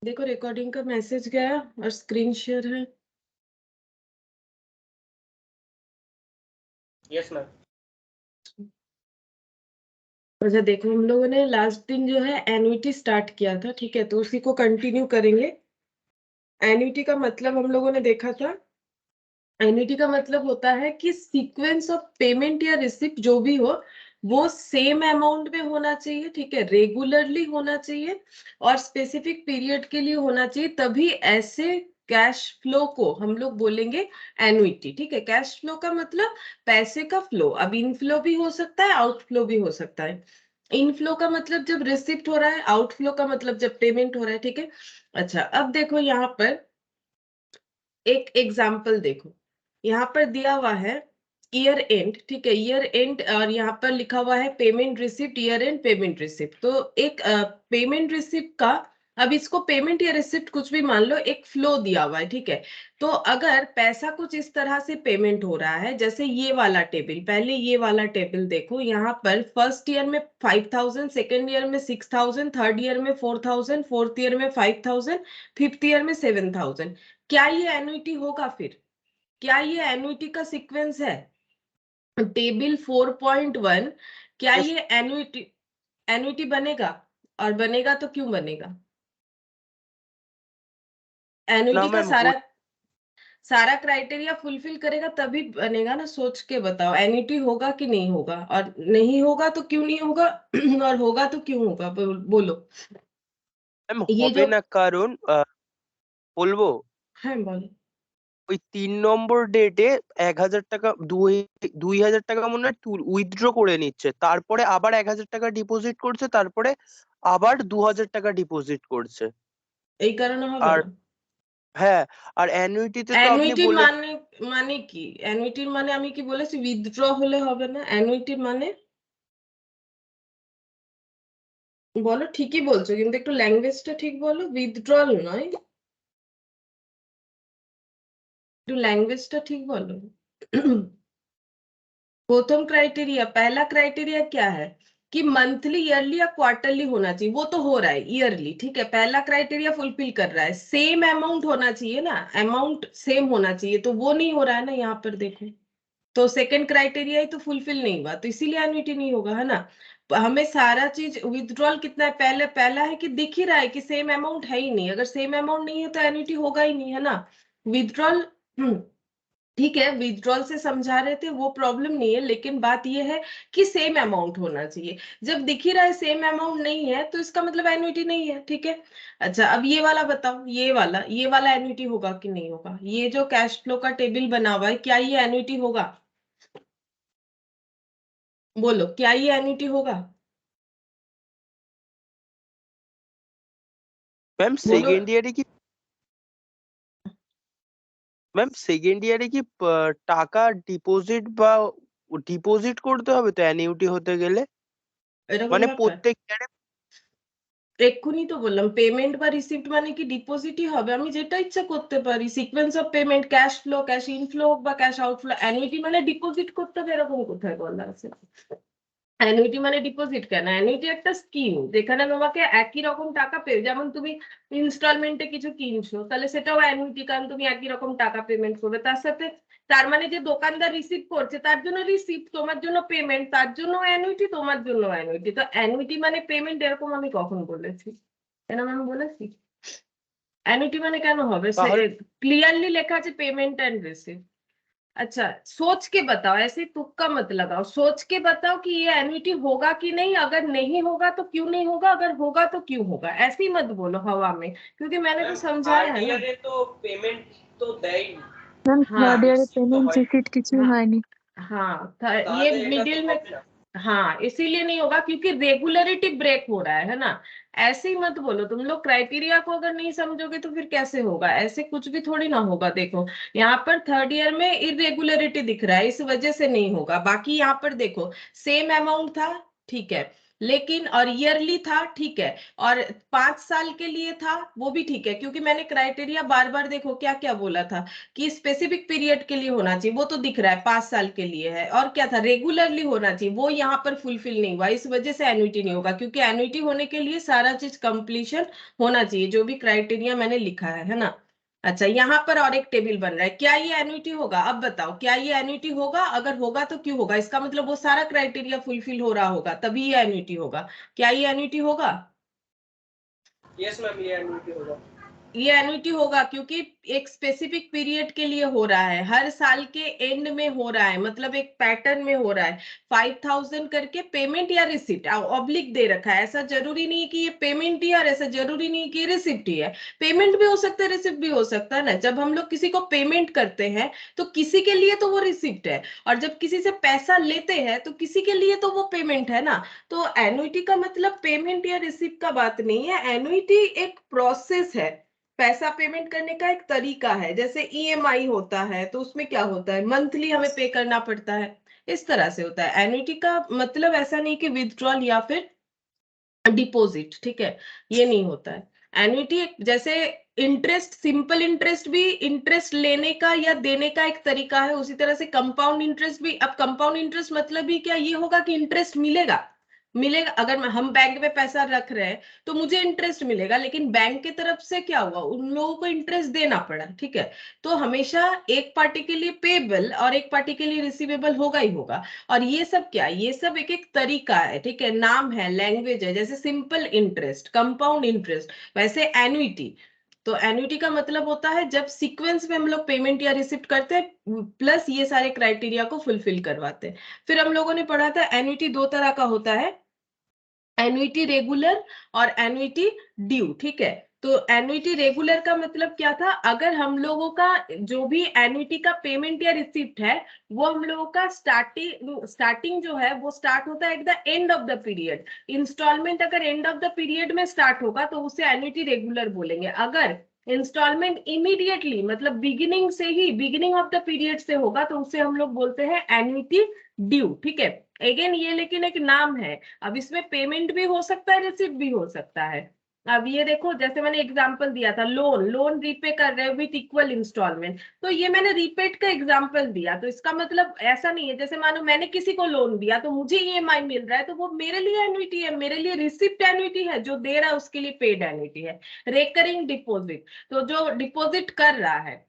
देखो रिकॉर्डिंग का मैसेज गया और स्क्रीन शेयर है। Yes ma'am. अच्छा देखो, हम लोगों ने लास्ट दिन जो है एन्युटी स्टार्ट किया था, ठीक है, तो उसी को कंटिन्यू करेंगे। एन्युटी का मतलब हम लोगों ने देखा था, एन्युटी का मतलब होता है कि सीक्वेंस ऑफ पेमेंट या रिसिप्ट जो भी हो वो सेम अमाउंट में होना चाहिए, ठीक है, रेगुलरली होना चाहिए और स्पेसिफिक पीरियड के लिए होना चाहिए, तभी ऐसे कैश फ्लो को हम लोग बोलेंगे एन्युटी, ठीक है। कैश फ्लो का मतलब पैसे का फ्लो, अब इनफ्लो भी हो सकता है, आउटफ्लो भी हो सकता है। इनफ्लो का मतलब जब रिसिप्ट हो रहा है, आउटफ्लो का मतलब जब पेमेंट हो रहा है, ठीक है। अच्छा अब देखो यहाँ पर एक एग्जाम्पल देखो, यहाँ पर दिया हुआ है ईयर एंड, ठीक है, ईयर एंड, और यहाँ पर लिखा हुआ है payment receipt, year and payment receipt. तो एक पेमेंट रिसिप्ट का, अब इसको पेमेंट या रिसिप्ट कुछ भी मान लो, एक फ्लो दिया हुआ है, ठीक है। तो अगर पैसा कुछ इस तरह से पेमेंट हो रहा है, जैसे ये वाला टेबल, पहले ये वाला टेबल देखो, यहाँ पर फर्स्ट ईयर में 5000, सेकेंड ईयर में 6000, थर्ड ईयर में 4000, फोर्थ ईयर में 5000, फिफ्थ ईयर में 7000। क्या ये एन्युटी होगा फिर? क्या ये एन्युटी का सीक्वेंस है? टेबल 4.1, क्या यस ये एन्युटी एन्युटी बनेगा? और बनेगा तो क्यों बनेगा? ना एन्युटी का मैम, सारा सारा क्राइटेरिया फुलफिल करेगा तभी बनेगा ना। सोच के बताओ, एन्युटी होगा कि नहीं होगा, और नहीं होगा तो क्यों नहीं होगा और होगा तो क्यों होगा, बोलो। ম্যাম ये হবে जो না কারণ বলবো है, बोलो। ওই 3 নম্বর ডেটে 1000 টাকা, 2000 টাকা মনে হয় উইথড্র করে নিচ্ছে, তারপরে আবার 1000 টাকা ডিপোজিট করছে, তারপরে আবার 2000 টাকা ডিপোজিট করছে। এই কারণে হবে আর না। হ্যাঁ, আর অ্যানুইটিতে তো আপনি অ্যানুইটি বলে মানে, মানে কি অ্যানুইটির মানে? আমি কি বলেছি উইথড্র হলে হবে না? অ্যানুইটি মানে বলো, ঠিকই বলছো কিন্তু একটু ল্যাঙ্গুয়েজটা ঠিক বলো, উইথড্রল নয়, একটু ল্যাঙ্গুয়েজটা ঠিক বলো। प्रथम क्राइटेरिया, पहला क्राइटेरिया क्या है कि मंथली, ईयरली या क्वार्टरली होना चाहिए, वो तो हो रहा है ईयरली, ठीक है, पहला क्राइटेरिया फुलफिल कर रहा है। सेम अमाउंट होना चाहिए ना, अमाउंट सेम होना चाहिए, तो वो नहीं हो रहा है ना यहाँ पर देखो। तो सेकंड क्राइटेरिया ही तो फुलफिल नहीं हुआ, तो इसीलिए एन्युटी नहीं होगा, है ना। हमें सारा चीज, विथड्रॉल कितना है, पहले पहला है कि दिख ही रहा है कि सेम अमाउंट है ही नहीं, अगर सेम अमाउंट नहीं है तो एन्युटी होगा ही नहीं, है ना। विथड्रॉल ठीक है, विथड्रॉल से समझा रहे थे, वो प्रॉब्लम नहीं है, लेकिन बात ये है कि सेम अमाउंट होना चाहिए। जब दिख ही रहा है सेम अमाउंट नहीं है तो इसका मतलब एन्युटी नहीं है, ठीक है। अच्छा अब ये वाला बताओ, ये वाला एन्युटी होगा कि नहीं होगा? ये जो कैश फ्लो का टेबल बना हुआ है, क्या ये एन्युटी होगा? बोलो, क्या ये एन्युटी होगा? ম্যাম बोलो। সেকেন্ড ইয়ারে কি, ম্যাম সেকেন্ড ইয়ারে কি টাকা ডিপোজিট বা ডিপোজিট করতে হবে তো অ্যানিউটি হতে গেলে, এরকম মানে ব্যাপার? প্রত্যেক ইয়ারে? এক্ষুনি তো বললাম পেমেন্ট বা রিসিপ্ট মানে কি ডিপোজিটই হবে? আমি যেটা ইচ্ছা করতে পারি, sequence of payment, cash flow, cash inflow হোক বা ক্যাশ আউটফ্লো, অ্যানুইটি মানে ডিপোজিট করতে হবে এরকম কোথায় বলা আছে? অ্যানুইটি মানে ডিপোজিট কেন? অ্যানুইটি একটা স্কিম যেখানে তোমাকে একই রকম টাকা পে, যেমন তুমি ইনস্টলমেন্টে কিছু কিনছো তাহলে সেটাও অ্যানুইটি, কারণ তুমি একই রকম টাকা পেমেন্ট করবে। তার সাথে তার মানে যে দোকানদার রিসিভ করছে তার জন্য রিসিপ্ট, তোমার জন্য পেমেন্ট, তার জন্য অ্যানুইটি, তোমার জন্য অ্যানুইটি। তো অ্যানুইটি মানে পেমেন্ট এরকম আমি কখন বলেছি? এরকম আমি বলেছি? অ্যানুইটি মানে কেন হবে? সে তাহলে ক্লিয়ারলি লেখা আছে पेमेंट एंड रिसिप्ट। अच्छा सोच के बताओ, ऐसे तुक्का मत लगाओ, सोच के बताओ कि ये एन्युटी होगा कि नहीं, अगर नहीं होगा तो क्यों नहीं होगा, अगर होगा तो क्यों होगा, ऐसे ही मत बोलो हवा में, क्योंकि मैंने तो ম্যাম समझाया থার্ড है ना। ইয়ারে তো পেমেন্ট তো দেয়নি, ম্যাম থার্ড हाँ ইয়ারে রিসিভ তো পেমেন্ট হয়, রিসিট কিছুই हाँ হয়নি। हाँ ये তাহলে এটা তো मिडिल में। হবে না। हाँ इसीलिए नहीं होगा क्योंकि रेगुलरिटी ब्रेक हो रहा है ना। ऐसे ही मत बोलो तुम लोग, क्राइटेरिया को अगर नहीं समझोगे तो फिर कैसे होगा? ऐसे कुछ भी थोड़ी ना होगा। देखो यहाँ पर थर्ड ईयर में इरेगुलरिटी दिख रहा है, इस वजह से नहीं होगा। बाकी यहाँ पर देखो सेम अमाउंट था, ठीक है, लेकिन और ईयरली था, ठीक है, और 5 साल के लिए था, वो भी ठीक है, क्योंकि मैंने क्राइटेरिया बार बार देखो क्या क्या बोला था कि स्पेसिफिक पीरियड के लिए होना चाहिए, वो तो दिख रहा है 5 साल के लिए है, और क्या था, रेगुलरली होना चाहिए, वो यहाँ पर फुलफिल नहीं हुआ, इस वजह से एन्युटी नहीं होगा, क्योंकि एन्युटी होने के लिए सारा चीज कंप्लीशन होना चाहिए, जो भी क्राइटेरिया मैंने लिखा है ना। अच्छा, यहाँ पर और एक टेबल बन रहा है, क्या ये एन्युटी होगा, अब बताओ क्या ये एन्युटी होगा, अगर होगा तो क्यों होगा, इसका मतलब वो सारा क्राइटेरिया फुलफिल हो रहा होगा तभी ये एन्युटी होगा, क्या ये एन्युटी होगा? यस मैम, ये एन्युटी होगा। ये एन्युटी होगा क्योंकि एक स्पेसिफिक पीरियड के लिए हो रहा है, हर साल के एंड में हो रहा है, मतलब एक पैटर्न में हो रहा है, 5,000 करके पेमेंट या रिसिप्ट ऑब्लिक दे रखा है, ऐसा जरूरी नहीं है कि ये पेमेंट ही, और ऐसा जरूरी नहीं है कि रिसिप्ट ही है, पेमेंट भी हो सकता है, रिसिप्ट भी हो सकता है ना। जब हम लोग किसी को पेमेंट करते हैं तो किसी के लिए तो वो रिसिप्ट है, और जब किसी से पैसा लेते हैं तो किसी के लिए तो वो पेमेंट है ना। तो एन्युटी का मतलब पेमेंट या रिसिप्ट का बात नहीं है, एन्युटी एक प्रोसेस है, पैसा पेमेंट करने का एक तरीका है, जैसे ईएमआई होता है तो उसमें क्या होता है, मंथली हमें पे करना पड़ता है, इस तरह से होता है। एन्युटी का मतलब ऐसा नहीं कि विथड्रॉल या फिर डिपॉजिट, ठीक है, ये नहीं होता है। एन्युटी एक जैसे इंटरेस्ट, सिंपल इंटरेस्ट भी इंटरेस्ट लेने का या देने का एक तरीका है, उसी तरह से कंपाउंड इंटरेस्ट भी। अब कंपाउंड इंटरेस्ट मतलब भी क्या ये होगा कि इंटरेस्ट मिलेगा, मिलेगा, अगर हम बैंक में पैसा रख रहे हैं तो मुझे इंटरेस्ट मिलेगा, लेकिन बैंक की तरफ से क्या हुआ, उन लोगों को इंटरेस्ट देना पड़ा, ठीक है। तो हमेशा एक पार्टी के लिए पेबल और एक पार्टी के लिए रिसीवेबल होगा ही होगा। और ये सब क्या, ये सब एक एक तरीका है, ठीक है, नाम है, लैंग्वेज है, जैसे सिंपल इंटरेस्ट, कंपाउंड इंटरेस्ट, वैसे एन्युटी। तो एन्युटी का मतलब होता है जब सीक्वेंस में हम लोग पेमेंट या रिसिप्ट करते हैं प्लस ये सारे क्राइटेरिया को फुलफिल करवाते हैं। फिर हम लोगों ने पढ़ा था एन्युटी दो तरह का होता है, एन्युटी रेगुलर और एन्युटी ड्यू, ठीक है। तो एन्युटी रेगुलर का मतलब क्या था, अगर हम लोगों का जो भी एन्युटी का पेमेंट या रिसिप्ट है वो हम लोगों का स्टार्टिंग जो है वो स्टार्ट होता है at the end of the period, instalment अगर एंड ऑफ द पीरियड में स्टार्ट होगा तो उसे एन्युटी रेगुलर बोलेंगे। अगर इंस्टॉलमेंट इमीडिएटली मतलब बिगिनिंग से ही, बिगिनिंग ऑफ द पीरियड से होगा तो उसे हम लोग बोलते हैं एन्युटी ड्यू, ठीक है। अगेन ये लेकिन एक नाम है, अब इसमें पेमेंट भी हो सकता है, रिसिप्ट भी हो सकता है। अब ये देखो जैसे मैंने एग्जांपल दिया था, लोन, लोन रीपे कर रहे हो विथ इक्वल इंस्टॉलमेंट, तो ये मैंने रीपेड का एग्जांपल दिया, तो इसका मतलब ऐसा नहीं है जैसे मानो मैंने किसी को लोन दिया तो मुझे ईएमआई मिल रहा है तो वो मेरे लिए एन्युटी है, मेरे लिए रिसिप्ट एन्युटी है, जो दे रहा है उसके लिए पेड एन्युटी है। रेकरिंग डिपॉजिट, तो जो डिपॉजिट कर रहा है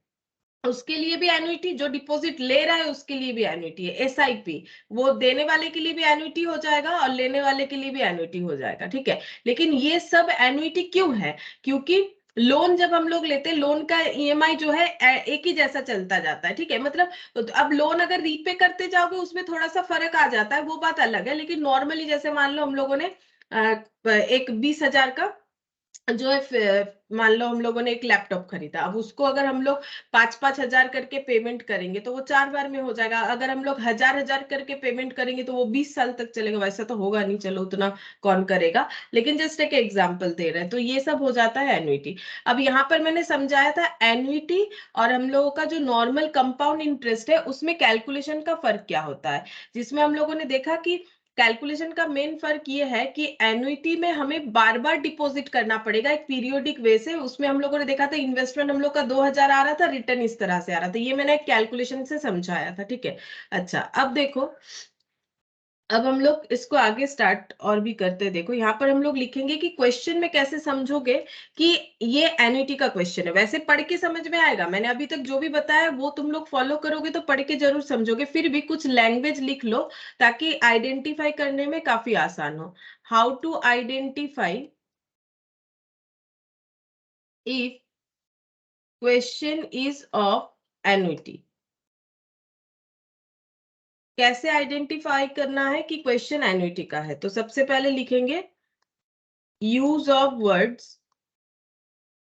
उसके लिए भी एन्युटी, जो डिपॉजिट ले रहा है उसके लिए भी एन्युटी है। एसआईपी, वो देने वाले के लिए भी एन्युटी हो जाएगा और लेने वाले के लिए भी एन्युटी हो जाएगा, ठीक है। लेकिन ये सब एन्युटी क्यों है, क्योंकि लोन जब हम लोग लेते हैं, लोन का ईएमआई जो है एक ही जैसा चलता जाता है, ठीक है, मतलब तो अब लोन अगर रीपे करते जाओगे उसमें थोड़ा सा फर्क आ जाता है, वो बात अलग है, लेकिन नॉर्मली जैसे मान लो हम लोगों ने एक 20,000 का जो है, मान लो हम लोगों ने एक लैपटॉप खरीदा, अब उसको अगर हम लोग 5-5 हजार करके पेमेंट करेंगे तो वो 4 बार में हो जाएगा, अगर हम लोग 1000-1000 करके पेमेंट करेंगे तो वो 20 साल तक चलेगा, वैसा तो होगा नहीं, चलो उतना कौन करेगा, लेकिन जस्ट एक एग्जांपल दे रहे हैं, तो ये सब हो जाता है एन्युटी। अब यहाँ पर मैंने समझाया था एन्युटी और हम लोगों का जो नॉर्मल कंपाउंड इंटरेस्ट है उसमें कैलकुलेशन का फर्क क्या होता है, जिसमें हम लोगों ने देखा कि कैलकुलेशन का मेन फर्क ये है कि एन्युटी में हमें बार बार डिपॉजिट करना पड़ेगा एक पीरियोडिक वे से, उसमें हम लोगों ने देखा था इन्वेस्टमेंट हम लोग का 2,000 आ रहा था, रिटर्न इस तरह से आ रहा था, ये मैंने कैलकुलेशन से समझाया था, ठीक है। अच्छा, अब देखो, अब हम लोग इसको आगे स्टार्ट और भी करते हैं। देखो यहाँ पर हम लोग लिखेंगे कि क्वेश्चन में कैसे समझोगे कि ये एन्युटी का क्वेश्चन है, वैसे पढ़ के समझ में आएगा, मैंने अभी तक जो भी बताया वो तुम लोग फॉलो करोगे तो पढ़ के जरूर समझोगे, फिर भी कुछ लैंग्वेज लिख लो ताकि आइडेंटिफाई करने में काफी आसान हो। How to identify if question is of annuity, कैसे आइडेंटिफाई करना है कि क्वेश्चन एन्युटी का है, तो सबसे पहले लिखेंगे यूज ऑफ वर्ड्स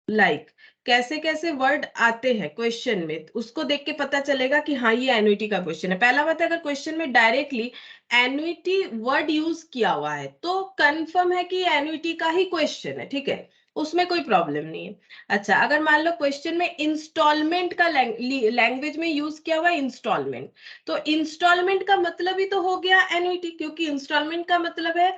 लाइक, कैसे कैसे वर्ड आते हैं क्वेश्चन में, उसको देख के पता चलेगा कि हाँ ये एन्युटी का क्वेश्चन है। पहला बात है, अगर क्वेश्चन में डायरेक्टली एन्युटी वर्ड यूज किया हुआ है तो कंफर्म है कि एन्युटी का ही क्वेश्चन है, ठीक है, उसमें कोई प्रॉब्लम नहीं है। अच्छा, अगर मान लो क्वेश्चन में इंस्टॉलमेंट का लैंग्वेज में यूज किया हुआ है इंस्टॉलमेंट, तो इंस्टॉलमेंट का मतलब ही तो हो गया एन्युटी, क्योंकि इंस्टॉलमेंट का मतलब है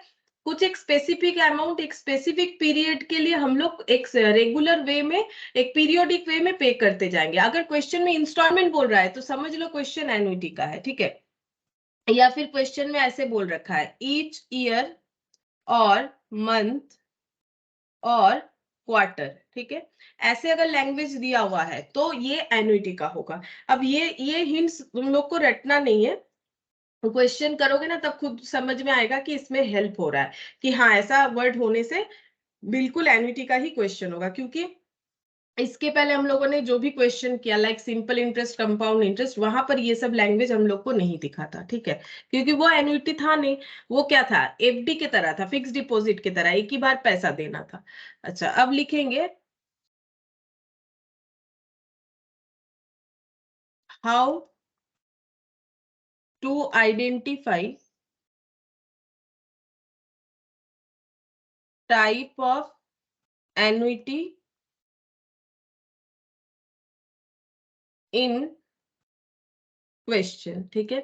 कुछ एक स्पेसिफिक अमाउंट एक स्पेसिफिक पीरियड के लिए हम लोग एक रेगुलर वे में एक पीरियोडिक वे में पे करते जाएंगे। अगर क्वेश्चन में इंस्टॉलमेंट बोल रहा है तो समझ लो क्वेश्चन एन्युटी का है, ठीक है। या फिर क्वेश्चन में ऐसे बोल रखा है ईच ईयर और मंथ और क्वार्टर, ठीक है। ऐसे अगर लैंग्वेज दिया हुआ है तो ये एन्युटी का होगा। अब ये हिंट्स तुम लोग को रटना नहीं है, क्वेश्चन करोगे ना तब खुद समझ में आएगा कि इसमें हेल्प हो रहा है कि हाँ ऐसा वर्ड होने से बिल्कुल एन्युटी का ही क्वेश्चन होगा। क्योंकि इसके पहले हम लोगों ने जो भी क्वेश्चन किया like simple interest compound interest, वहां पर ये सब लैंग्वेज हम लोग को नहीं दिखा था, ठीक है। क्योंकि वो एन्युटी था नहीं, वो क्या था, एफडी की तरह था, फिक्स डिपॉजिट की तरह एक ही बार पैसा देना था। अच्छा अब लिखेंगे how to identify type of annuity in question, ठीक है।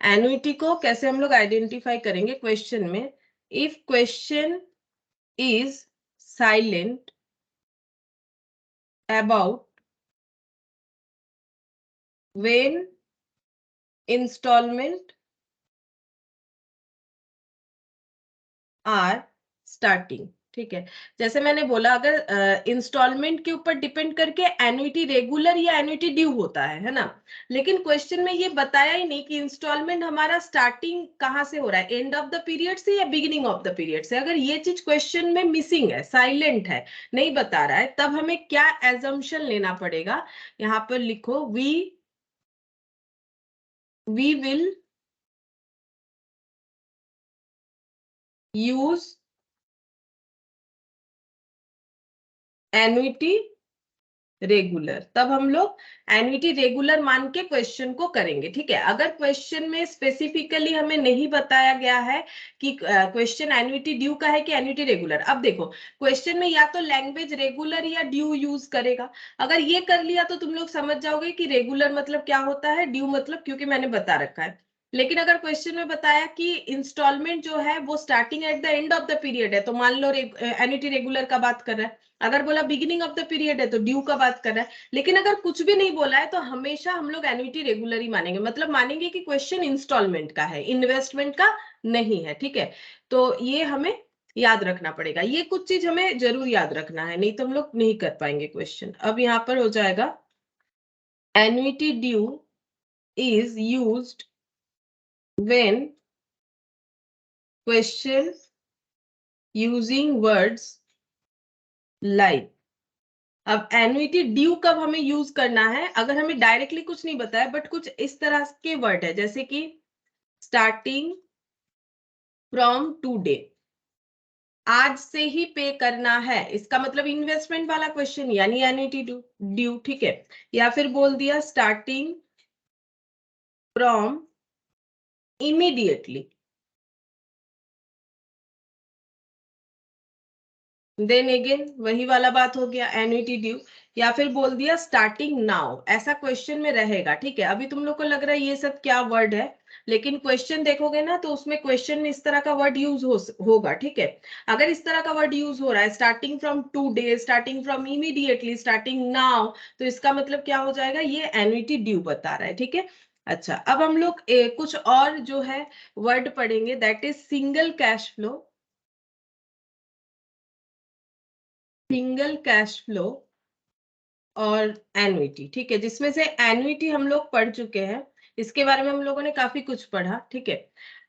एन्युटी को कैसे हम लोग आइडेंटिफाई करेंगे क्वेश्चन में, if question is silent about when instalment are starting, ठीक है। जैसे मैंने बोला अगर इंस्टॉलमेंट के ऊपर डिपेंड करके एन्युटी रेगुलर या एन्युटी ड्यू होता है ना। लेकिन क्वेश्चन में ये बताया ही नहीं कि इंस्टॉलमेंट हमारा स्टार्टिंग कहाँ से हो रहा है, एंड ऑफ द पीरियड से या बिगिनिंग ऑफ द पीरियड से। अगर ये चीज क्वेश्चन में मिसिंग है, साइलेंट है, नहीं बता रहा है, तब हमें क्या एजम्पशन लेना पड़ेगा, यहाँ पर लिखो we will use annuity regular. तब हम लोग एन्युटी रेगुलर मान के क्वेश्चन को करेंगे, ठीक है। अगर क्वेश्चन में स्पेसिफिकली हमें नहीं बताया गया है कि क्वेश्चन एन्युटी ड्यू का है कि एन्युटी रेगुलर, अब देखो क्वेश्चन में या तो लैंग्वेज रेगुलर या ड्यू यूज करेगा। अगर ये कर लिया तो तुम लोग समझ जाओगे कि रेगुलर मतलब क्या होता है, ड्यू मतलब, क्योंकि मैंने बता रखा है। लेकिन अगर क्वेश्चन में बताया कि इंस्टॉलमेंट जो है वो starting at the end of the period है, तो मान लो एन्युटी रेगुलर का बात कर रहा है। अगर बोला बिगिनिंग ऑफ द पीरियड है तो ड्यू का बात कर रहा है। लेकिन अगर कुछ भी नहीं बोला है तो हमेशा हम लोग एन्युटी रेगुलर ही मानेंगे, मतलब मानेंगे कि क्वेश्चन इंस्टॉलमेंट का है, इन्वेस्टमेंट का नहीं है, ठीक है। तो ये हमें याद रखना पड़ेगा, ये कुछ चीज हमें जरूर याद रखना है, नहीं तो हम लोग नहीं कर पाएंगे क्वेश्चन। अब यहाँ पर हो जाएगा annuity due is used when question using words like. अब एन्युटी ड्यू कब हमें यूज करना है, अगर हमें डायरेक्टली कुछ नहीं बताया बट कुछ इस तरह के वर्ड है जैसे कि स्टार्टिंग फ्रॉम टुडे, आज से ही पे करना है, इसका मतलब इन्वेस्टमेंट वाला क्वेश्चन यानी एन्युटी ड्यू, ठीक है। या फिर बोल दिया starting from immediately, then again वही वाला बात हो गया एन्युटी ड्यू। या फिर बोल दिया स्टार्टिंग नाउ, ऐसा क्वेश्चन में रहेगा, ठीक है। अभी तुम लोग को लग रहा है ये सब क्या वर्ड है, लेकिन क्वेश्चन देखोगे ना तो उसमें क्वेश्चन में इस तरह का वर्ड यूज होगा, ठीक है। अगर इस तरह का वर्ड यूज हो रहा है starting from today, starting from immediately, starting now, तो इसका मतलब क्या हो जाएगा, ये एन्युटी ड्यू बता रहा है, ठीक है। अच्छा अब हम लोग कुछ और जो है वर्ड पढ़ेंगे, that is single cash flow, single cash flow और एन्युटी, ठीक है। जिसमें से एन्युटी हम लोग पढ़ चुके हैं, इसके बारे में हम लोगों ने काफी कुछ पढ़ा, ठीक है।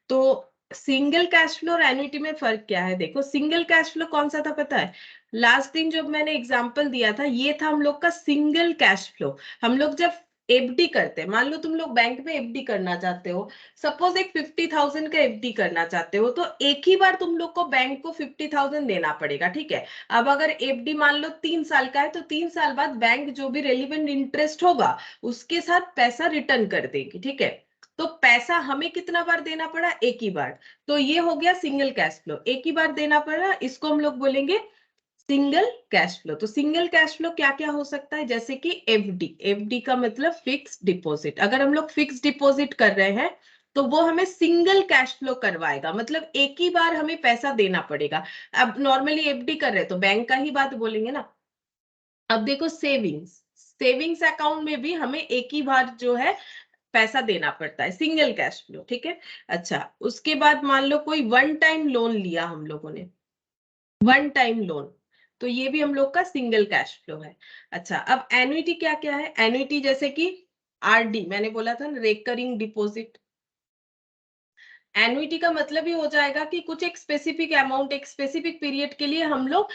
तो सिंगल कैश फ्लो और एन्युटी में फर्क क्या है, देखो सिंगल कैश फ्लो कौन सा था पता है, लास्ट दिन जब मैंने एग्जांपल दिया था ये था हम लोग का सिंगल कैश फ्लो। हम लोग जब एफडी करते हैं, मान लो तुम लोग बैंक में एफडी करना चाहते हो, सपोज एक 50,000 का एफडी करना चाहते हो, तो एक ही बार तुम लोग को बैंक को 50,000 देना पड़ेगा, ठीक है। अब अगर एफडी मान लो 3 साल का है तो 3 साल बाद बैंक जो भी रेलिवेंट इंटरेस्ट होगा उसके साथ पैसा रिटर्न कर देगी, ठीक है। तो पैसा हमें कितना बार देना पड़ा, एक ही बार। तो ये हो गया सिंगल कैश फ्लो, एक ही बार देना पड़ा, इसको हम लोग बोलेंगे सिंगल कैश फ्लो। तो सिंगल कैश फ्लो क्या क्या हो सकता है, जैसे कि एफडी, एफडी का मतलब फिक्स डिपॉजिट। अगर हम लोग फिक्स डिपॉजिट कर रहे हैं तो वो हमें सिंगल कैश फ्लो करवाएगा, मतलब एक ही बार हमें पैसा देना पड़ेगा। अब नॉर्मली एफडी कर रहे तो बैंक का ही बात बोलेंगे ना। अब देखो सेविंग्स, सेविंग्स अकाउंट में भी हमें एक ही बार जो है पैसा देना पड़ता है, सिंगल कैश फ्लो, ठीक है। अच्छा, उसके बाद मान लो कोई वन टाइम लोन लिया हम लोगों ने, वन टाइम लोन, तो ये भी हम लोग का सिंगल कैश फ्लो है। अच्छा, अब एन्युटी क्या क्या है? एन्युटी जैसे कि आरडी, मैंने बोला था ना, रेकरिंग डिपॉजिट। एन्युटी का मतलब ही हो जाएगा कि कुछ एक स्पेसिफिक अमाउंट एक स्पेसिफिक पीरियड के लिए हम लोग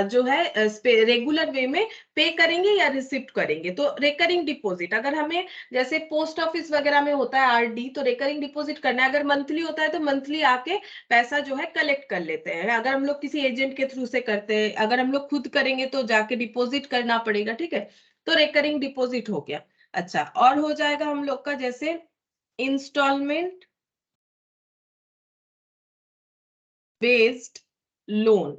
जो है रेगुलर वे में पे करेंगे या रिसिप्ट करेंगे। तो रेकरिंग डिपॉजिट, अगर हमें जैसे पोस्ट ऑफिस वगैरह में होता है आरडी, तो रेकरिंग डिपॉजिट करना है। अगर मंथली होता है तो मंथली आके पैसा जो है कलेक्ट कर लेते हैं। अगर हम लोग किसी एजेंट के थ्रू से करते हैं, अगर हम लोग खुद करेंगे तो जाके डिपॉजिट करना पड़ेगा, ठीक है। तो रेकरिंग डिपॉजिट हो गया। अच्छा, और हो जाएगा हम लोग का जैसे instalment based loan.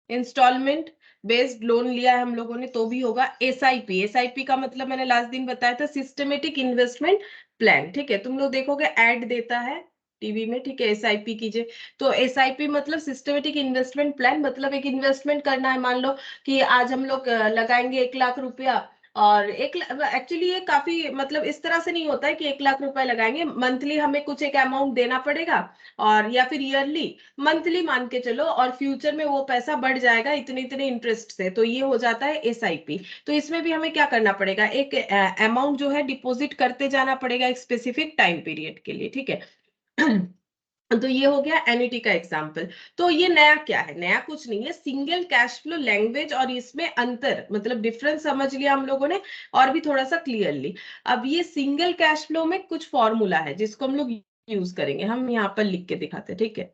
Instalment based loan लिया है हम लोगों ने तो भी होगा। एसआईपी, एसआईपी का मतलब मैंने लास्ट दिन बताया था, सिस्टमेटिक इन्वेस्टमेंट प्लान, ठीक है। तुम लोग देखोगे ऐड देता है टीवी में, ठीक है, एसआईपी कीजिए। तो एसआईपी मतलब सिस्टमेटिक इन्वेस्टमेंट प्लान, मतलब एक इन्वेस्टमेंट करना है। मान लो कि आज हम लोग लगाएंगे 1 लाख रुपया, और एक्चुअली ये काफी मतलब इस तरह से नहीं होता है कि 1 लाख रुपए लगाएंगे, मंथली हमें कुछ एक अमाउंट देना पड़ेगा, और या फिर ईयरली, मंथली मान के चलो, और फ्यूचर में वो पैसा बढ़ जाएगा इतने इतने इंटरेस्ट से, तो ये हो जाता है एसआईपी। तो इसमें भी हमें क्या करना पड़ेगा, एक अमाउंट जो है डिपॉजिट करते जाना पड़ेगा एक स्पेसिफिक टाइम पीरियड के लिए, ठीक है। तो ये हो गया एन्युटी का एग्जाम्पल। तो ये नया क्या है? नया कुछ नहीं है, सिंगल कैश फ्लो लैंग्वेज, और इसमें अंतर मतलब डिफरेंस समझ लिया हम लोगों ने, और भी थोड़ा सा क्लियरली। अब ये सिंगल कैश फ्लो में कुछ फॉर्मूला है जिसको हम लोग यूज करेंगे, हम यहाँ पर लिख के दिखाते हैं, ठीक है।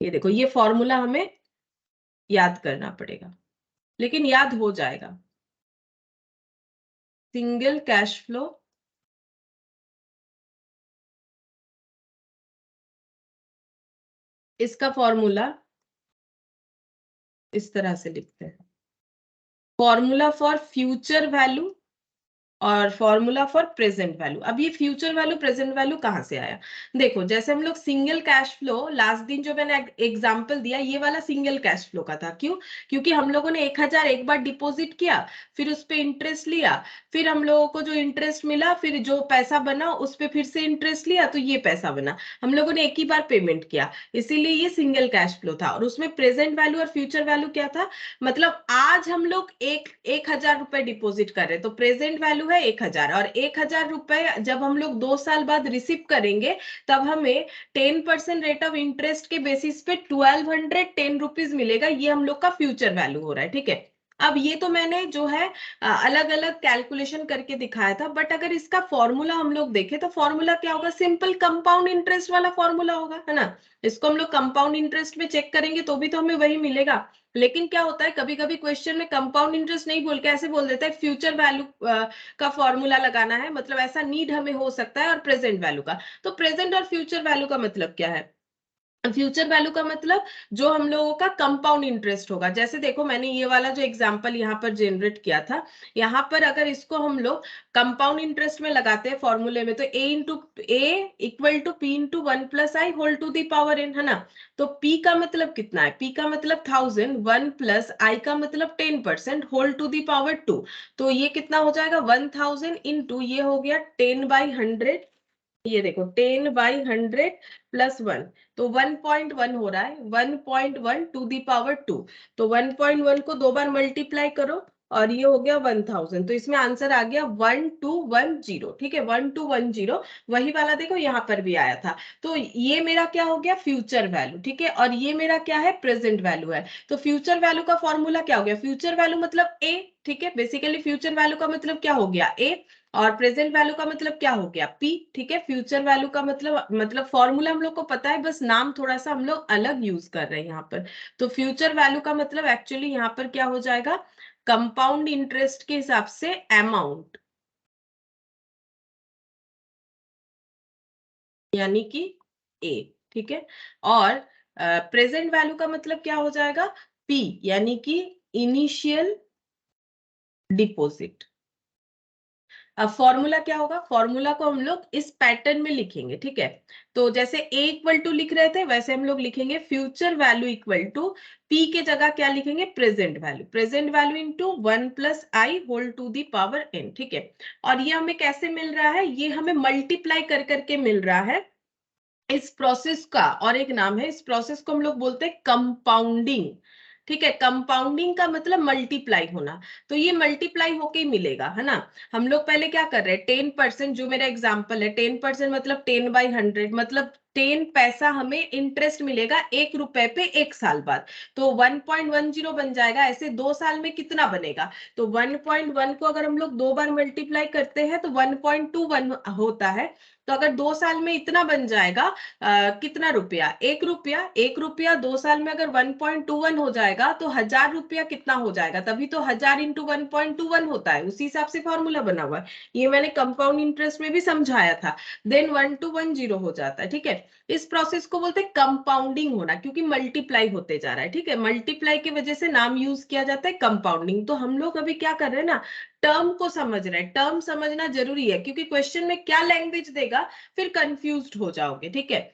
ये देखो, ये फॉर्मूला हमें याद करना पड़ेगा, लेकिन याद हो जाएगा। सिंगल कैश फ्लो इसका फॉर्मूला इस तरह से लिखते हैं, फॉर्मूला फॉर फ्यूचर वैल्यू और फॉर्मूला फॉर प्रेजेंट वैल्यू। अब ये फ्यूचर वैल्यू प्रेजेंट वैल्यू कहाँ से आया? देखो, जैसे हम लोग सिंगल कैश फ्लो, लास्ट दिन जो मैंने एग्जांपल दिया, ये वाला सिंगल कैश फ्लो का था। क्यों? क्योंकि हम लोगों ने 1,000 एक बार डिपॉजिट किया, फिर उस पर इंटरेस्ट लिया, फिर हम लोगों को जो इंटरेस्ट मिला, फिर जो पैसा बना उस पर फिर से इंटरेस्ट लिया, तो ये पैसा बना। हम लोगों ने एक ही बार पेमेंट किया, इसीलिए ये सिंगल कैश फ्लो था। और उसमें प्रेजेंट वैल्यू और फ्यूचर वैल्यू क्या था? मतलब आज हम लोग 1,000 रुपए डिपॉजिट कर रहे हैं, तो प्रेजेंट वैल्यू है 1,000, और 1,000 रुपए जब हम लोग 2 साल बाद रिसीव करेंगे, तब हमें 10% रेट ऑफ इंटरेस्ट के बेसिस पे 1,210 रुपीज मिलेगा। ये हम लोग का फ्यूचर वैल्यू हो रहा है, ठीक है। अब ये तो मैंने जो है अलग अलग कैलकुलेशन करके दिखाया था, बट अगर इसका फॉर्मूला हम लोग देखें तो फॉर्मूला क्या होगा? सिंपल कंपाउंड इंटरेस्ट वाला फॉर्मूला होगा, है ना। इसको हम लोग कंपाउंड इंटरेस्ट में चेक करेंगे तो भी तो हमें वही मिलेगा। लेकिन क्या होता है, कभी कभी क्वेश्चन में कंपाउंड इंटरेस्ट नहीं बोल के ऐसे बोल देता है फ्यूचर वैल्यू का फॉर्मूला लगाना है, मतलब ऐसा नीड हमें हो सकता है, और प्रेजेंट वैल्यू का। तो प्रेजेंट और फ्यूचर वैल्यू का मतलब क्या है? फ्यूचर वैल्यू का मतलब जो हम लोगों का कंपाउंड इंटरेस्ट होगा। जैसे देखो, मैंने ये वाला जो एग्जांपल यहाँ पर जनरेट किया था, यहाँ पर अगर इसको हम लोग कंपाउंड इंटरेस्ट में लगाते हैं फॉर्मूले में, तो A equal to P into 1 + i whole to the power n, है ना। तो p का मतलब कितना है? p का मतलब 1000, 1 + i का मतलब 10% होल टू दी पावर 2। तो ये कितना हो जाएगा? 1000 इंटू, ये हो गया 10/100, ये देखो 10/100 + 1, तो 1.1 हो रहा है, 1.1 टू दी पावर 2। तो 1.1 को 2 बार मल्टीप्लाई करो, और ये हो गया 1000। तो इसमें आंसर आ गया 1210, ठीक है, 1210। वही वाला देखो यहाँ पर भी आया था। तो ये मेरा क्या हो गया? फ्यूचर वैल्यू, ठीक है। और ये मेरा क्या है? प्रेजेंट वैल्यू है। तो फ्यूचर वैल्यू का फॉर्मूला क्या हो गया? फ्यूचर वैल्यू मतलब ए, ठीक है। बेसिकली फ्यूचर वैल्यू का मतलब क्या हो गया? ए, और प्रेजेंट वैल्यू का मतलब क्या हो गया? पी, ठीक है। फ्यूचर वैल्यू का मतलब फॉर्मूला हम लोग को पता है, बस नाम थोड़ा सा हम लोग अलग यूज कर रहे हैं यहाँ पर। तो फ्यूचर वैल्यू का मतलब एक्चुअली यहाँ पर क्या हो जाएगा? कंपाउंड इंटरेस्ट के हिसाब से अमाउंट, यानी कि ए, ठीक है। और प्रेजेंट वैल्यू का मतलब क्या हो जाएगा? पी, यानी कि इनिशियल डिपॉजिट। अब फॉर्मूला क्या होगा, फॉर्मूला को हम लोग इस पैटर्न में लिखेंगे, ठीक है। तो जैसे a इक्वल टू लिख रहे थे वैसे हम लोग लिखेंगे future value equal to p के जगह क्या लिखेंगे, present value into 1 plus I whole to the power n, ठीक है। और ये हमें कैसे मिल रहा है, ये हमें मल्टीप्लाई कर करके मिल रहा है। इस प्रोसेस का और एक नाम है, इस प्रोसेस को हम लोग बोलते हैं कंपाउंडिंग, ठीक है। कंपाउंडिंग का मतलब मल्टीप्लाई होना, तो ये मल्टीप्लाई होके ही मिलेगा, है ना। हम लोग पहले क्या कर रहे हैं, 10%, जो मेरा एग्जांपल है 10% मतलब 10/100, मतलब 10 पैसा हमें इंटरेस्ट मिलेगा 1 रुपए पे 1 साल बाद, तो 1.10 बन जाएगा। ऐसे 2 साल में कितना बनेगा, तो 1.1 को अगर हम लोग 2 बार मल्टीप्लाई करते हैं तो 1.21 होता है। तो अगर 2 साल में इतना बन जाएगा, कितना रुपया, 1 रुपया, 1 रुपया 2 साल में अगर 1.21 हो जाएगा तो 1000 रुपया कितना हो जाएगा, तभी तो 1000 इंटू 1.21 होता है, उसी हिसाब से फॉर्मूला बना हुआ है। ये मैंने कंपाउंड इंटरेस्ट में भी समझाया था। देन 1210 हो जाता है, ठीक है। इस प्रोसेस को बोलते हैं कंपाउंडिंग होना, क्योंकि मल्टीप्लाई होते जा रहा है, ठीक है। मल्टीप्लाई की वजह से नाम यूज किया जाता है कंपाउंडिंग। तो हम लोग अभी क्या कर रहे हैं ना, टर्म को समझ रहे हैं। टर्म समझना जरूरी है, क्योंकि क्वेश्चन में क्या लैंग्वेज देगा फिर कंफ्यूज्ड हो जाओगे, ठीक है।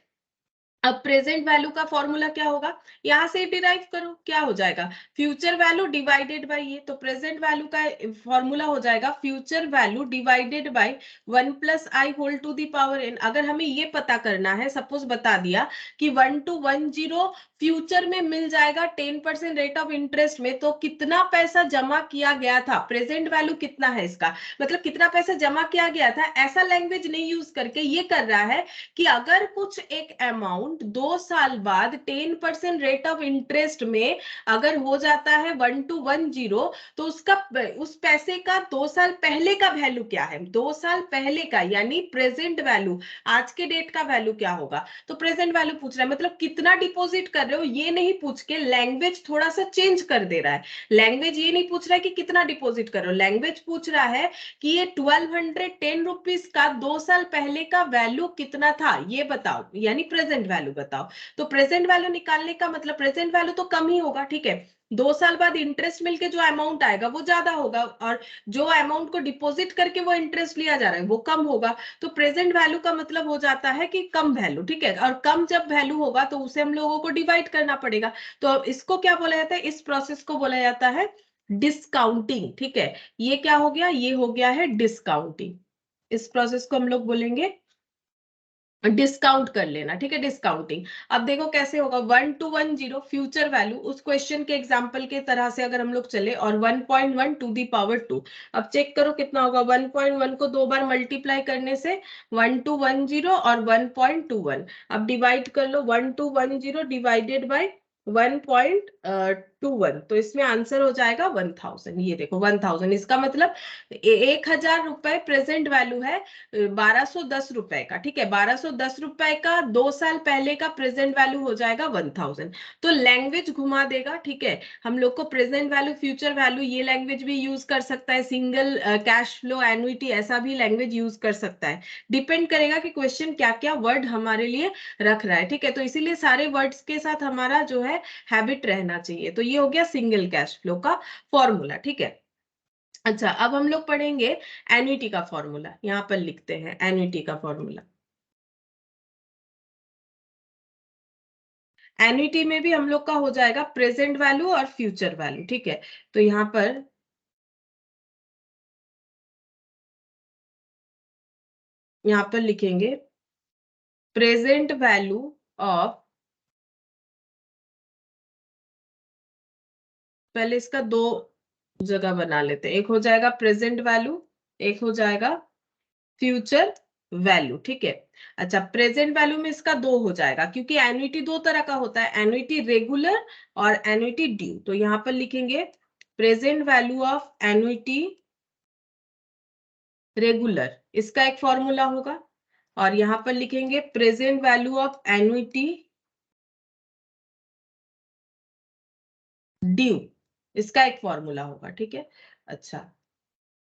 अब प्रेजेंट वैल्यू का फॉर्मूला क्या होगा, यहां से डिराइव करो, क्या हो जाएगा, फ्यूचर वैल्यू डिवाइडेड बाय ये, तो प्रेजेंट वैल्यू का फॉर्मूला हो जाएगा future value divided by 1 plus I whole to the power n। अगर हमें ये पता करना है, सपोज बता दिया कि 1210 फ्यूचर में मिल जाएगा 10% रेट ऑफ इंटरेस्ट में, तो कितना पैसा जमा किया गया था, प्रेजेंट वैल्यू कितना है इसका, मतलब कितना पैसा जमा किया गया था, ऐसा लैंग्वेज नहीं यूज करके ये कर रहा है कि अगर कुछ एक अमाउंट 2 साल बाद 10% रेट ऑफ इंटरेस्ट में अगर हो जाता है 1210, तो उसका उस पैसे का 2 साल पहले का वैल्यू क्या है, 2 साल पहले का यानी प्रेजेंट वैल्यू, आज के डेट का वैल्यू क्या होगा। तो प्रेजेंट वैल्यू पूछ रहा है, मतलब कितना डिपॉजिट कर रहे हो ये नहीं पूछ के लैंग्वेज थोड़ा सा चेंज कर दे रहा है। लैंग्वेज ये नहीं पूछ रहा है कि कितना डिपॉजिट कर रहे हो, लैंग्वेज पूछ रहा है कि ये 1210 रुपीज का 2 साल पहले का वैल्यू कितना था ये बताओ, यानी प्रेजेंट वैल्यू बताओ। तो प्रेजेंट वैल्यू निकालने का मतलब प्रेजेंट वैल्यू तो कम ही होगा, ठीक है। 2 साल बाद इंटरेस्ट मिलके जो अमाउंट आएगा वो ज्यादा होगा, और जो अमाउंट को डिपॉजिट करके वो इंटरेस्ट लिया जा रहा है वो कम होगा। तो प्रेजेंट वैल्यू का मतलब हो जाता है कि कम वैल्यू, ठीक है। और कम जब वैल्यू होगा तो उसे हम लोगों को डिवाइड करना पड़ेगा। तो इसको क्या बोला जाता है, इस प्रोसेस को बोला जाता है डिस्काउंटिंग, ठीक है। ये क्या हो गया, ये हो गया है डिस्काउंटिंग। इस प्रोसेस को हम लोग बोलेंगे डिस्काउंट कर लेना, ठीक है, डिस्काउंटिंग। अब देखो कैसे होगा, 1210 फ्यूचर वैल्यू उस क्वेश्चन के एग्जांपल के तरह से अगर हम लोग चले, और 1.1 टू दी पावर 2। अब चेक करो कितना होगा, 1.1 को 2 बार मल्टीप्लाई करने से 1210 और 1.21। अब डिवाइड कर लो, 1210 डिवाइडेड बाय 1.21, तो इसमें आंसर हो जाएगा 1000। ये देखो 1000, इसका मतलब 1000 रुपए प्रेजेंट वैल्यू है 1210 रुपए का, ठीक है। 1210 रुपए का 2 साल पहले का प्रेजेंट वैल्यू हो जाएगा 1000। तो लैंग्वेज घुमा देगा, ठीक है। हम लोग को प्रेजेंट वैल्यू, फ्यूचर वैल्यू, ये लैंग्वेज भी यूज कर सकता है, सिंगल कैश फ्लो, एनुइटी, ऐसा भी लैंग्वेज यूज कर सकता है। डिपेंड करेगा कि क्वेश्चन क्या क्या वर्ड हमारे लिए रख रहा है, ठीक है। तो इसीलिए सारे वर्ड्स के साथ हमारा जो है हैबिट रहना चाहिए। तो ये हो गया सिंगल कैश फ्लो का फॉर्मूला, ठीक है। अच्छा, अब हम लोग पढ़ेंगे एन्युटी का फॉर्मूला। यहाँ पर लिखते हैं एन्युटी का फॉर्मूला। एन्युटी में भी हम लोग का हो जाएगा प्रेजेंट वैल्यू और फ्यूचर वैल्यू, ठीक है। तो यहाँ पर लिखेंगे प्रेजेंट वैल्यू ऑफ, पहले इसका दो जगह बना लेते हैं, एक हो जाएगा प्रेजेंट वैल्यू, एक हो जाएगा फ्यूचर वैल्यू, ठीक है। अच्छा, प्रेजेंट वैल्यू में इसका दो हो जाएगा, क्योंकि एन्युटी दो तरह का होता है, एन्युटी रेगुलर और एन्युटी ड्यू। तो यहां पर लिखेंगे present value of annuity regular, इसका एक फॉर्मूला होगा। और यहां पर लिखेंगे present value of annuity due, इसका एक फॉर्मूला होगा, ठीक है। अच्छा,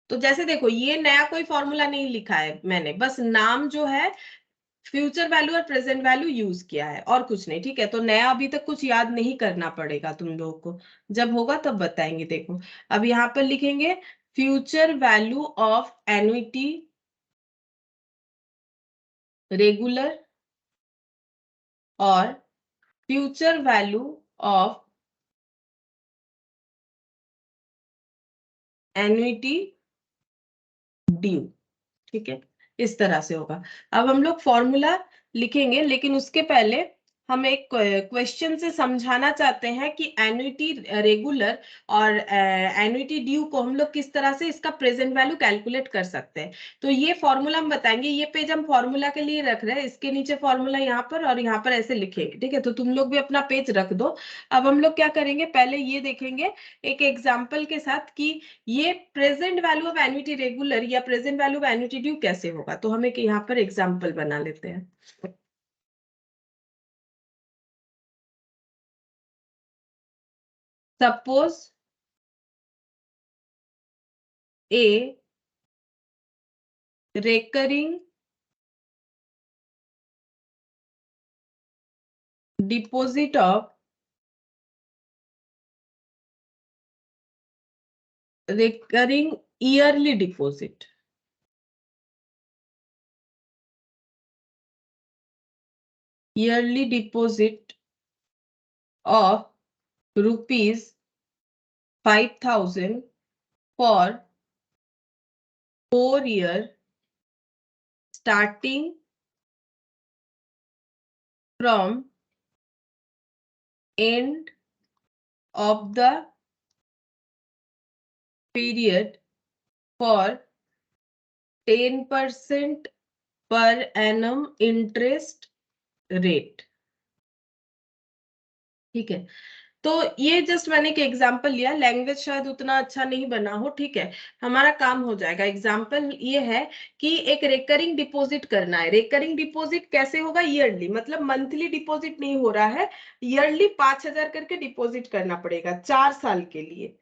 तो जैसे देखो ये नया कोई फॉर्मूला नहीं लिखा है मैंने, बस नाम जो है फ्यूचर वैल्यू और प्रेजेंट वैल्यू यूज किया है और कुछ नहीं, ठीक है। तो नया अभी तक कुछ याद नहीं करना पड़ेगा तुम लोगों को, जब होगा तब बताएंगे। देखो अब यहाँ पर लिखेंगे future value of annuity regular और future value of annuity due. ठीक है, इस तरह से होगा। अब हम लोग फॉर्मूला लिखेंगे, लेकिन उसके पहले हम एक क्वेश्चन से समझाना चाहते हैं कि एन्युटी रेगुलर और एन्युटी ड्यू को हम लोग किस तरह से इसका प्रेजेंट वैल्यू कैलकुलेट कर सकते हैं। तो ये फॉर्मूला हम बताएंगे। ये पेज हम फॉर्मूला के लिए रख रहे हैं, इसके नीचे फॉर्मूला यहाँ पर और यहाँ पर ऐसे लिखेंगे। ठीक है, तो तुम लोग भी अपना पेज रख दो। अब हम लोग क्या करेंगे, पहले ये देखेंगे एक एग्जाम्पल के साथ कि ये present value of annuity regular या present value of annuity due कैसे होगा। तो हम एक यहाँ पर एग्जाम्पल बना लेते हैं। Suppose A recurring deposit of recurring yearly deposit of rupees 5,000 for 4 years starting from end of the period for 10% per annum interest rate। ठीक है, तो ये जस्ट मैंने एक एग्जांपल लिया, लैंग्वेज शायद उतना अच्छा नहीं बना हो। ठीक है, हमारा काम हो जाएगा। एग्जांपल ये है कि एक रेकरिंग डिपॉजिट करना है। रेकरिंग डिपॉजिट कैसे होगा, ईयरली, मतलब मंथली डिपॉजिट नहीं हो रहा है, ईयरली 5,000 करके डिपॉजिट करना पड़ेगा 4 साल के लिए।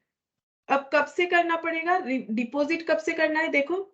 अब कब से करना पड़ेगा डिपॉजिट, कब से करना है, देखो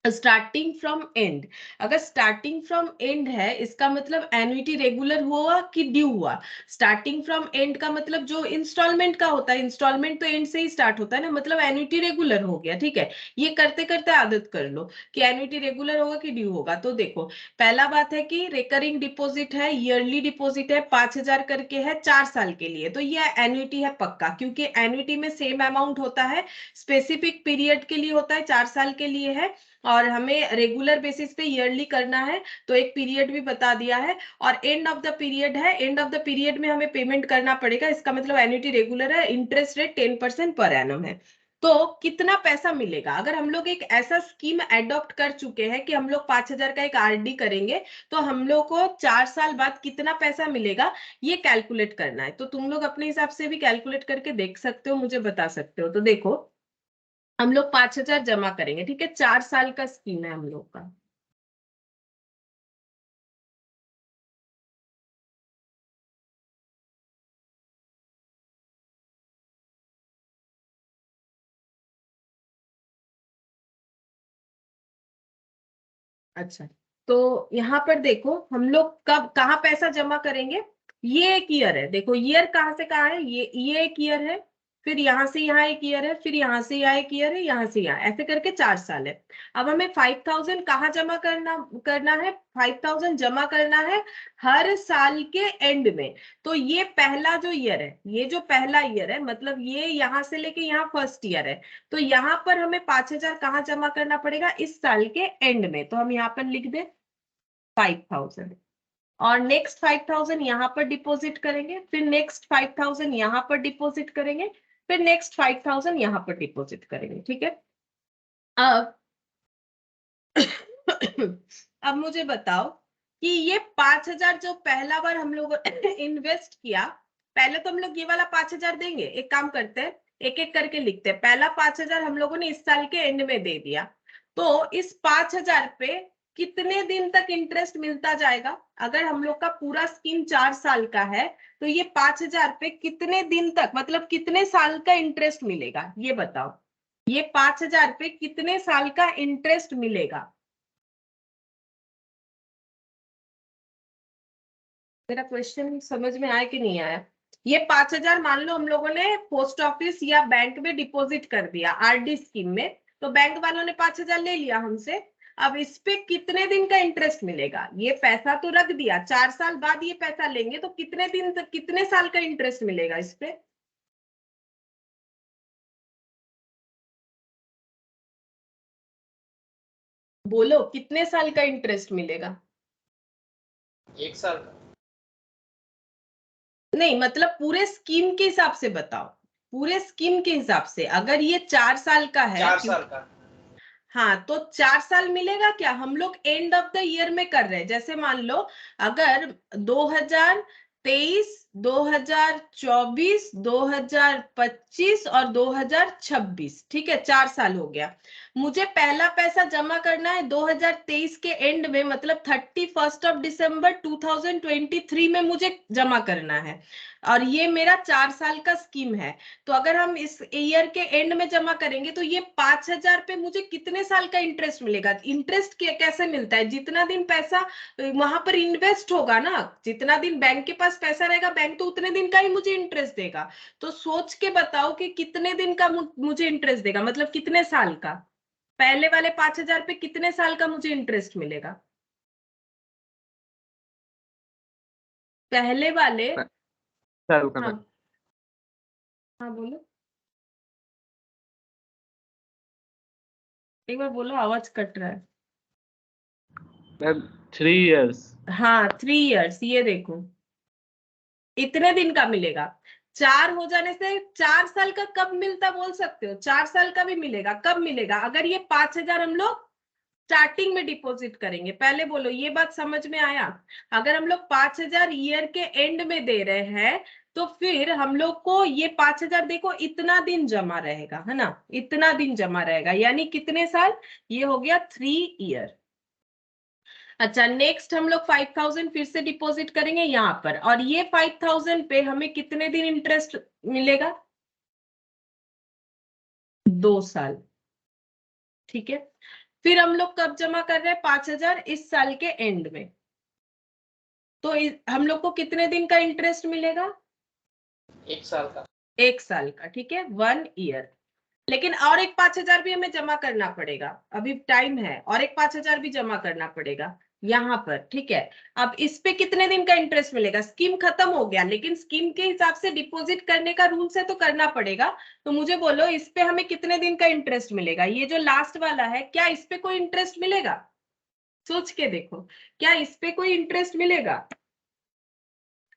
स्टार्टिंग फ्रॉम एंड। अगर स्टार्टिंग फ्रॉम एंड है, इसका मतलब एन्युटी रेगुलर हुआ कि ड्यू हुआ। स्टार्टिंग फ्रॉम एंड का मतलब जो इंस्टॉलमेंट का होता है, इंस्टॉलमेंट तो एंड से ही स्टार्ट होता है ना, मतलब एन्युटी रेगुलर हो गया। ठीक है, ये करते करते आदत कर लो कि एन्युटी रेगुलर होगा कि ड्यू होगा। तो देखो, पहला बात है कि रिकरिंग डिपॉजिट है, ईयरली डिपॉजिट है, 5,000 करके है 4 साल के लिए, तो ये एन्युटी है पक्का, क्योंकि एन्युटी में सेम अमाउंट होता है, स्पेसिफिक पीरियड के लिए होता है, 4 साल के लिए है, और हमें रेगुलर बेसिस पे ईयरली करना है। तो एक पीरियड भी बता दिया है, और एंड ऑफ द पीरियड है, एंड ऑफ द पीरियड में हमें पेमेंट करना पड़ेगा। इसका मतलब एन्युटी रेगुलर है, इंटरेस्ट रेट 10% पर एनम है। तो कितना पैसा मिलेगा अगर हम लोग एक ऐसा स्कीम एडॉप्ट कर चुके हैं कि हम लोग 5,000 का एक आरडी करेंगे, तो हम लोग को 4 साल बाद कितना पैसा मिलेगा ये कैलकुलेट करना है। तो तुम लोग अपने हिसाब से भी कैलकुलेट करके देख सकते हो, मुझे बता सकते हो। तो देखो, हम लोग 5,000 जमा करेंगे। ठीक है, 4 साल का स्कीम है हम लोग का। अच्छा, तो यहाँ पर देखो हम लोग कब कहाँ पैसा जमा करेंगे। ये एक ईयर है, देखो ईयर कहाँ से कहाँ है, ये एक ईयर है, फिर यहाँ से यहाँ एक ईयर है, फिर यहाँ से यहाँ एक ईयर है, यहाँ से यहाँ, ऐसे करके 4 साल है। अब हमें 5,000 कहाँ जमा करना करना है, 5,000 जमा करना है हर साल के एंड में। तो ये पहला जो ईयर है, ये जो पहला ईयर है, मतलब ये यहाँ से लेके यहाँ फर्स्ट ईयर है, तो यहाँ पर हमें 5,000 कहाँ जमा करना पड़ेगा, इस साल के एंड में। तो हम यहाँ पर लिख दे 5,000, और नेक्स्ट 5,000 यहाँ पर डिपॉजिट करेंगे, फिर नेक्स्ट 5,000 यहाँ पर डिपॉजिट करेंगे, फिर नेक्स्ट 5,000 यहाँ पर डिपॉजिट करेंगे। ठीक है, अब अब मुझे बताओ कि ये 5,000 जो पहला बार हम लोग इन्वेस्ट किया, पहले तो हम लोग ये वाला 5,000 देंगे। एक काम करते हैं, एक एक करके लिखते हैं। पहला 5,000 हम लोगों ने इस साल के एंड में दे दिया, तो इस 5,000 पे कितने दिन तक इंटरेस्ट मिलता जाएगा। अगर हम लोग का पूरा स्कीम 4 साल का है, तो ये 5,000 पे कितने दिन तक, मतलब कितने साल का इंटरेस्ट मिलेगा, ये बताओ। ये 5,000 पे कितने साल का इंटरेस्ट मिलेगा। मेरा क्वेश्चन समझ में आया कि नहीं आया। ये 5,000 मान लो हम लोगों ने पोस्ट ऑफिस या बैंक में डिपॉजिट कर दिया आरडी स्कीम में, तो बैंक वालों ने 5,000 ले लिया हमसे। अब इस पे कितने दिन का इंटरेस्ट मिलेगा? ये पैसा तो रख दिया, 4 साल बाद ये पैसा लेंगे तो कितने दिन तक, कितने साल का इंटरेस्ट मिलेगा इस पे? बोलो कितने साल का इंटरेस्ट मिलेगा? 1 साल का। नहीं मतलब पूरे स्कीम के हिसाब से बताओ, पूरे स्कीम के हिसाब से। अगर ये 4 साल का है, 4 साल का। हाँ तो 4 साल मिलेगा क्या? हम लोग एंड ऑफ द ईयर में कर रहे हैं। जैसे मान लो अगर 2023, 2024, 2025 और 2026, ठीक है, 4 साल हो गया। मुझे पहला पैसा जमा करना है 2023 के एंड में, मतलब 31 दिसंबर 2023 में मुझे जमा करना है। और ये मेरा 4 साल का स्कीम है। तो अगर हम इस ईयर के एंड में जमा करेंगे तो ये 5,000 पे मुझे कितने साल का इंटरेस्ट मिलेगा? इंटरेस्ट कैसे मिलता है? जितना दिन पैसा वहां पर इन्वेस्ट होगा ना, जितना दिन बैंक के पास पैसा रहेगा, बैंक तो उतने दिन का ही मुझे इंटरेस्ट देगा। तो सोच के बताओ कि कितने दिन का मुझे इंटरेस्ट देगा, मतलब कितने साल का? पहले वाले 5,000 पे कितने साल का मुझे इंटरेस्ट मिलेगा? पहले वाले, साल का हाँ मैम। हाँ बोलो, एक बार बोलो, आवाज कट रहा है। Ma'am 3 years। हाँ 3 इयर्स, ये देखो इतने दिन का मिलेगा। 4 हो जाने से 4 साल का कब मिलता बोल सकते हो? 4 साल का भी मिलेगा। कब मिलेगा? अगर ये 5,000 हम लोग स्टार्टिंग में डिपॉजिट करेंगे। पहले बोलो ये बात समझ में आया? अगर हम लोग 5,000 ईयर के एंड में दे रहे हैं तो फिर हम लोग को ये 5,000 देखो इतना दिन जमा रहेगा, है ना, इतना दिन जमा रहेगा, यानी कितने साल? ये हो गया 3 ईयर। अच्छा नेक्स्ट हम लोग 5,000 फिर से डिपॉजिट करेंगे यहाँ पर, और ये 5,000 पे हमें कितने दिन इंटरेस्ट मिलेगा? 2 साल, ठीक है। फिर हम लोग कब जमा कर रहे हैं 5,000? इस साल के एंड में। तो हम लोग को कितने दिन का इंटरेस्ट मिलेगा? 1 साल का। 1 साल का, ठीक है, 1 ईयर। लेकिन और एक 5,000 भी हमें जमा करना पड़ेगा, अभी टाइम है, और एक 5,000 भी जमा करना पड़ेगा यहाँ पर, ठीक है। अब इस पे कितने दिन का इंटरेस्ट मिलेगा? स्कीम खत्म हो गया, लेकिन स्कीम के हिसाब से डिपॉजिट करने का रूल्स है तो करना पड़ेगा। तो मुझे बोलो इस पे हमें कितने दिन का इंटरेस्ट मिलेगा? ये जो लास्ट वाला है, क्या इस पे कोई इंटरेस्ट मिलेगा? सोच के देखो, क्या इस पे कोई इंटरेस्ट मिलेगा?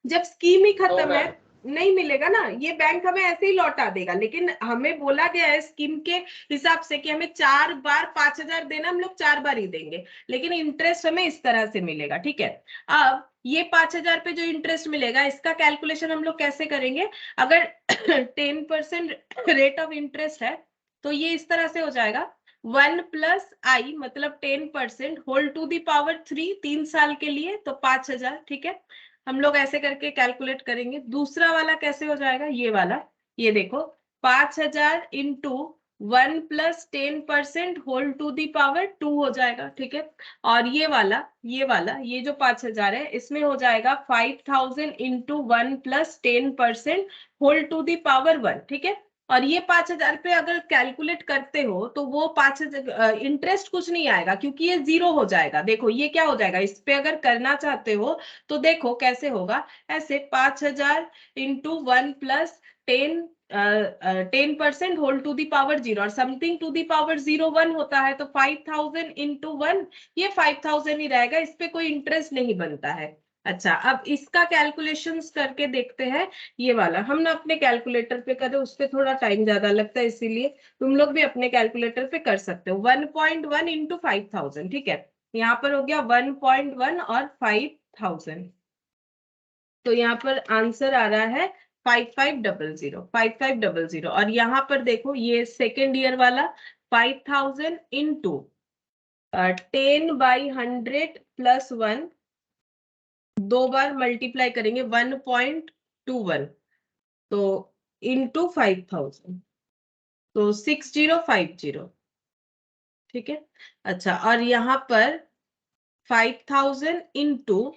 जब स्कीम ही खत्म है, नहीं मिलेगा ना। ये बैंक हमें ऐसे ही लौटा देगा, लेकिन हमें बोला गया है स्कीम के हिसाब से कि हमें 4 बार 5,000 देना, हम लोग 4 बार ही देंगे, लेकिन इंटरेस्ट हमें इस तरह से मिलेगा, ठीक है। अब ये 5,000 पे जो इंटरेस्ट मिलेगा इसका कैलकुलेशन हम लोग कैसे करेंगे? अगर 10% रेट ऑफ इंटरेस्ट है तो ये इस तरह से हो जाएगा, 1 प्लस आई मतलब 10% होल टू दी पावर 3, 3 साल के लिए, तो 5,000, ठीक है। हम लोग ऐसे करके कैलकुलेट करेंगे। दूसरा वाला कैसे हो जाएगा? ये वाला, ये देखो 5,000 into 1 plus 10% whole to the power 2 हो जाएगा, ठीक है। और ये जो 5,000 है इसमें हो जाएगा 5,000 into 1 plus 10% whole to the power 1, ठीक है। और ये 5,000 पे अगर कैलकुलेट करते हो तो वो 5,000 इंटरेस्ट कुछ नहीं आएगा, क्योंकि ये जीरो हो जाएगा। देखो ये क्या हो जाएगा, इस पे अगर करना चाहते हो तो देखो कैसे होगा, ऐसे 5,000 into 1 plus 10% whole to the power 0, और समथिंग टू दी पावर 0 1 होता है, तो 5,000 इंटू 1, ये 5,000 ही रहेगा, इस पे कोई इंटरेस्ट नहीं बनता है। अच्छा अब इसका कैलकुलेशंस करके देखते हैं। ये वाला हम ना अपने कैलकुलेटर पे करें, उस पे थोड़ा टाइम ज्यादा लगता है, इसीलिए तुम लोग भी अपने कैलकुलेटर पे कर सकते हो। 1.1 इंटू 5,000, ठीक है, यहाँ पर हो गया 1.1 और 5,000, तो यहाँ पर आंसर आ रहा है 5500, 5500। और यहाँ पर देखो ये सेकेंड ईयर वाला 5,000 इंटू 10/100 प्लस 1, 2 बार मल्टीप्लाई करेंगे 1.21, तो इंटू 5,000, तो 6050, ठीक है। अच्छा और यहाँ पर 5,000 इंटू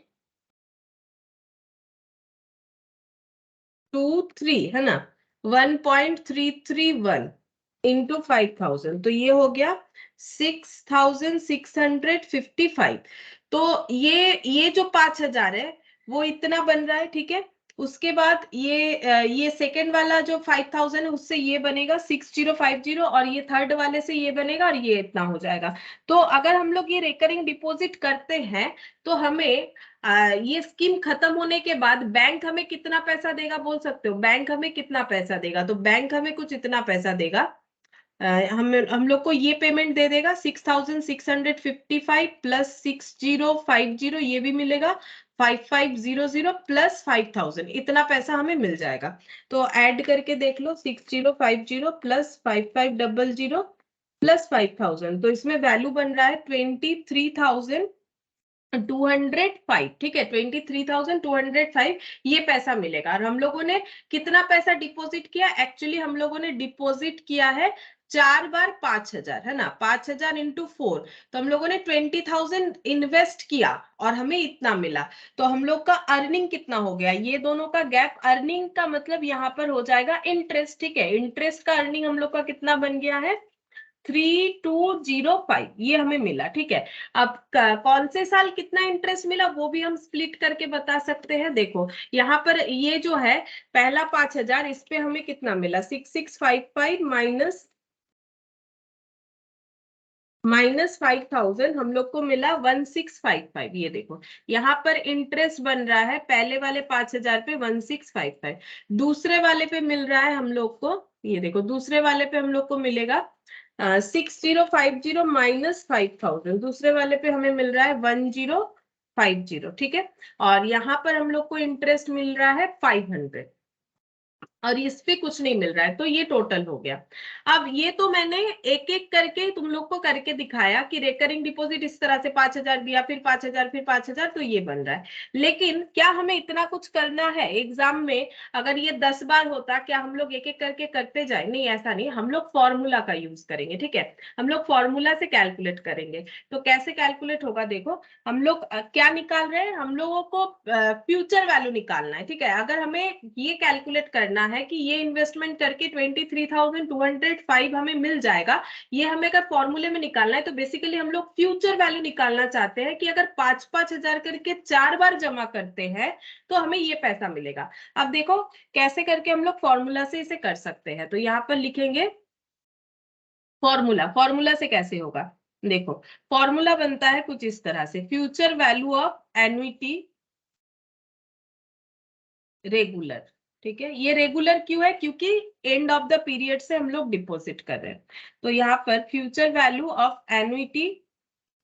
1.323 है ना, 1.331 इंटू 5,000, तो ये हो गया 6,655। तो ये जो 5,000 है वो इतना बन रहा है, ठीक है। उसके बाद ये सेकंड वाला जो 5,000 है उससे ये बनेगा 6050, और ये थर्ड वाले से ये बनेगा, और ये इतना हो जाएगा। तो अगर हम लोग ये रेकरिंग डिपॉजिट करते हैं तो हमें ये स्कीम खत्म होने के बाद बैंक हमें कितना पैसा देगा बोल सकते हो? बैंक हमें कितना पैसा देगा? तो बैंक हमें कुछ इतना पैसा देगा, हम लोग को ये पेमेंट दे देगा 6,655 प्लस 6050, ये भी मिलेगा 5500 प्लस 5,000, इतना पैसा हमें मिल जाएगा। तो ऐड करके देख लो, 6050 प्लस 5500 प्लस 5,000, तो इसमें वैल्यू बन रहा है 23,205, ठीक है, 23,205 ये पैसा मिलेगा। और हम लोगों ने कितना पैसा डिपॉजिट किया? एक्चुअली हम लोगों ने डिपॉजिट किया है 4 बार 5,000, है ना, 5,000 इंटू 4, तो हम लोगों ने 20,000 इन्वेस्ट किया और हमें इतना मिला। तो हम लोग का अर्निंग कितना हो गया? ये दोनों का गैप, अर्निंग का मतलब यहाँ पर हो जाएगा इंटरेस्ट, ठीक है। इंटरेस्ट का अर्निंग हम लोग का कितना बन गया है? 3,205, ये हमें मिला, ठीक है। अब कौन से साल कितना इंटरेस्ट मिला वो भी हम स्प्लिट करके बता सकते हैं। देखो यहाँ पर ये जो है पहला 5,000, इस पे हमें कितना मिला? 6,655 माइनस 5,000, हम लोग को मिला 1,655। ये देखो यहाँ पर इंटरेस्ट बन रहा है पहले वाले 5,000 पे 1,655, दूसरे वाले पे मिल रहा है हम लोग को, ये देखो दूसरे वाले पे हम लोग को मिलेगा 6,050 माइनस 5,000, दूसरे वाले पे हमें मिल रहा है 1,050, ठीक है। और यहाँ पर हम लोग को इंटरेस्ट मिल रहा है 500, और इस पे कुछ नहीं मिल रहा है, तो ये टोटल हो गया। अब ये तो मैंने एक एक करके तुम लोग को करके दिखाया कि रेकरिंग डिपॉजिट इस तरह से 5,000 दिया, फिर 5,000, फिर 5,000, तो ये बन रहा है। लेकिन क्या हमें इतना कुछ करना है एग्जाम में? अगर ये 10 बार होता, क्या हम लोग एक एक करके करते जाए? नहीं, ऐसा नहीं, हम लोग फॉर्मूला का यूज करेंगे, ठीक है। हम लोग फॉर्मूला से कैलकुलेट करेंगे। तो कैसे कैलकुलेट होगा? देखो हम लोग क्या निकाल रहे हैं, हम लोगों को फ्यूचर वैल्यू निकालना है, ठीक है। अगर हमें ये कैलकुलेट करना है कि ये इन्वेस्टमेंट करके 23,205 हमें मिल जाएगा, ये हमें अगर फॉर्मूले में निकालना है, तो बेसिकली हम लोग फ्यूचर वैल्यू निकालना चाहते हैं कि अगर 5,000 करके 4 बार जमा करते हैं तो हमें ये पैसा मिलेगा। अब देखो कैसे करके हम लोग फॉर्मूला से इसे कर सकते हैं। तो यहाँ पर लिखेंगे फॉर्मूला, फॉर्मूला से कैसे होगा? देखो फॉर्मूला बनता है कुछ इस तरह से, future value of annuity regular, ठीक है। ये रेगुलर क्यों है? क्योंकि एंड ऑफ द पीरियड से हम लोग डिपॉजिट कर रहे हैं। तो यहाँ पर future value of annuity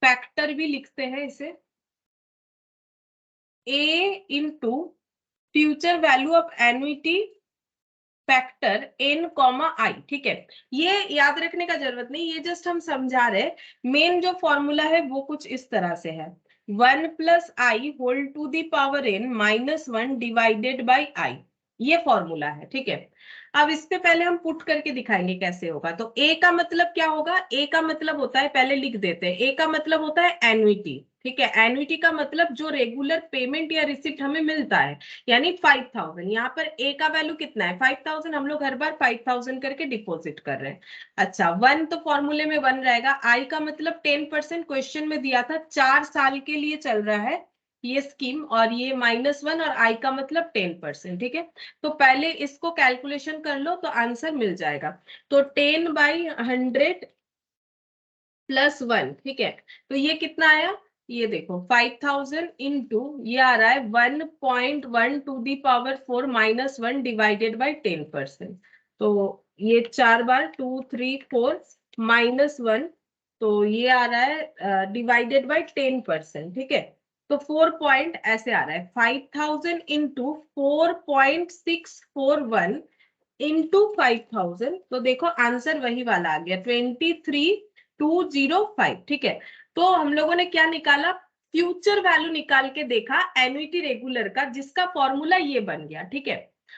factor भी लिखते हैं इसे, A into future value of annuity factor n comma I, ठीक है। ये याद रखने का जरूरत नहीं, ये जस्ट हम समझा रहे। मेन जो फॉर्मूला है वो कुछ इस तरह से है, 1 plus I whole to the power n minus 1 divided by i, ये फॉर्मूला है, ठीक है। अब इससे पहले हम पुट करके दिखाएंगे कैसे होगा। तो ए का मतलब क्या होगा? ए का मतलब होता है, पहले लिख देते हैं, ए का मतलब होता है एन्युटी, ठीक है। एन्युटी का मतलब जो रेगुलर पेमेंट या रिसिप्ट हमें मिलता है, यानी 5,000। यहाँ पर ए का वैल्यू कितना है? 5,000, हम लोग हर बार 5,000 करके डिपॉजिट कर रहे हैं। अच्छा, 1 तो फॉर्मूले में 1 रहेगा। आई का मतलब 10%, क्वेश्चन में दिया था 4 साल के लिए चल रहा है ये स्कीम, और ये -1, और आई का मतलब 10%, ठीक है। तो पहले इसको कैलकुलेशन कर लो तो आंसर मिल जाएगा। तो 10/100 प्लस 1, ठीक है। तो ये कितना आया? ये देखो 5,000 इंटू ये आ रहा है 1.1 to the power 4 minus 1 divided by 10%। तो ये 4 बार 2 3 4 माइनस 1, तो ये आ रहा है डिवाइडेड बाई 10%, ठीक है। तो 4 पॉइंट ऐसे आ रहा है, 5,000 इंटू 4.641 इंटू 5,000, तो देखो आंसर वही वाला आ गया 23,205, ठीक है। तो हम लोगों ने क्या निकाला? फ्यूचर वैल्यू निकाल के देखा एन्युटी रेगुलर का, जिसका फॉर्मूला ये बन गया, ठीक है।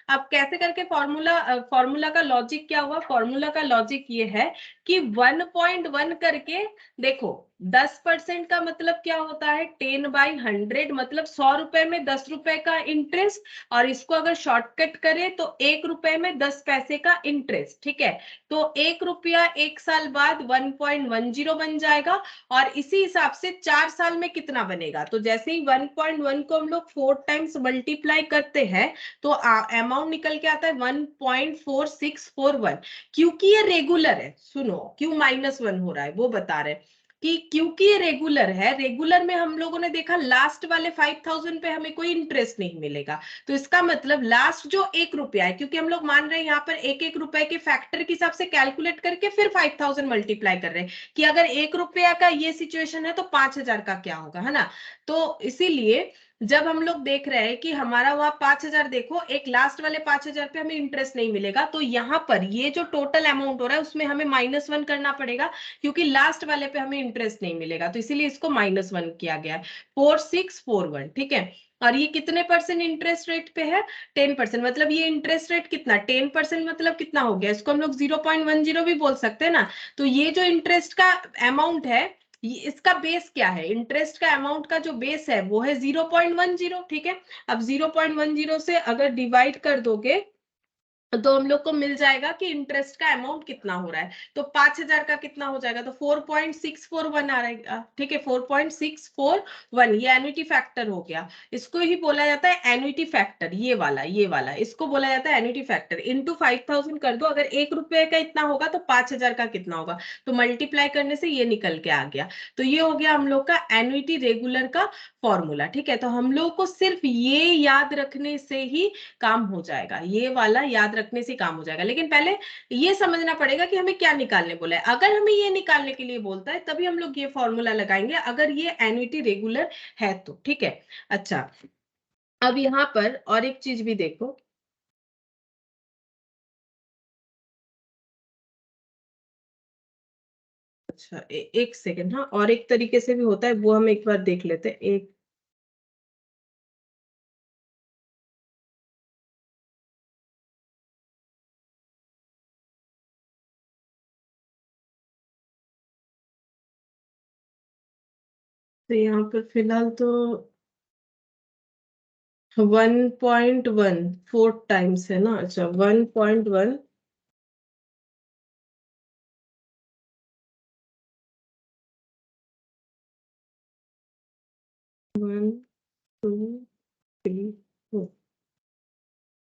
अब कैसे करके फॉर्मूला का लॉजिक क्या हुआ, फॉर्मूला का लॉजिक ये है कि 1.1 करके देखो 10% का मतलब क्या होता है 10/100, मतलब 100 रुपए में 10 रुपए का इंटरेस्ट, और इसको अगर शॉर्टकट करें तो 1 रुपए में 10 पैसे का इंटरेस्ट, ठीक है। तो 1 रुपया 1 साल बाद 1.10 बन जाएगा, और इसी हिसाब से 4 साल में कितना बनेगा, तो जैसे ही 1.1 को हम लोग 4 टाइम्स मल्टीप्लाई करते हैं तो अमाउंट निकल के आता है 1.4641। क्योंकि ये रेगुलर है, सुनो क्यों -1 हो रहा है वो बता रहे हैं कि क्योंकि ये रेगुलर है, रेगुलर में हम लोगों ने देखा लास्ट वाले 5000 पे हमें कोई इंटरेस्ट नहीं मिलेगा, तो इसका मतलब लास्ट जो 1 रुपया है, क्योंकि हम लोग मान रहे हैं यहाँ पर एक एक रुपए के फैक्टर के हिसाब से कैलकुलेट करके फिर 5000 मल्टीप्लाई कर रहे हैं कि अगर 1 रुपया का ये सिचुएशन है तो 5000 का क्या होगा, है ना। तो इसीलिए जब हम लोग देख रहे हैं कि हमारा वहां 5000, देखो एक लास्ट वाले 5000 पे हमें इंटरेस्ट नहीं मिलेगा, तो यहाँ पर ये जो टोटल अमाउंट हो रहा है उसमें हमें -1 करना पड़ेगा, क्योंकि लास्ट वाले पे हमें इंटरेस्ट नहीं मिलेगा, तो इसीलिए इसको -1 किया गया है 4641, ठीक है। और ये कितने % इंटरेस्ट रेट पे है, 10%, मतलब ये इंटरेस्ट रेट कितना 10% मतलब कितना हो गया, इसको हम लोग 0.10 भी बोल सकते हैं ना। तो ये जो इंटरेस्ट का अमाउंट है, इसका बेस क्या है, इंटरेस्ट का अमाउंट का जो बेस है वो है 0.10, ठीक है। अब 0.10 से अगर डिवाइड कर दोगे तो हम लोग को मिल जाएगा कि इंटरेस्ट का अमाउंट कितना हो रहा है, तो 5000 का कितना हो जाएगा, तो 4.641 आ रहेगा, ठीक है 4.641, ये एन्युटी फैक्टर हो गया। इसको ही बोला जाता है एन्युटी फैक्टर, ये वाला इसको बोला जाता है एन्युटी फैक्टर। इंटू 5000 कर दो, अगर 1 रुपए का इतना होगा तो 5000 का कितना होगा, तो मल्टीप्लाई करने से ये निकल के आ गया। तो ये हो गया हम लोग का एन्युटी रेगुलर का फॉर्मूला, ठीक है। तो हम लोग को सिर्फ ये याद रखने से ही काम हो जाएगा, ये वाला याद रखने से काम हो जाएगा, लेकिन पहले ये समझना पड़ेगा कि हमें क्या निकालने बोला है। अगर हमें ये निकालने के लिए बोलता है तभी हम लोग ये फॉर्मूला लगाएंगे, अगर ये एन्युटी रेगुलर है तो, ठीक है। अच्छा, अब यहाँ पर और एक चीज भी देखो, अच्छा एक सेकेंड, हाँ और एक तरीके से भी होता है वो हम एक बार देख लेते हैं। एक तो यहाँ पर फिलहाल तो 1.1 4 टाइम्स है ना, अच्छा 1.1 1 2 3 4,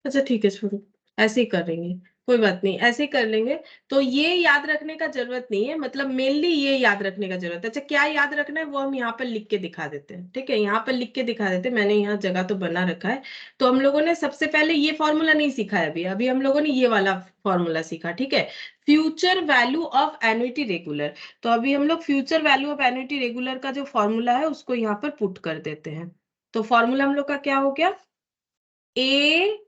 अच्छा ठीक है छोड़ो, ऐसे ही करेंगे, कोई बात नहीं ऐसे ही कर लेंगे। तो ये याद रखने का जरूरत नहीं है, मतलब मेनली ये याद रखने का जरूरत है। अच्छा क्या याद रखना है वो हम यहाँ पर लिख के दिखा देते हैं, ठीक है, यहाँ पर लिख के दिखा देते हैं, मैंने यहाँ जगह तो बना रखा है। तो हम लोगों ने सबसे पहले ये फॉर्मूला नहीं सीखा है अभी, अभी हम लोगों ने ये वाला फॉर्मूला सीखा, ठीक है, future value of annuity regular. तो अभी हम लोग future value of annuity regular का जो फॉर्मूला है उसको यहाँ पर पुट कर देते हैं। तो फॉर्मूला हम लोग का क्या हो गया, ए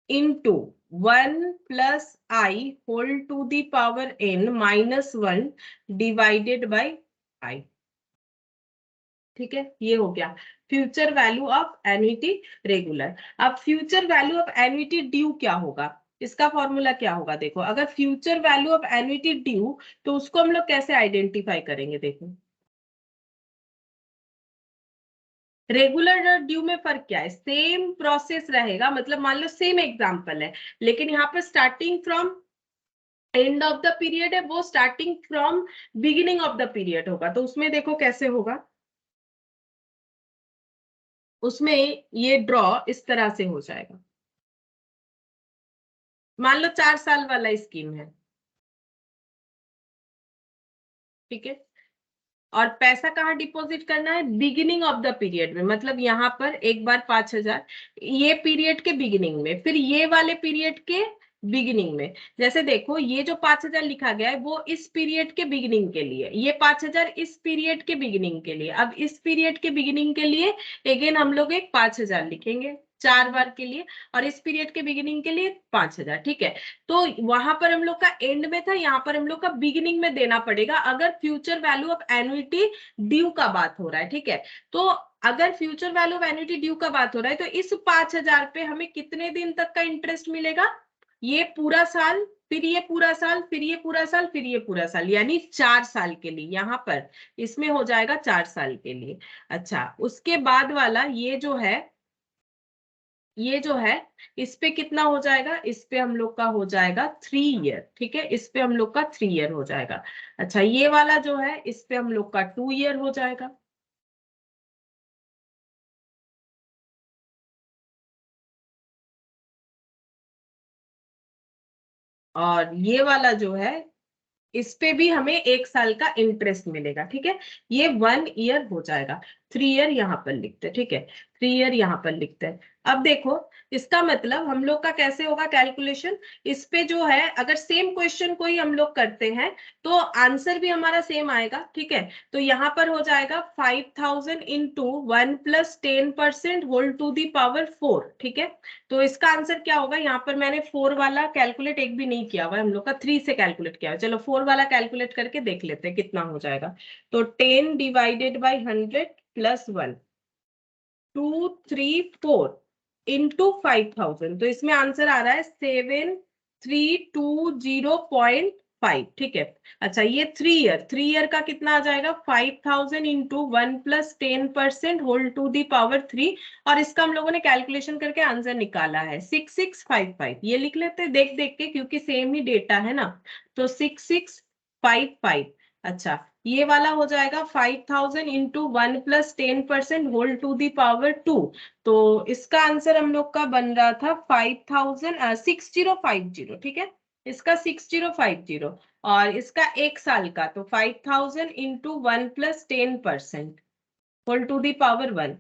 into 1 plus I whole to the power n minus 1 divided by I, ठीक है, ये हो गया future value of annuity regular. अब future value of annuity due क्या होगा, इसका फॉर्मूला क्या होगा, देखो अगर future value of annuity due, तो उसको हम लोग कैसे आइडेंटिफाई करेंगे, देखो रेगुलर और ड्यू में फर्क क्या है, सेम प्रोसेस रहेगा, मतलब मान लो सेम एग्जांपल है, लेकिन यहाँ पर starting from and of the period है, वो starting from beginning of the period होगा। तो उसमें देखो कैसे होगा, उसमें ये ड्रॉ इस तरह से हो जाएगा, मान लो 4 साल वाला स्कीम है, ठीक है, और पैसा कहाँ डिपॉजिट करना है, बिगिनिंग ऑफ द पीरियड में, मतलब यहाँ पर एक बार 5000 ये पीरियड के बिगिनिंग में, फिर ये वाले पीरियड के बिगिनिंग में। जैसे देखो ये जो 5000 लिखा गया है वो इस पीरियड के बिगिनिंग के लिए, ये 5000 इस पीरियड के बिगिनिंग के लिए। अब इस पीरियड के बिगिनिंग के लिए अगेन हम लोग एक 5000 लिखेंगे 4 बार के लिए, और इस पीरियड के बिगिनिंग के लिए 5000, ठीक है। तो वहां पर हम लोग का एंड में था, यहाँ पर हम लोग का बिगिनिंग में देना पड़ेगा अगर future value of annuity due का बात हो रहा है, ठीक है। तो अगर future value of annuity due का बात हो रहा है तो इस 5,000 पे हमें कितने दिन तक का इंटरेस्ट मिलेगा? ये पूरा साल, फिर ये पूरा साल, फिर ये पूरा साल, फिर ये पूरा साल, यानी 4 साल के लिए। यहाँ पर इसमें हो जाएगा 4 साल के लिए। अच्छा, उसके बाद वाला ये जो है इस पे कितना हो जाएगा? इस पे हम लोग का हो जाएगा 3 ईयर। ठीक है, इस पे हम लोग का 3 ईयर हो जाएगा। अच्छा, ये वाला जो है इस पे हम लोग का 2 ईयर हो जाएगा। और ये वाला जो है इस पे भी हमें 1 साल का इंटरेस्ट मिलेगा। ठीक है, ये 1 ईयर हो जाएगा। 3 ईयर यहाँ पर लिखते हैं। ठीक है, 3 ईयर यहाँ पर लिखते हैं। अब देखो, इसका मतलब हम लोग का कैसे होगा कैलकुलेशन? इस पे जो है अगर सेम क्वेश्चन को ही हम लोग करते हैं तो आंसर भी हमारा सेम आएगा। ठीक है, तो यहाँ पर हो जाएगा 5,000 into 1 plus 10% whole to the power 4। ठीक है, तो इसका आंसर क्या होगा? यहाँ पर मैंने 4 वाला कैलकुलेट एक भी नहीं किया हुआ है, हम लोग का 3 से कैलकुलेट किया हुआ है। चलो 4 वाला कैलकुलेट करके देख लेते हैं कितना हो जाएगा। तो 10 डिवाइडेड बाई 100 प्लस 1, 2 3 4 इंटू 5,000, तो इसमें आंसर आ रहा है 7320.5। ठीक है, अच्छा ये 3 ईयर का कितना आ जाएगा? 5,000 into 1 plus 10% whole to the power 3, और इसका हम लोगों ने कैलकुलेशन करके आंसर निकाला है 6655। ये लिख लेते हैं देख देख के, क्योंकि सेम ही डेटा है ना। तो 6655। अच्छा, ये वाला हो जाएगा 5,000 into 1 plus 10% whole to the power 2। तो इसका आंसर हम लोग का बन रहा था 6050। ठीक है, इसका 6050 और इसका 1 साल का तो 5,000 into 1 plus 10% whole to the power 1,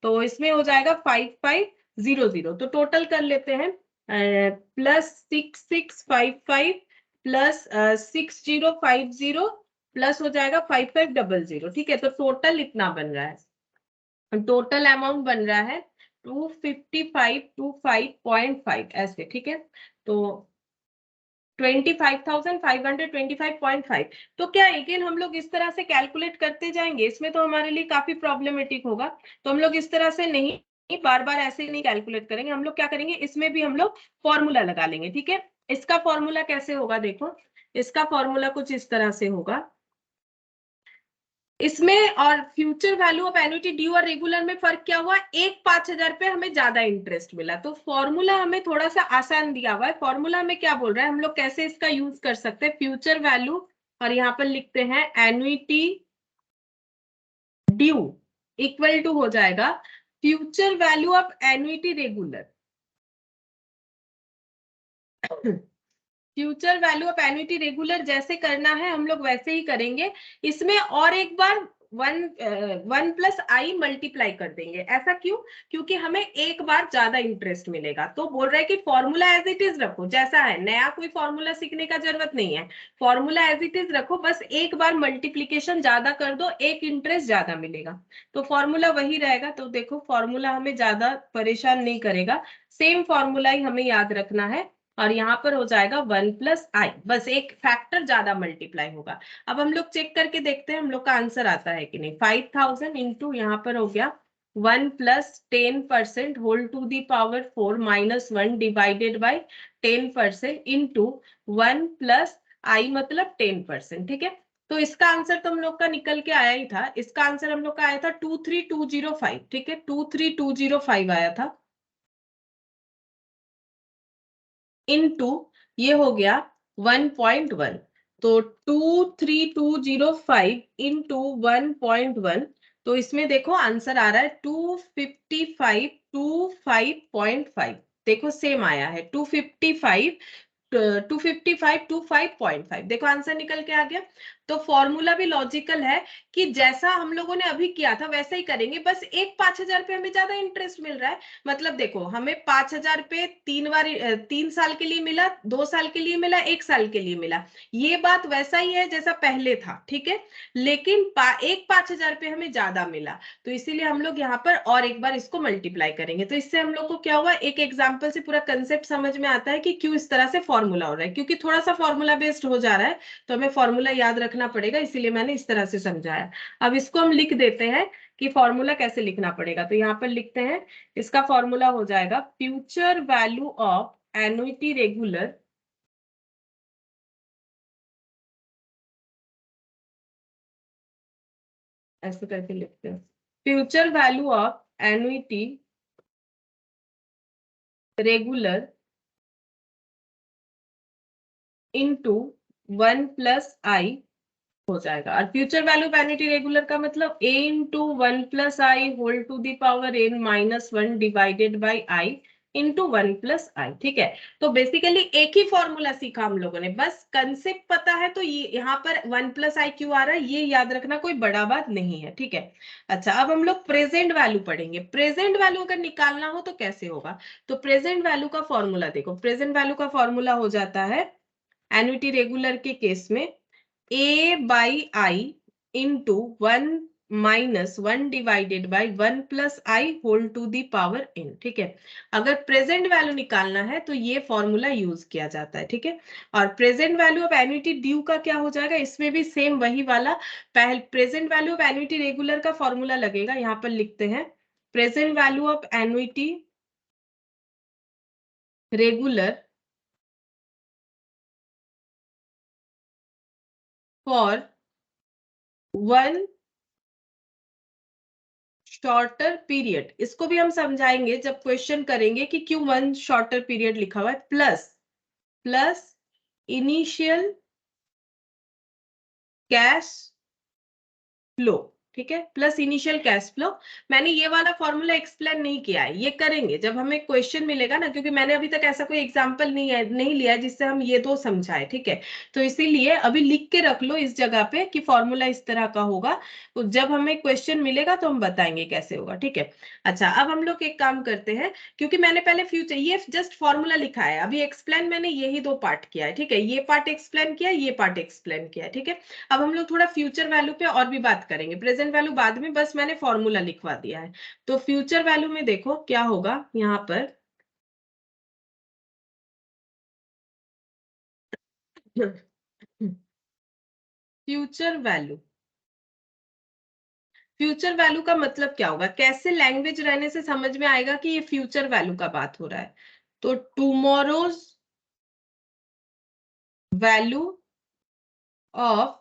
तो इसमें हो जाएगा 5500। तो टोटल कर लेते हैं, प्लस 6655 प्लस 6050 प्लस हो जाएगा 5500। ठीक है, तो टोटल इतना बन रहा है, टोटल अमाउंट बन रहा है 25525.5 ऐसे। ठीक है, तो 25,525.5। तो क्या अगेन हम लोग इस तरह से कैलकुलेट करते जाएंगे? इसमें तो हमारे लिए काफी प्रॉब्लमेटिक होगा, तो हम लोग इस तरह से नहीं बार बार ऐसे नहीं कैलकुलेट करेंगे। हम लोग क्या करेंगे, इसमें भी हम लोग फॉर्मूला लगा लेंगे। ठीक है, इसका फॉर्मूला कैसे होगा? देखो, इसका फॉर्मूला कुछ इस तरह से होगा। इसमें और future value of annuity due और रेगुलर में फर्क क्या हुआ? एक 5,000 पे हमें ज्यादा इंटरेस्ट मिला, तो फॉर्मूला हमें थोड़ा सा आसान दिया हुआ है। फॉर्मूला हमें क्या बोल रहा है, हम लोग कैसे इसका यूज कर सकते हैं? फ्यूचर वैल्यू, और यहाँ पर लिखते हैं एन्युटी ड्यू इक्वल टू हो जाएगा future value of annuity regular. Future value of annuity regular जैसे करना है हम लोग वैसे ही करेंगे। इसमें और एक बार 1 प्लस आई मल्टीप्लाई कर देंगे। ऐसा क्यों? क्योंकि हमें एक बार ज्यादा इंटरेस्ट मिलेगा। तो बोल रहा है कि फॉर्मूला एज इट इज रखो, जैसा है, नया कोई फॉर्मूला सीखने का जरूरत नहीं है। फॉर्मूला एज इट इज रखो, बस एक बार मल्टीप्लीकेशन ज्यादा कर दो, एक इंटरेस्ट ज्यादा मिलेगा। तो फॉर्मूला वही रहेगा। तो देखो, फॉर्मूला हमें ज्यादा परेशान नहीं करेगा, सेम फॉर्मूला ही हमें याद रखना है। और यहाँ पर हो जाएगा 1 प्लस आई, बस एक फैक्टर ज्यादा मल्टीप्लाई होगा। अब हम लोग चेक करके देखते हैं हम लोग का आंसर आता है कि नहीं। 5,000 इंटू यहाँ पर हो गया 1 plus 10% whole to the power 4 minus 1 divided by 10% into 1 plus I मतलब 10%। ठीक है, तो इसका आंसर तो हम लोग का निकल के आया ही था। इसका आंसर हम लोग का आया था 23,205। ठीक है, 23,205 आया था, इनटू ये हो गया 1.1। तो 23,205 इंटू 1.1, तो इसमें देखो आंसर आ रहा है 255.25। देखो सेम आया है 255.25। देखो आंसर निकल के आ गया। तो फॉर्मूला भी लॉजिकल है कि जैसा हम लोगों ने अभी किया था वैसा ही करेंगे, बस एक 5,000 पे हमें ज्यादा इंटरेस्ट मिल रहा है। मतलब देखो, हमें 5,000 पे 3 साल के लिए मिला, 2 साल के लिए मिला, 1 साल के लिए मिला। ये बात वैसा ही है जैसा पहले था। ठीक है, लेकिन एक 5,000 पे हमें ज्यादा मिला, तो इसीलिए हम लोग यहाँ पर और एक बार इसको मल्टीप्लाई करेंगे। तो इससे हम लोग को क्या हुआ, एक एग्जाम्पल से पूरा कंसेप्ट समझ में आता है कि क्यों इस तरह से फॉर्मूला हो रहा है। क्योंकि थोड़ा सा फॉर्मूला बेस्ड हो जा रहा है तो हमें फॉर्मूला याद रखना पड़ेगा, इसीलिए मैंने इस तरह से समझाया। अब इसको हम लिख देते हैं कि फॉर्मूला कैसे लिखना पड़ेगा। तो यहाँ पर लिखते हैं, इसका फॉर्मूला हो जाएगा future value of annuity regular ऐसे करके लिखते हैं, future value of annuity regular into 1+i हो जाएगा। और future value of annuity regular का मतलब a into 1+i whole to the power n-1 divided by i into 1+i। ठीक है, तो बेसिकली एक ही फॉर्मूला सीखा हम लोगों ने, बस कंसेप्ट पता है। तो ये यहाँ पर 1+i क्यों आ रहा है ये याद रखना, कोई बड़ा बात नहीं है। ठीक है, अच्छा अब हम लोग प्रेजेंट वैल्यू पढ़ेंगे। प्रेजेंट वैल्यू अगर निकालना हो तो कैसे होगा, तो प्रेजेंट वैल्यू का फॉर्मूला देखो। प्रेजेंट वैल्यू का फॉर्मूला हो जाता है एन्युटी रेगुलर के केस में a/i into 1-1 divided by 1+i whole to the power n। ठीक है, अगर प्रेजेंट वैल्यू निकालना है तो ये फॉर्मूला यूज किया जाता है। ठीक है, और present value of annuity due का क्या हो जाएगा, इसमें भी सेम वही वाला पहले present value of annuity regular का फॉर्मूला लगेगा। यहाँ पर लिखते हैं present value of annuity regular for 1 shorter period. इसको भी हम समझाएंगे जब क्वेश्चन करेंगे कि क्यों 1 शॉर्टर पीरियड लिखा हुआ है। Plus initial cash flow. ठीक है, प्लस इनिशियल कैश फ्लो। मैंने ये वाला फॉर्मूला एक्सप्लेन नहीं किया है, ये करेंगे जब हमें क्वेश्चन मिलेगा ना, क्योंकि मैंने अभी तक ऐसा कोई एग्जांपल नहीं लिया है जिससे हम ये दो समझाए। ठीक है, तो इसीलिए अभी लिख के रख लो इस जगह पे कि फॉर्मूला इस तरह का होगा, तो जब हमें क्वेश्चन मिलेगा तो हम बताएंगे कैसे होगा। ठीक है, अच्छा अब हम लोग एक काम करते हैं, क्योंकि मैंने पहले फ्यूचर ये जस्ट फॉर्मूला लिखा है, अभी एक्सप्लेन मैंने यही दो पार्ट किया है। ठीक है, ये पार्ट एक्सप्लेन किया, ये पार्ट एक्सप्लेन किया। ठीक है, अब हम लोग थोड़ा फ्यूचर वैल्यू पे और भी बात करेंगे, प्रेजेंट वैल्यू बाद में, बस मैंने फॉर्मूला लिखवा दिया है। तो फ्यूचर वैल्यू में देखो क्या होगा यहाँ पर फ्यूचर वैल्यू, फ्यूचर वैल्यू का मतलब क्या होगा, कैसे लैंग्वेज रहने से समझ में आएगा कि ये फ्यूचर वैल्यू का बात हो रहा है। तो tomorrow's value of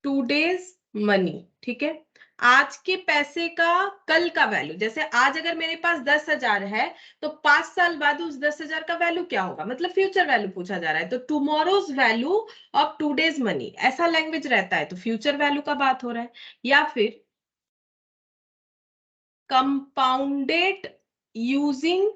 today's money. ठीक है, आज के पैसे का कल का वैल्यू, जैसे आज अगर मेरे पास 10,000 है तो 5 साल बाद उस 10,000 का वैल्यू क्या होगा, मतलब फ्यूचर वैल्यू पूछा जा रहा है। तो tomorrow's value of today's money, ऐसा लैंग्वेज रहता है तो फ्यूचर वैल्यू का बात हो रहा है। या फिर compounded using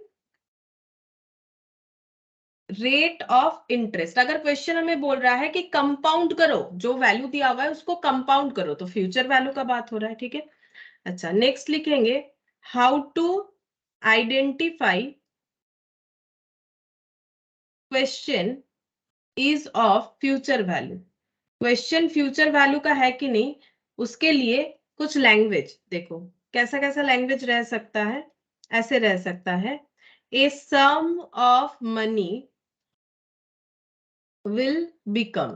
rate of interest, अगर क्वेश्चन हमें बोल रहा है कि कंपाउंड करो, जो वैल्यू दिया हुआ है उसको कंपाउंड करो, तो फ्यूचर वैल्यू का बात हो रहा है। ठीक है, अच्छा नेक्स्ट लिखेंगे how to identify question is of future value. Question future value का है कि नहीं, उसके लिए कुछ लैंग्वेज देखो, कैसा कैसा लैंग्वेज रह सकता है। ऐसे रह सकता है, ए सम ऑफ मनी विल बिकम,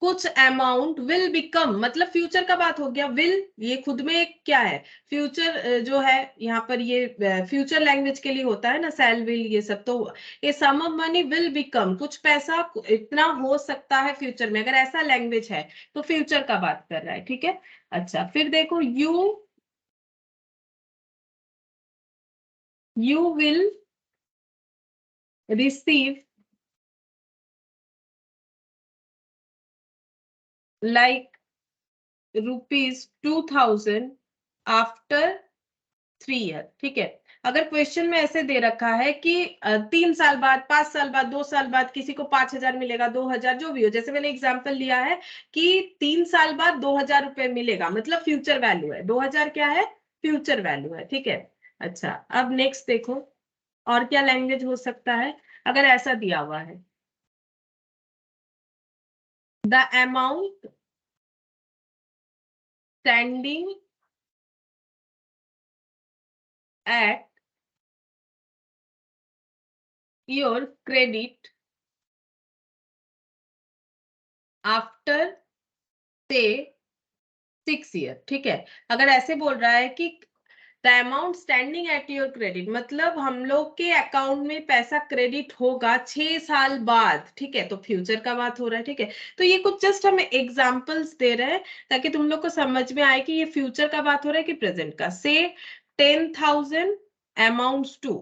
कुछ अमाउंट विल बिकम, मतलब फ्यूचर का बात हो गया। विल ये खुद में एक क्या है, फ्यूचर जो है यहाँ पर, ये फ्यूचर लैंग्वेज के लिए होता है ना, सेल विल ये सब। तो ये सम ऑफ मनी विल बिकम, कुछ पैसा इतना हो सकता है फ्यूचर में, अगर ऐसा लैंग्वेज है तो फ्यूचर का बात कर रहा है। ठीक है, अच्छा फिर देखो you will receive like ₹2,000 after 3 year. ठीक है, अगर क्वेश्चन में ऐसे दे रखा है कि 3 साल बाद, 5 साल बाद, 2 साल बाद किसी को 5,000 मिलेगा, 2,000 जो भी हो, जैसे मैंने एग्जांपल लिया है कि 3 साल बाद 2,000 रुपए मिलेगा, मतलब फ्यूचर वैल्यू है। 2,000 क्या है, फ्यूचर वैल्यू है। ठीक है, अच्छा अब नेक्स्ट देखो और क्या लैंग्वेज हो सकता है, अगर ऐसा दिया हुआ है the amount standing at your credit after से 6 ईयर, ठीक है। अगर ऐसे बोल रहा है कि the amount standing at your credit, मतलब हम लोग के अकाउंट में पैसा क्रेडिट होगा 6 साल बाद, ठीक है, तो फ्यूचर का बात हो रहा है, ठीक है। तो ये कुछ जस्ट हमें एग्जांपल्स दे रहे हैं ताकि तुम लोग को समझ में आए कि ये फ्यूचर का बात हो रहा है कि प्रेजेंट का। से 10,000 अमाउंट्स टू,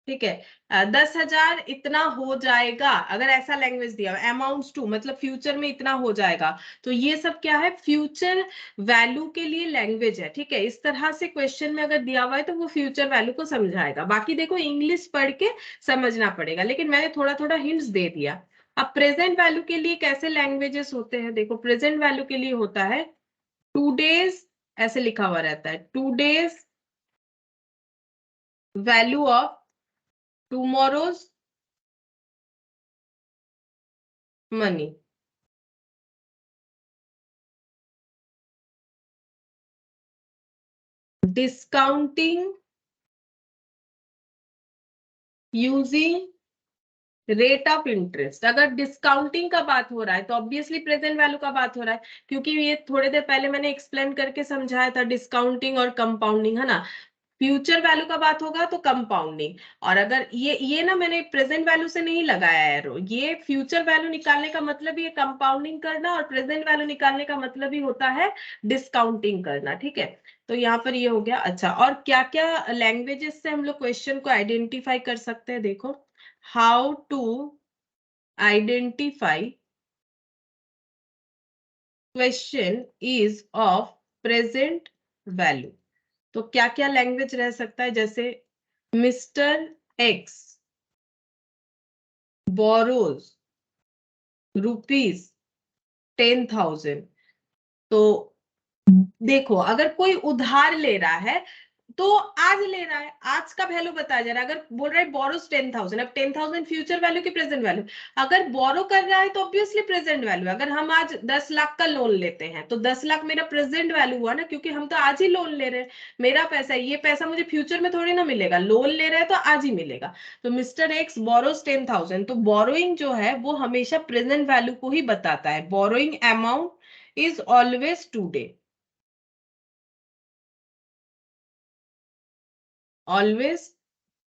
ठीक है, 10,000 इतना हो जाएगा। अगर ऐसा लैंग्वेज दिया अमाउंट्स टू मतलब फ्यूचर में इतना हो जाएगा, तो ये सब क्या है, फ्यूचर वैल्यू के लिए लैंग्वेज है, ठीक है। इस तरह से क्वेश्चन में अगर दिया हुआ है तो वो फ्यूचर वैल्यू को समझाएगा। बाकी देखो इंग्लिश पढ़ के समझना पड़ेगा, लेकिन मैंने थोड़ा थोड़ा हिंट्स दे दिया। अब प्रेजेंट वैल्यू के लिए कैसे लैंग्वेजेस होते हैं, देखो प्रेजेंट वैल्यू के लिए होता है 2 डेज, ऐसे लिखा हुआ रहता है 2 days value of tomorrow's money. Discounting using rate of interest. अगर डिस्काउंटिंग का बात हो रहा है तो ऑब्वियसली प्रेजेंट वैल्यू का बात हो रहा है, क्योंकि ये थोड़ी देर पहले मैंने एक्सप्लेन करके समझाया था डिस्काउंटिंग और कंपाउंडिंग, है ना। फ्यूचर वैल्यू का बात होगा तो कंपाउंडिंग। और अगर ये ना मैंने प्रेजेंट वैल्यू से नहीं लगाया एरो, ये फ्यूचर वैल्यू निकालने का मतलब ये कंपाउंडिंग करना और प्रेजेंट वैल्यू निकालने का मतलब ही होता है डिस्काउंटिंग करना, ठीक है। तो यहाँ पर ये हो गया। अच्छा, और क्या क्या लैंग्वेजेस से हम लोग क्वेश्चन को आइडेंटिफाई कर सकते हैं, देखो how to identify question is of present value. तो क्या क्या लैंग्वेज रह सकता है, जैसे मिस्टर एक्स बोरोज रुपीज 10,000। तो देखो अगर कोई उधार ले रहा है तो आज ले रहा है, आज का वैल्यू बताया जा रहा है। अगर बोल रहा है बोरोज 10,000, अब 10,000 फ्यूचर वैल्यू की प्रेजेंट वैल्यू। अगर बोरो कर रहा है तो ऑब्वियसली प्रेजेंट वैल्यू। अगर हम आज 10 लाख का लोन लेते हैं तो 10 लाख मेरा प्रेजेंट वैल्यू हुआ ना, क्योंकि हम तो आज ही लोन ले रहे हैं। मेरा पैसा है, ये पैसा मुझे फ्यूचर में थोड़ी ना मिलेगा, लोन ले रहे हैं तो आज ही मिलेगा। तो मिस्टर एक्स बोरोज 10,000, तो बोरोइंग जो है वो हमेशा प्रेजेंट वैल्यू को ही बताता है। Borrowing amount is always today, always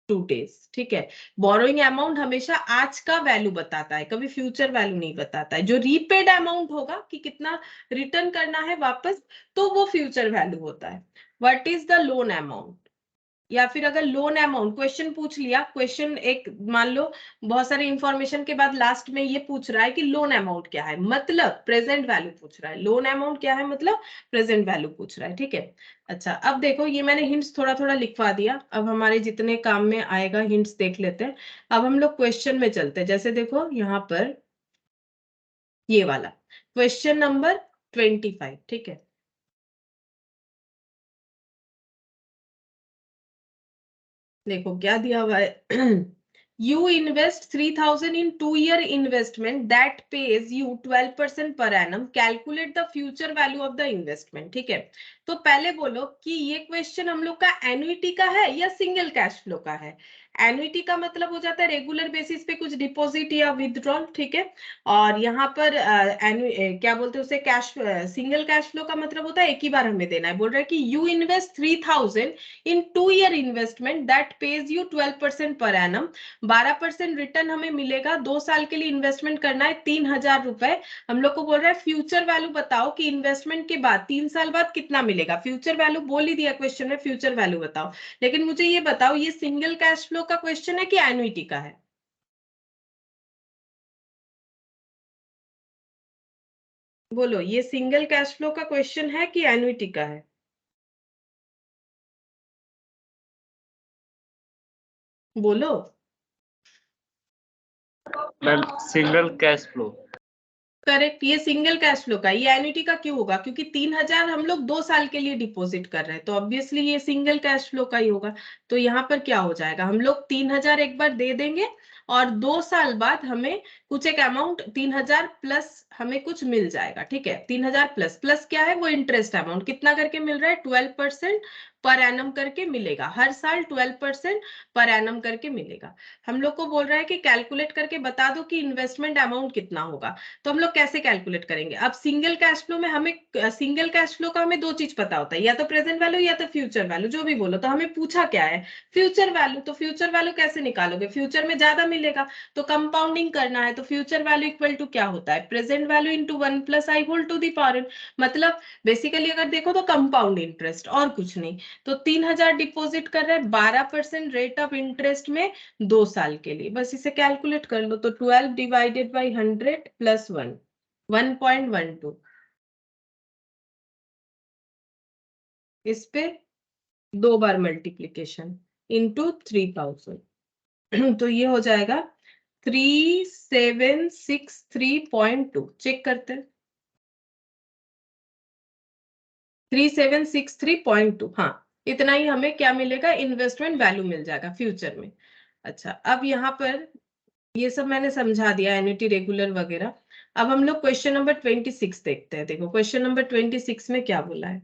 2 days, ठीक है। बोरोइंग अमाउंट हमेशा आज का वैल्यू बताता है, कभी फ्यूचर वैल्यू नहीं बताता है। जो रीपेड अमाउंट होगा कि कितना रिटर्न करना है वापस, तो वो फ्यूचर वैल्यू होता है। What is the loan amount, या फिर अगर लोन अमाउंट क्वेश्चन पूछ लिया, क्वेश्चन एक मान लो बहुत सारी इंफॉर्मेशन के बाद लास्ट में ये पूछ रहा है कि लोन अमाउंट क्या है, मतलब प्रेजेंट वैल्यू पूछ रहा है। लोन अमाउंट क्या है मतलब प्रेजेंट वैल्यू पूछ रहा है, ठीक है। अच्छा, अब देखो ये मैंने हिंट्स थोड़ा थोड़ा लिखवा दिया, अब हमारे जितने काम में आएगा हिंट्स देख लेते हैं। अब हम लोग क्वेश्चन में चलते हैं। जैसे देखो यहाँ पर ये वाला क्वेश्चन नंबर 25, ठीक है। देखो क्या दिया हुआ है you invest 3,000 in 2-year investment that pays you 12% per annum, calculate the future value of the investment, ठीक है। तो पहले बोलो कि ये क्वेश्चन हम लोग का एन्युटी का है या सिंगल कैश फ्लो का है। एन्युटी का मतलब हो जाता है रेगुलर बेसिस पे कुछ डिपॉजिट या विथड्रॉल, ठीक है। और यहाँ पर क्या बोलते हैं उसे, कैश सिंगल कैश फ्लो का मतलब होता है एक ही बार हमें देना है। बोल रहा है कि you invest 3,000 in 2-year investment that page you 12% per annum, 12% return हमें मिलेगा। 2 साल के लिए इन्वेस्टमेंट करना है 3,000 रुपए। हम लोग को बोल रहा है फ्यूचर वैल्यू बताओ कि इन्वेस्टमेंट के बाद 3 साल बाद कितना मिलेगा। फ्यूचर वैल्यू बोल ही दिया क्वेश्चन में, फ्यूचर वैल्यू बताओ। लेकिन मुझे ये बताओ ये सिंगल कैश फ्लो का क्वेश्चन है कि एन्युटी का है। बोलो ये सिंगल कैश फ्लो का क्वेश्चन है कि एन्युटी का है। बोलो। Ma'am single cash flow. Correct, ये सिंगल कैश फ्लो का। ये एन्युटी का क्यों होगा, क्योंकि 3,000 हम लोग 2 साल के लिए डिपॉजिट कर रहे हैं, तो ऑब्वियसली ये सिंगल कैश फ्लो का ही होगा। तो यहाँ पर क्या हो जाएगा, हम लोग 3,000 एक बार दे देंगे और 2 साल बाद हमें कुछ एक अमाउंट 3,000 प्लस हमें कुछ मिल जाएगा, ठीक है। 3,000 प्लस प्लस क्या है, वो इंटरेस्ट अमाउंट कितना करके मिल रहा है 12% पर एनम करके मिलेगा, हर साल 12% पर एनम करके मिलेगा। हम लोग को बोल रहा है कि कैलकुलेट करके बता दो कि इन्वेस्टमेंट अमाउंट कितना होगा। तो हम लोग कैसे कैलकुलेट करेंगे? अब सिंगल कैश फ्लो में हमें, सिंगल कैश फ्लो का हमें दो चीज पता होता है, या तो प्रेजेंट वैल्यू या तो फ्यूचर वैल्यू, जो भी बोलो। तो हमें पूछा क्या है? Future value. तो फ्यूचर वैल्यू कैसे निकालोगे? फ्यूचर में ज्यादा मिलेगा तो कंपाउंडिंग करना है। तो फ्यूचर वैल्यू इक्वल टू क्या होता है? Present value into 1 plus I whole to the power n। मतलब बेसिकली अगर देखो तो कंपाउंड इंटरेस्ट और कुछ नहीं। तो 3000 डिपॉजिट कर रहे हैं 12% रेट ऑफ इंटरेस्ट में 2 साल के लिए, बस इसे कैलकुलेट कर लो। तो 12 डिवाइडेड बाई 100 प्लस 1, 1.12। इस पे 2 बार मल्टीप्लीकेशन इंटू 3000 तो ये हो जाएगा 3763.2। चेक करते हैं, 3763.2। हाँ, इतना ही हमें क्या मिलेगा? इन्वेस्टमेंट वैल्यू मिल जाएगा फ्यूचर में। अच्छा, अब यहाँ पर ये सब मैंने समझा दिया, एन्युटी रेगुलर वगैरह। अब हम लोग क्वेश्चन नंबर 26 देखते हैं। देखो क्वेश्चन नंबर 26 में क्या बोला है।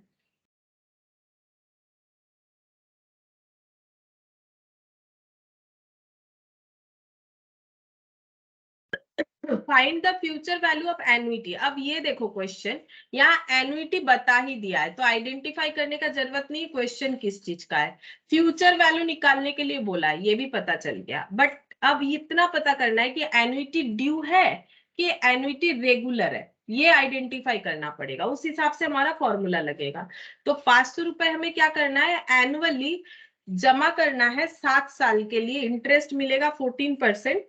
Find the future value of annuity. अब ये देखो क्वेश्चन, यहाँ एन्युटी बता ही दिया है तो आइडेंटिफाई करने का जरूरत नहीं क्वेश्चन किस चीज का है। फ्यूचर वैल्यू निकालने के लिए बोला है, ये भी पता चल गया। बट अब इतना पता करना है कि एन्युटी ड्यू है कि एन्युटी रेगुलर है, ये आइडेंटिफाई करना पड़ेगा। उस हिसाब से हमारा फॉर्मूला लगेगा। तो 500 रुपए हमें क्या करना है? एनुअली जमा करना है 7 साल के लिए। इंटरेस्ट मिलेगा 14%,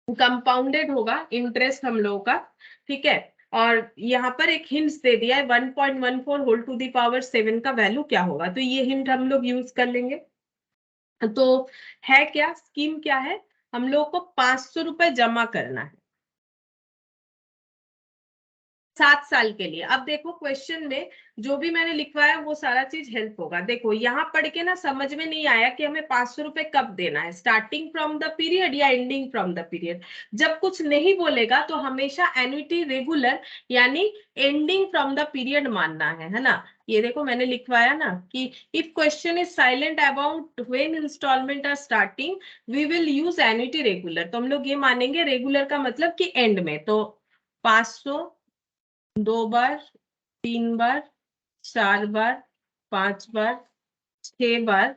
कंपाउंडेड होगा इंटरेस्ट हम लोगों का, ठीक है। और यहाँ पर एक हिंट दे दिया है 1.14 होल टू दी पावर 7 का वैल्यू क्या होगा। तो ये हिंट हम लोग यूज कर लेंगे। तो है क्या स्कीम, क्या है? हम लोग को 500 रुपए जमा करना है 7 साल के लिए। अब देखो क्वेश्चन में जो भी मैंने लिखवाया वो सारा चीज हेल्प होगा। देखो यहाँ पढ़ के ना समझ में नहीं आया कि हमें 500 रुपए कब देना है, स्टार्टिंग फ्रॉम द पीरियड या एंडिंग फ्रॉम द पीरियड। जब कुछ नहीं बोलेगा तो हमेशा एन्युटी रेगुलर यानी एंडिंग फ्रॉम द पीरियड मानना है ना। ये देखो मैंने लिखवाया ना कि if question is silent about when instalment are starting we will use annuity regular. तो हम लोग ये मानेंगे रेगुलर का मतलब कि एंड में। तो 500 2 बार, 3 बार, 4 बार, 5 बार, 6 बार,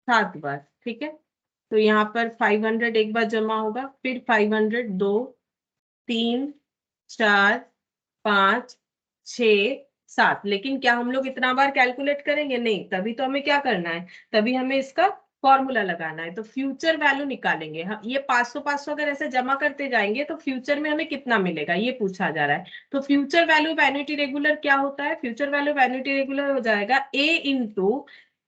7 बार, ठीक है। तो यहाँ पर 500 एक बार जमा होगा, फिर 500 2, 3, 4, 5, 6, 7। लेकिन क्या हम लोग इतना बार कैलकुलेट करेंगे? नहीं, तभी तो हमें क्या करना है, तभी हमें इसका फॉर्मूला लगाना है। तो फ्यूचर वैल्यू निकालेंगे हम। ये 500 500 अगर ऐसे जमा करते जाएंगे तो फ्यूचर में हमें कितना मिलेगा ये पूछा जा रहा है। तो future value of annuity regular क्या होता है? Future value of annuity regular हो जाएगा a into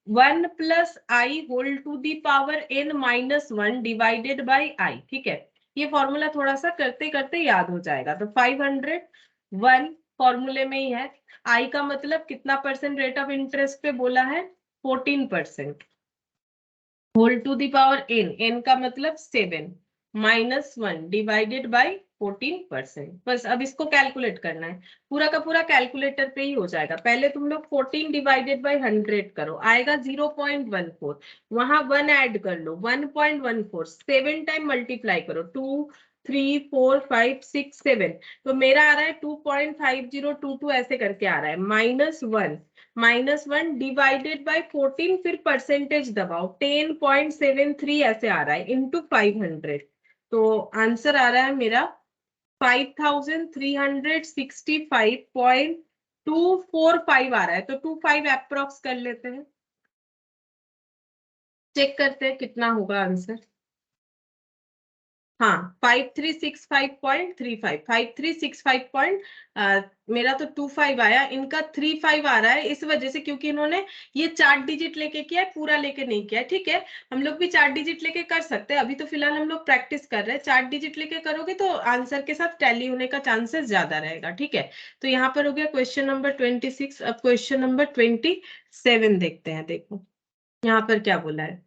1 plus I whole to the power n minus 1 divided by i, ठीक है। ये फॉर्मूला थोड़ा सा करते करते याद हो जाएगा। तो 501 फॉर्मूले में ही है। आई का मतलब कितना परसेंट रेट ऑफ इंटरेस्ट पे बोला है? 14%। Whole to the power n का मतलब 7 माइनस 1 डिवाइडेड बाई 14%। बस अब इसको कैलकुलेट करना है, पूरा का पूरा कैलकुलेटर पे ही हो जाएगा। पहले तुम लोग 14 डिवाइडेड बाई 100 करो, आएगा 0.14। वहां 1 ऐड कर लो 1.14, 7 टाइम मल्टीप्लाई करो 2 3 4 5 6 7। तो मेरा आ रहा है 2.5022 ऐसे करके आ रहा है, -1 डिवाइडेड बाय 14, फिर परसेंटेज दबाओ 10.73 ऐसे आ रहा है इंटू 500। तो आंसर आ रहा है मेरा 5365.245 आ रहा है। तो 25 अप्रोक्स कर लेते हैं, चेक करते हैं कितना होगा आंसर। हाँ 5365.35, 5365 मेरा तो 25 आया, इनका 35 आ रहा है। इस वजह से क्योंकि इन्होंने ये 4 डिजिट लेके किया है, पूरा लेके नहीं किया है, ठीक है। हम लोग भी 4 डिजिट लेके कर सकते हैं, अभी तो फिलहाल हम लोग प्रैक्टिस कर रहे हैं। 4 डिजिट लेके करोगे तो आंसर के साथ टैली होने का चांसेस ज्यादा रहेगा, ठीक है। तो यहाँ पर हो गया क्वेश्चन नंबर 26। अब क्वेश्चन नंबर 27 देखते हैं। देखो यहाँ पर क्या बोला है,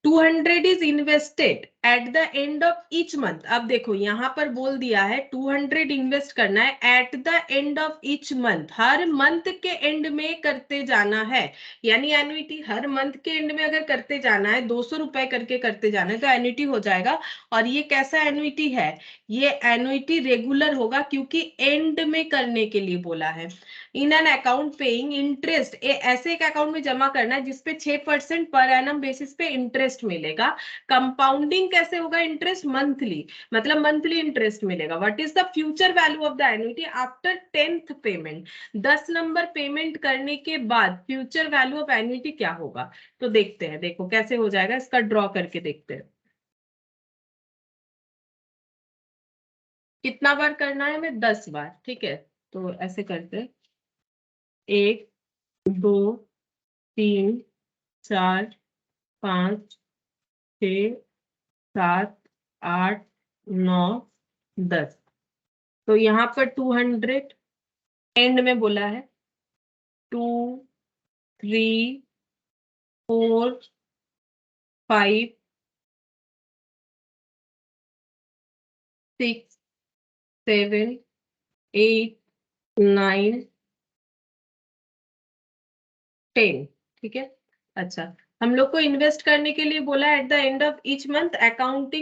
200 is invested eight the end of each month. अब देखो यहाँ पर बोल दिया है 200 इन्वेस्ट करना है at the end of each month, her month के एंड में करते जाना है। यानी एन्युटी हर मंथ के एंड में अगर करते जाना है, 200 रुपए करके करते जाना है, तो एन्युटी हो जाएगा। और ये कैसा एन्युटी है? ये एन्युटी रेगुलर होगा, क्योंकि एंड में करने के लिए बोला है। In an account paying interest, ऐसे एक अकाउंट में जमा करना है जिसपे 6% पर एनम बेसिस पे इंटरेस्ट मिलेगा। कंपाउंडिंग कैसे होगा? इंटरेस्ट मंथली, मतलब मंथली इंटरेस्ट मिलेगा। What is the future value of the annuity after 10th payment? 10 number payment करने के बाद फ्यूचर वैल्यू ऑफ एन्युटी क्या होगा? तो देखते हैं, देखो कैसे हो जाएगा, इसका ड्रॉ करके देखते हैं। कितना बार करना है हमें? 10 बार, ठीक है। तो ऐसे करते हैं, 1 2 3 4 5 6 7 8 9 10। तो यहाँ पर 200 एंड में बोला है, 2 3 4 5 6 7 8 9 10, ठीक है। अच्छा, हम लोग को इन्वेस्ट करने के लिए बोला eight the end of each month account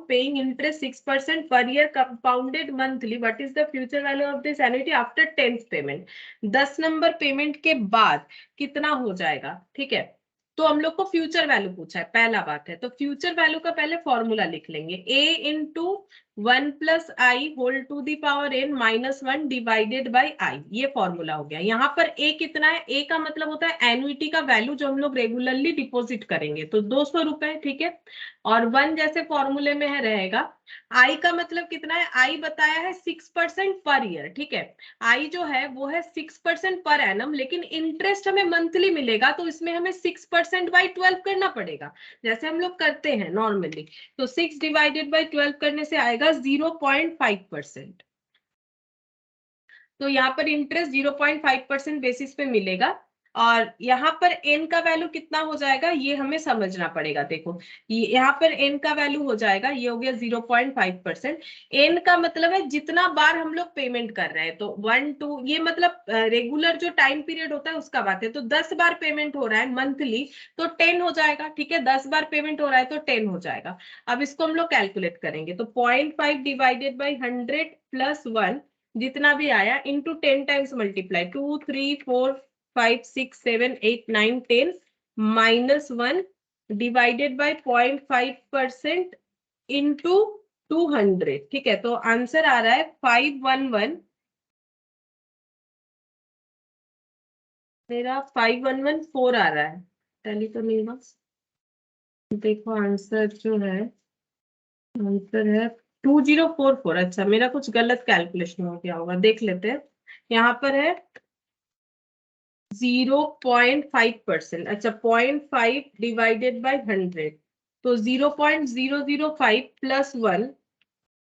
paying interest 6% per year compounded monthly. What is the future value of this annuity after 10th payment? 10 number payment के बाद कितना हो जाएगा, ठीक है। तो हम लोग को फ्यूचर वैल्यू पूछा है, पहला बात है, तो फ्यूचर वैल्यू का पहले फॉर्मूला लिख लेंगे, a into 1 plus I whole to the power n minus 1 divided by i. ये फॉर्मूला हो गया। यहाँ पर a कितना है? a का मतलब होता है एन्युटी का वैल्यू जो हम लोग रेगुलरली डिपॉजिट करेंगे, तो 200 रुपए, ठीक है। और 1 जैसे फॉर्मूले में है रहेगा। i का मतलब कितना है? i बताया है 6% पर ईयर, ठीक है। i जो है वो है 6% पर एनम, लेकिन इंटरेस्ट हमें मंथली मिलेगा, तो इसमें हमें 6% बाई 12 करना पड़ेगा, जैसे हम लोग करते हैं नॉर्मली। तो 6 डिवाइडेड बाई 12 करने से आएगा 0.5%। तो यहाँ पर इंटरेस्ट 0.5% बेसिस पे मिलेगा। और यहाँ पर n का वैल्यू कितना हो जाएगा ये हमें समझना पड़ेगा। देखो यहाँ पर n का वैल्यू हो जाएगा, ये हो गया 0.5%। n का मतलब है जितना बार हम लोग पेमेंट कर रहे हैं, तो 1 2, ये मतलब रेगुलर जो टाइम पीरियड होता है उसका बात है। तो 10 बार पेमेंट हो रहा है मंथली, तो 10 हो जाएगा, ठीक है। 10 बार पेमेंट हो रहा है तो 10 हो जाएगा। अब इसको हम लोग कैलकुलेट करेंगे, तो 0.5 डिवाइडेड बाई 100 प्लस 1 जितना भी आया into 10 times multiply, 2 3 4 5 6 7 8 9 10 minus 1 divided by 0.5% into 200, ठीक है। तो आंसर आ रहा है 511, मेरा 5114 आ रहा है। टैली तो नहीं हुआ। देखो आंसर जो है, आंसर है 2044। अच्छा, मेरा कुछ गलत कैलकुलेशन हो गया होगा, देख लेते हैं। यहाँ पर है 0.5%। अच्छा, 0.5 डिवाइडेड बाई 100, तो 0.005 plus 1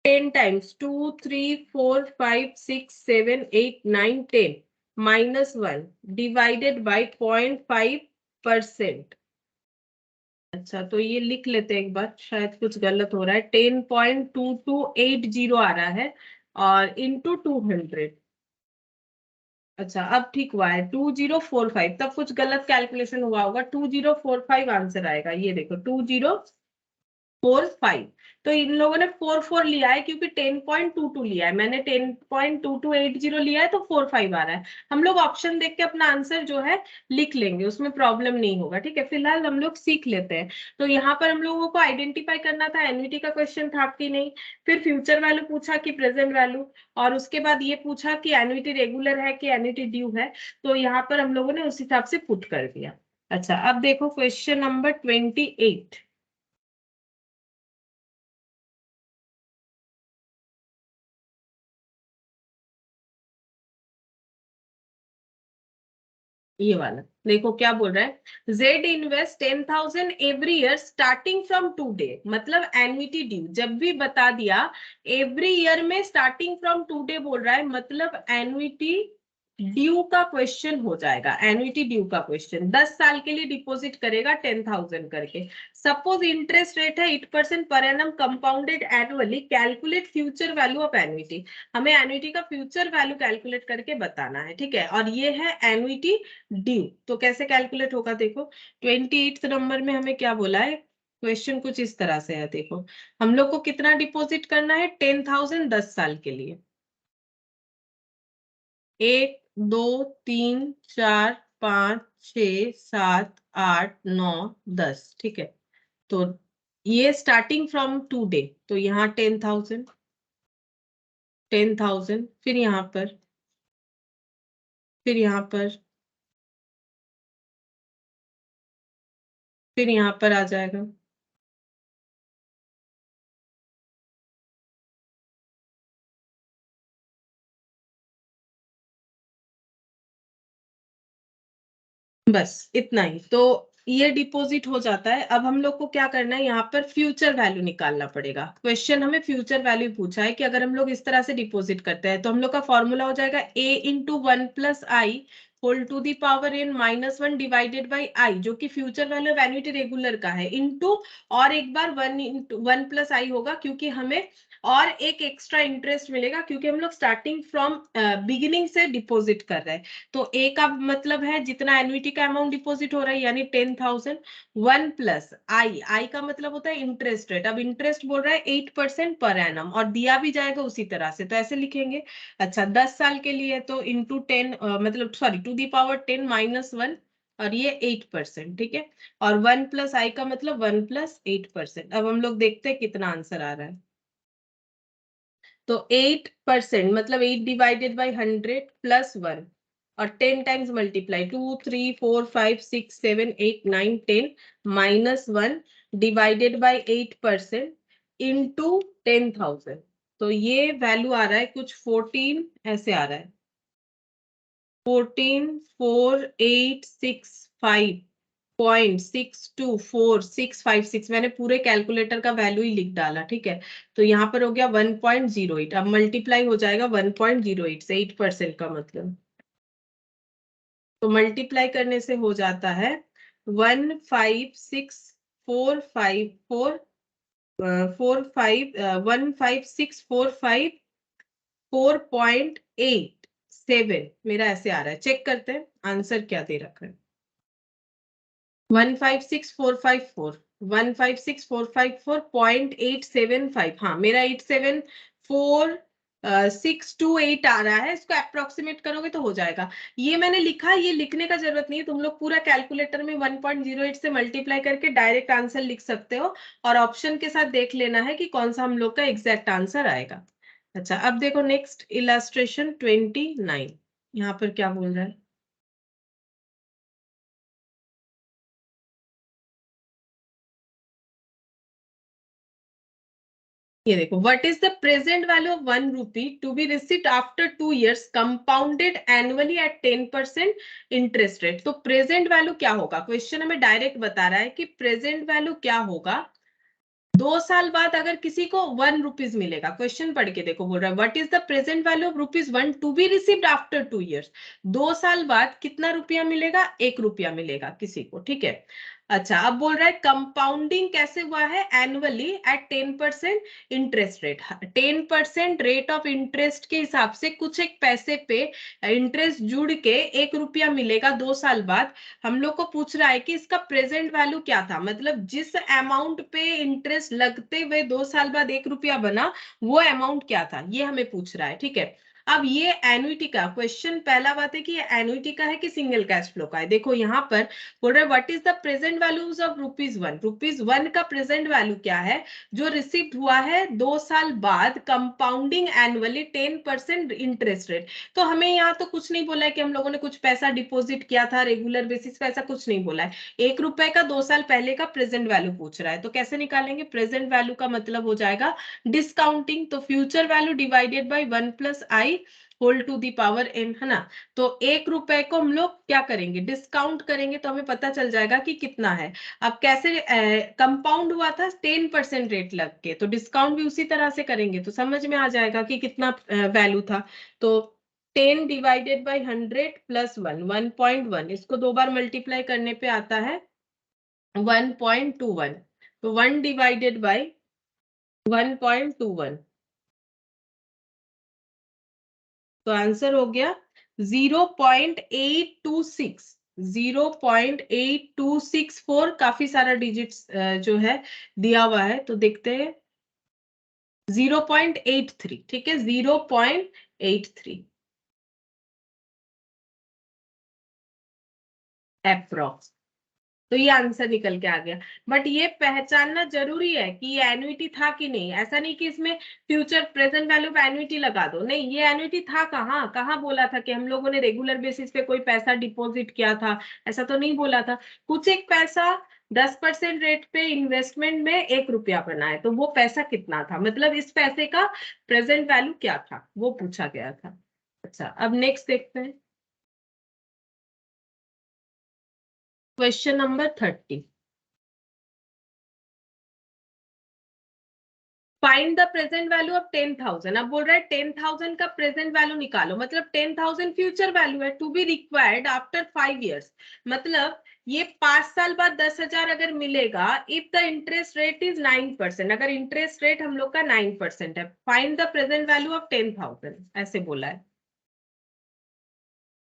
10 times 2 3 4 5 6 7 8 9 10 minus 1 divided by 0.5%। अच्छा, तो ये लिख लेते हैं एक बार, शायद कुछ गलत हो रहा है। 10.2280 आ रहा है, और इंटू 200। अच्छा, अब ठीक हुआ है 2045, तब कुछ गलत कैलकुलेशन हुआ होगा। 2045 आंसर आएगा, ये देखो 2045। तो इन लोगों ने 44 लिया है, क्योंकि 10.22 लिया है, मैंने 10.2280 लिया है, तो 45 आ रहा है। हम लोग ऑप्शन देख के अपना आंसर जो है लिख लेंगे, उसमें प्रॉब्लम नहीं होगा, ठीक है। फिलहाल हम लोग सीख लेते हैं। तो यहाँ पर हम लोगों को आइडेंटिफाई करना था एन्युटी का क्वेश्चन था कि नहीं, फिर फ्यूचर वैल्यू पूछा कि प्रेजेंट वैल्यू, और उसके बाद ये पूछा कि एन्युटी रेगुलर है कि एन्युटी ड्यू है। तो यहाँ पर हम लोगों ने उस हिसाब से पुट कर दिया। अच्छा, अब देखो क्वेश्चन नंबर 28। ये वाला देखो क्या बोल रहा है, Z invest 10,000 every year starting from today, मतलब एन्युटी ड्यू जब भी बता दिया एवरी ईयर में स्टार्टिंग फ्रॉम टुडे बोल रहा है, मतलब एन्युटी ड्यू का क्वेश्चन हो जाएगा, एन्युटी ड्यू का क्वेश्चन। 10 साल के लिए डिपॉजिट करेगा 10,000 करके। सपोज इंटरेस्ट रेट है 8% per annum compounded annually, calculate future value of annuity. हमें एन्युटी का फ्यूचर वैल्यू कैलकुलेट करके बताना है, ठीक है। और ये है एन्युटी ड्यू, तो कैसे कैलकुलेट होगा देखो। 28 नंबर में हमें क्या बोला है, क्वेश्चन कुछ इस तरह से है। देखो हम लोग को कितना डिपॉजिट करना है, 10,000 10 साल के लिए। 1 2 3 4 5 6 7 8 9 10, ठीक है। तो ये स्टार्टिंग फ्रॉम टुडे, तो यहाँ 10,000 10,000, फिर यहाँ पर, फिर यहाँ पर, फिर यहाँ पर आ जाएगा। बस इतना ही, तो ये डिपॉजिट हो जाता है। अब हम लोग को क्या करना है, यहाँ पर फ्यूचर वैल्यू निकालना पड़ेगा। क्वेश्चन हमें फ्यूचर वैल्यू पूछा है कि अगर हम लोग इस तरह से डिपॉजिट करते हैं तो हम लोग का फॉर्मूला हो जाएगा a into 1 plus I whole to the power n minus 1 divided by i, जो कि future value of annuity regular का है, इंटू और एक बार 1 प्लस आई होगा, क्योंकि हमें और एक एक्स्ट्रा इंटरेस्ट मिलेगा, क्योंकि हम लोग स्टार्टिंग फ्रॉम बिगिनिंग से डिपॉजिट कर रहे हैं। तो ए का मतलब है जितना एन्युटी का अमाउंट डिपॉजिट हो रहा है, यानी 10,000, 1 प्लस आई, आई का मतलब होता है इंटरेस्ट रेट। अब इंटरेस्ट बोल रहा है 8% पर एनम, और दिया भी जाएगा उसी तरह से, तो ऐसे लिखेंगे। अच्छा 10 साल के लिए तो इंटू 10, मतलब sorry to the power 10 minus 1, और ये 8%, ठीक है। और 1 प्लस आई का मतलब 1 प्लस 8%। अब हम लोग देखते हैं कितना आंसर आ रहा है। तो 8% मतलब 8 डिवाइडेड बाई 100 प्लस 1, और 10 times multiply, 2 3 4 5 6 7 8 9 10 minus 1 divided by 8% into 10,000। तो ये वैल्यू आ रहा है कुछ 14 ऐसे आ रहा है, 14,4,8,6,5.624656। मैंने पूरे कैलकुलेटर का वैल्यू ही लिख डाला, ठीक है। तो यहाँ पर हो गया 1.08, अब मल्टीप्लाई हो जाएगा 1.08 से, 8% का मतलब। तो मल्टीप्लाई करने से हो जाता है 15645 मेरा ऐसे आ रहा है। चेक करते हैं आंसर क्या दे रखा है। 156,454 156,454.875। हाँ मेरा 874,628 आ रहा है। इसको अप्रोक्सीमेट करोगे तो हो जाएगा। ये मैंने लिखा, ये लिखने का जरूरत नहीं है, तुम लोग पूरा कैलकुलेटर में 1.08 से मल्टीप्लाई करके डायरेक्ट आंसर लिख सकते हो, और ऑप्शन के साथ देख लेना है कि कौन सा हम लोग का एग्जैक्ट आंसर आएगा। अच्छा अब देखो नेक्स्ट इलस्ट्रेशन 29, यहाँ पर क्या बोल रहा है। ये देखो, what is the present value of 1 rupee to be received after 2 years compounded annually at 10% interest rate. तो प्रेजेंट वैल्यू क्या होगा, क्वेश्चन हमें डायरेक्ट बता रहा है कि प्रेजेंट वैल्यू क्या होगा 2 साल बाद अगर किसी को 1 रुपीज मिलेगा। क्वेश्चन पढ़ के देखो, बोल रहा है what is the present value of ₹1 to be received after 2 years। 2 साल बाद कितना रुपया मिलेगा, 1 रुपया मिलेगा किसी को, ठीक है। अच्छा अब बोल रहा है कंपाउंडिंग कैसे हुआ है, annually at 10% interest rate. 10% rate of interest के हिसाब से कुछ एक पैसे पे इंटरेस्ट जुड़ के 1 रुपया मिलेगा 2 साल बाद। हम लोग को पूछ रहा है कि इसका प्रेजेंट वैल्यू क्या था, मतलब जिस अमाउंट पे इंटरेस्ट लगते हुए 2 साल बाद 1 रुपया बना, वो अमाउंट क्या था, ये हमें पूछ रहा है, ठीक है। अब ये एन्युटी का क्वेश्चन, पहला बात है कि ये एन्युटी का है कि सिंगल कैश फ्लो का है। देखो यहाँ पर बोल रहे what is the present values of ₹1। ₹1 का प्रेजेंट वैल्यू क्या है, जो रिसीव हुआ है 2 साल बाद कंपाउंडिंग एनुअली 10% इंटरेस्ट रेट। तो हमें यहाँ तो कुछ नहीं बोला है कि हम लोगों ने कुछ पैसा डिपॉजिट किया था रेगुलर बेसिस पे, ऐसा कुछ नहीं बोला है। 1 रुपए का 2 साल पहले का प्रेजेंट वैल्यू पूछ रहा है, तो कैसे निकालेंगे, प्रेजेंट वैल्यू का मतलब हो जाएगा डिस्काउंटिंग। तो future value divided by 1 plus I whole to the power n, है ना। तो 1 रुपए को हम लोग क्या करेंगे, डिस्काउंट करेंगे, तो हमें पता चल जाएगा कि कितना है। अब कैसे कंपाउंड हुआ था 10% रेट लग के, तो डिस्काउंट भी उसी तरह से करेंगे, तो समझ में आ जाएगा कि कितना वैल्यू था। तो 10 डिवाइडेड बाई 100 प्लस 1, 1.1, इसको 2 बार मल्टीप्लाई करने पे आता है 1.21, तो 1 डिवाइडेड बाई 1.21, तो आंसर हो गया 0.826, 0.8264, काफी सारा डिजिट्स जो है दिया हुआ है, तो देखते हैं 0.83, ठीक है, 0.83 अप्रोक्स। तो ये आंसर निकल के आ गया। बट ये पहचानना जरूरी है कि ये एन्युटी था कि नहीं। ऐसा नहीं कि इसमें फ्यूचर प्रेजेंट वैल्यू पे एन्युटी लगा दो, नहीं, ये एन्युटी था कहाँ कहाँ बोला था कि हम लोगों ने रेगुलर बेसिस पे कोई पैसा डिपॉजिट किया था, ऐसा तो नहीं बोला था। कुछ एक पैसा 10% रेट पे इन्वेस्टमेंट में 1 रुपया बना है, तो वो पैसा कितना था, मतलब इस पैसे का प्रेजेंट वैल्यू क्या था, वो पूछा गया था। अच्छा, अब नेक्स्ट देखते हैं question number 30। Find the present value of 10,000। अब बोल रहा है 10,000 का प्रेजेंट वैल्यू निकालो, मतलब 10,000 फ्यूचर वैल्यू है to be required after 5 years, मतलब ये 5 साल बाद 10,000 अगर मिलेगा if the interest rate is 9%, अगर इंटरेस्ट रेट हम लोग का 9% है, find the present value of 10,000, ऐसे बोला है।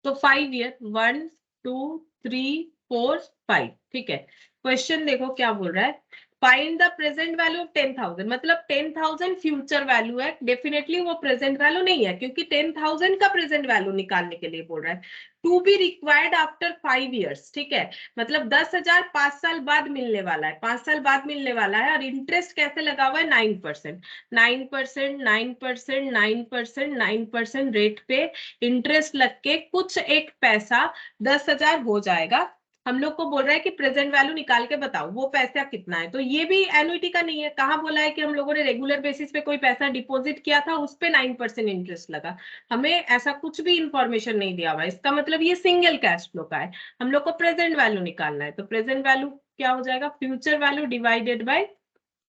तो 5 year, 1 2 3 4 5, ठीक है। क्वेश्चन देखो क्या बोल रहा है, find the present value of 10,000, मतलब 10,000 फ्यूचर वैल्यू है, डेफिनेटली वो प्रेजेंट वैल्यू नहीं है, क्योंकि 10,000 का प्रेजेंट वैल्यू निकालने के लिए बोल रहा है। To be required after 5 years, ठीक है, मतलब 10,000 5 साल बाद मिलने वाला है, 5 साल बाद मिलने वाला है, और इंटरेस्ट कैसे लगा हुआ है 9%, 9%, 9%, 9%, 9% रेट पे इंटरेस्ट लग के कुछ एक पैसा 10,000 हो जाएगा। हम लोग को बोल रहा है कि प्रेजेंट वैल्यू निकाल के बताओ वो पैसा कितना है, तो ये भी एन्युटी का नहीं है। कहाँ बोला है कि हम लोगों ने रेगुलर बेसिस पे कोई पैसा डिपॉजिट किया था, उस पे 9% इंटरेस्ट लगा, हमें ऐसा कुछ भी इंफॉर्मेशन नहीं दिया हुआ। इसका मतलब ये सिंगल कैश फ्लो का है, हम लोग को प्रेजेंट वैल्यू निकालना है, तो प्रेजेंट वैल्यू क्या हो जाएगा, future value divided bye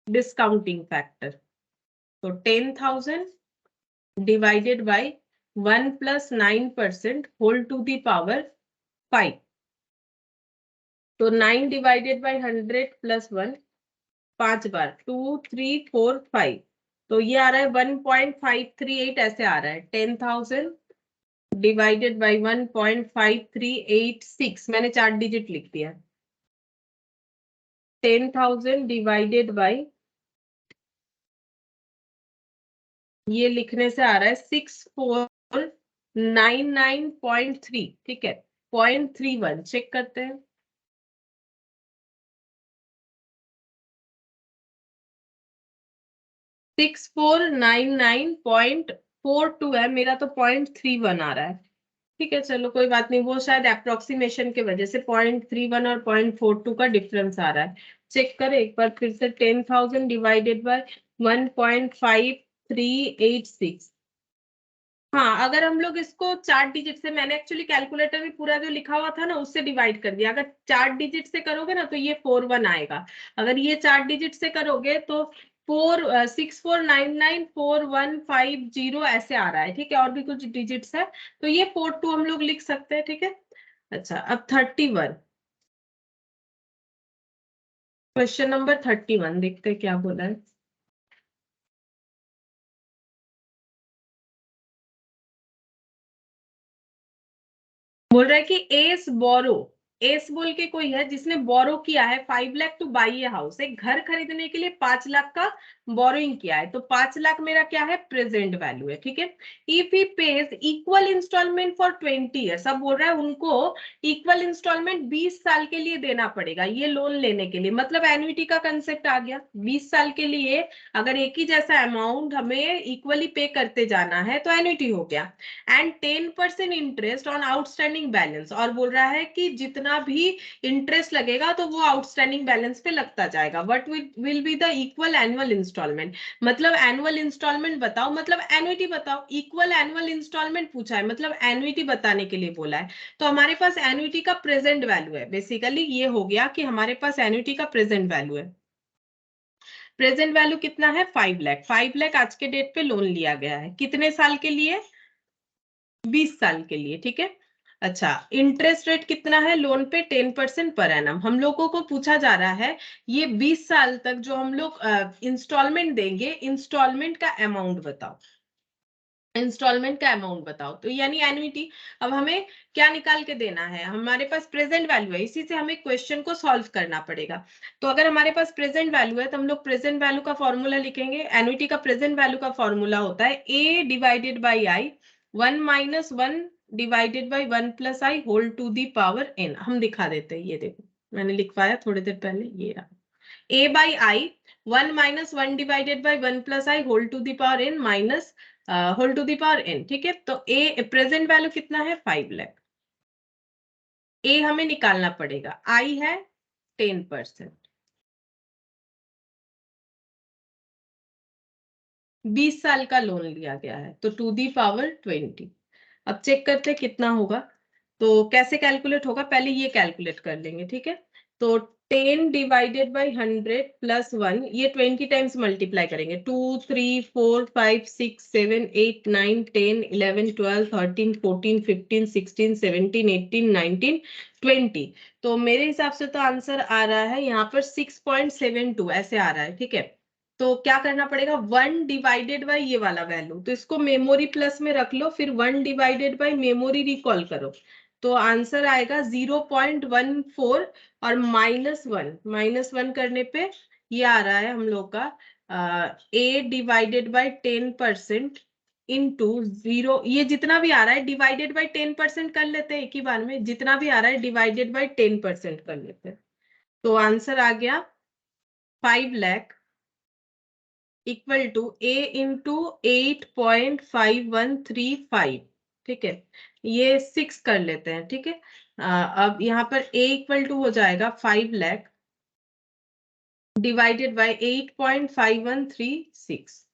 discounting factor, तो 10,000 divided by 1 plus 9% whole to the power 5, तो 9 डिवाइडेड बाय 100 प्लस 1, 5 बार 2 3 4 5, तो ये आ रहा है 1.538, ऐसे आ रहा है। 10,000 डिवाइडेड बाय 1.5386, मैंने 4 डिजिट लिख दिया। 10,000 डिवाइडेड बाय, ये लिखने से आ रहा है 6499.3, ठीक है, 0.31 चेक करते हैं। 6499.42 है मेरा, तो 0.31 आ रहा है, ठीक है, चलो कोई बात नहीं, वो शायद अप्रोक्सीमेशन के वजह से 0.31 और 0.42 का डिफरेंस आ रहा है। चेक करें एक बार फिर से, 10,000 डिवाइडेड बाय 1.5386, हाँ, अगर हम लोग इसको 4 डिजिट से, मैंने एक्चुअली कैलकुलेटर में पूरा जो लिखा हुआ था ना उससे डिवाइड कर दिया, अगर 4 डिजिट से करोगे ना तो ये 41 आएगा, अगर ये 4 डिजिट से करोगे तो 64994150 ऐसे आ रहा है, ठीक है, और भी कुछ डिजिट्स है, तो ये 42 हम लोग लिख सकते हैं, ठीक है। अच्छा, अब 31, क्वेश्चन नंबर 31 देखते हैं क्या बोला है। बोल रहा है कि एस बोरो, एस बोल के कोई है जिसने बोरो किया है 5 lakh two by a house, एक घर खरीदने के लिए 5 लाख का बोरोइंग किया है, तो 5 लाख मेरा क्या है, प्रेजेंट वैल्यू है, ठीक है। If he pays equal installment for 20 years, अब बोल रहा है उनको इक्वल इंस्टॉलमेंट 20 साल के लिए देना पड़ेगा ये लोन लेने के लिए, मतलब एन्युटी का कंसेप्ट आ गया। 20 साल के लिए अगर एक ही जैसा अमाउंट हमें इक्वली पे करते जाना है तो एन्युटी हो गया, and 10% interest on outstanding balance, और बोल रहा है कि जितना भी इंटरेस्ट लगेगा तो वो आउटस्टैंडिंग बैलेंस पे लगता जाएगा। What will be the equal annual installment, मतलब एनुअल इंस्टॉलमेंट बताओ, मतलब एन्युटी बताओ, इक्वल एनुअल इंस्टॉलमेंट पूछा है, मतलब एन्युटी बताने के लिए बोला है। तो हमारे पास एन्युटी का प्रेजेंट वैल्यू है, बेसिकली ये हो गया कि हमारे पास एन्युटी का प्रेजेंट वैल्यू है। प्रेजेंट वैल्यू कितना है, 5 लाख, 5 लाख आज के डेट पे लोन लिया गया है, कितने साल के लिए, 20 साल के लिए, ठीक है। अच्छा, इंटरेस्ट रेट कितना है लोन पे? 10% पर एनम। हम लोगों को पूछा जा रहा है ये 20 साल तक जो हम लोग इंस्टॉलमेंट देंगे, इंस्टॉलमेंट का अमाउंट बताओ, इंस्टॉलमेंट का अमाउंट बताओ। तो यानी एन्युटी। अब हमें क्या निकाल के देना है? हमारे पास प्रेजेंट वैल्यू है, इसी से हमें क्वेश्चन को सॉल्व करना पड़ेगा। तो अगर हमारे पास प्रेजेंट वैल्यू है तो हम लोग प्रेजेंट वैल्यू का फॉर्मूला लिखेंगे। एन्युटी का प्रेजेंट वैल्यू का फॉर्मूला होता है A divided by I, 1 minus 1 divided by 1 plus I whole to the power N. हम दिखा देते हैं, ये देखो मैंने लिखवाया थोड़ी देर पहले, ये रहा A by I 1 minus 1 divided by 1 plus I whole to the power N minus whole to the power N, ठीक है। तो ए प्रेजेंट वैल्यू कितना है? 5 लाख। ए हमें निकालना पड़ेगा, आई है 10%, 20 साल का लोन लिया गया है तो टू दी पावर 20। अब चेक करते हैं कितना होगा। तो कैसे कैलकुलेट होगा, पहले ये कैलकुलेट कर लेंगे, ठीक है। तो 10 डिवाइडेड बाई 100 प्लस 1, ये 20 टाइम्स मल्टीप्लाई करेंगे। 2 3 4 5 6 7 8 9 10 11 12 13 14 15 16 17 18 19 20। तो मेरे हिसाब से तो आंसर आ रहा है यहाँ पर 6.72 ऐसे आ रहा है, ठीक है। तो क्या करना पड़ेगा? 1 डिवाइडेड बाई ये वाला वैल्यू, तो इसको मेमोरी प्लस में रख लो, फिर 1 डिवाइडेड बाई मेमोरी रिकॉल करो। तो आंसर आएगा 0.14 और -1 करने पे ये आ रहा है हम लोग का ए डिवाइडेड बाई 10% इंटू 0। ये जितना भी आ रहा है डिवाइडेड बाई 10% कर लेते हैं एक ही बार में, जितना भी आ रहा है डिवाइडेड बाई 10% कर लेते हैं। तो आंसर आ गया 5 lakh equal to a into 8.5135, ठीक है। ये 6 कर लेते हैं, ठीक है। अब यहाँ पर ए इक्वल टू हो जाएगा 5 लाख डिवाइडेड बाय 8.5136।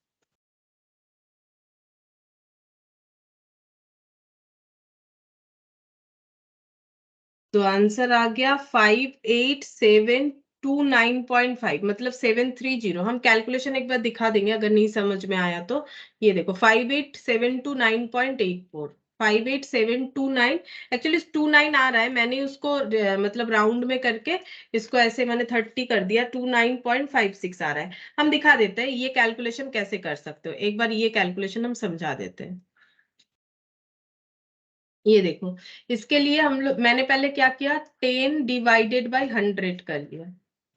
तो आंसर आ गया 58,729.5, मतलब 730। हम कैलकुलेशन एक बार दिखा देंगे अगर नहीं समझ में आया तो। ये देखो 58,729.84, 58,729। एक्चुअली 29 आ रहा है, मैंने उसको मतलब राउंड में करके इसको ऐसे मैंने 30 कर दिया, 29.56 आ रहा है। हम दिखा देते हैं ये कैलकुलेशन कैसे कर सकते हो, एक बार ये कैलकुलेशन हम समझा देते हैं। ये देखो, इसके लिए हम लोग, मैंने पहले क्या किया, 10 डिवाइडेड बाई 100 कर लिया।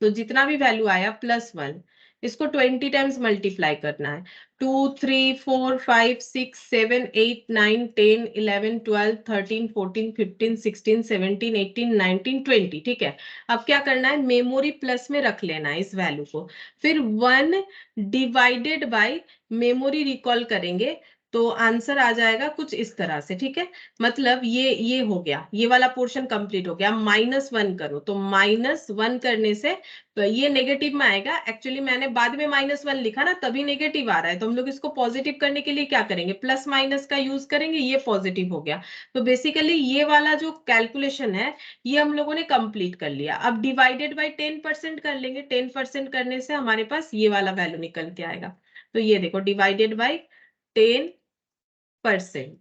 तो जितना भी वैल्यू आया +1, इसको 20 टाइम्स मल्टीप्लाई करना है। 2 3 4 5 6 7 8 9 10 11 12 13 14 15 16 17 18 19 20, ठीक है। अब क्या करना है, मेमोरी प्लस में रख लेना है इस वैल्यू को, फिर 1 डिवाइडेड बाई मेमोरी रिकॉल करेंगे। तो आंसर आ जाएगा कुछ इस तरह से, ठीक है। मतलब ये हो गया, ये वाला पोर्शन कंप्लीट हो गया। -1 करो, तो -1 करने से तो ये नेगेटिव में आएगा। एक्चुअली मैंने बाद में -1 लिखा ना, तभी नेगेटिव आ रहा है। तो हम लोग इसको पॉजिटिव करने के लिए क्या करेंगे, प्लस माइनस का यूज करेंगे, ये पॉजिटिव हो गया। तो बेसिकली ये वाला जो कैलकुलेशन है ये हम लोगों ने कंप्लीट कर लिया। अब डिवाइडेड बाई 10% कर लेंगे, 10% करने से हमारे पास ये वाला वैल्यू निकल के आएगा। तो ये देखो डिवाइडेड बाई 10%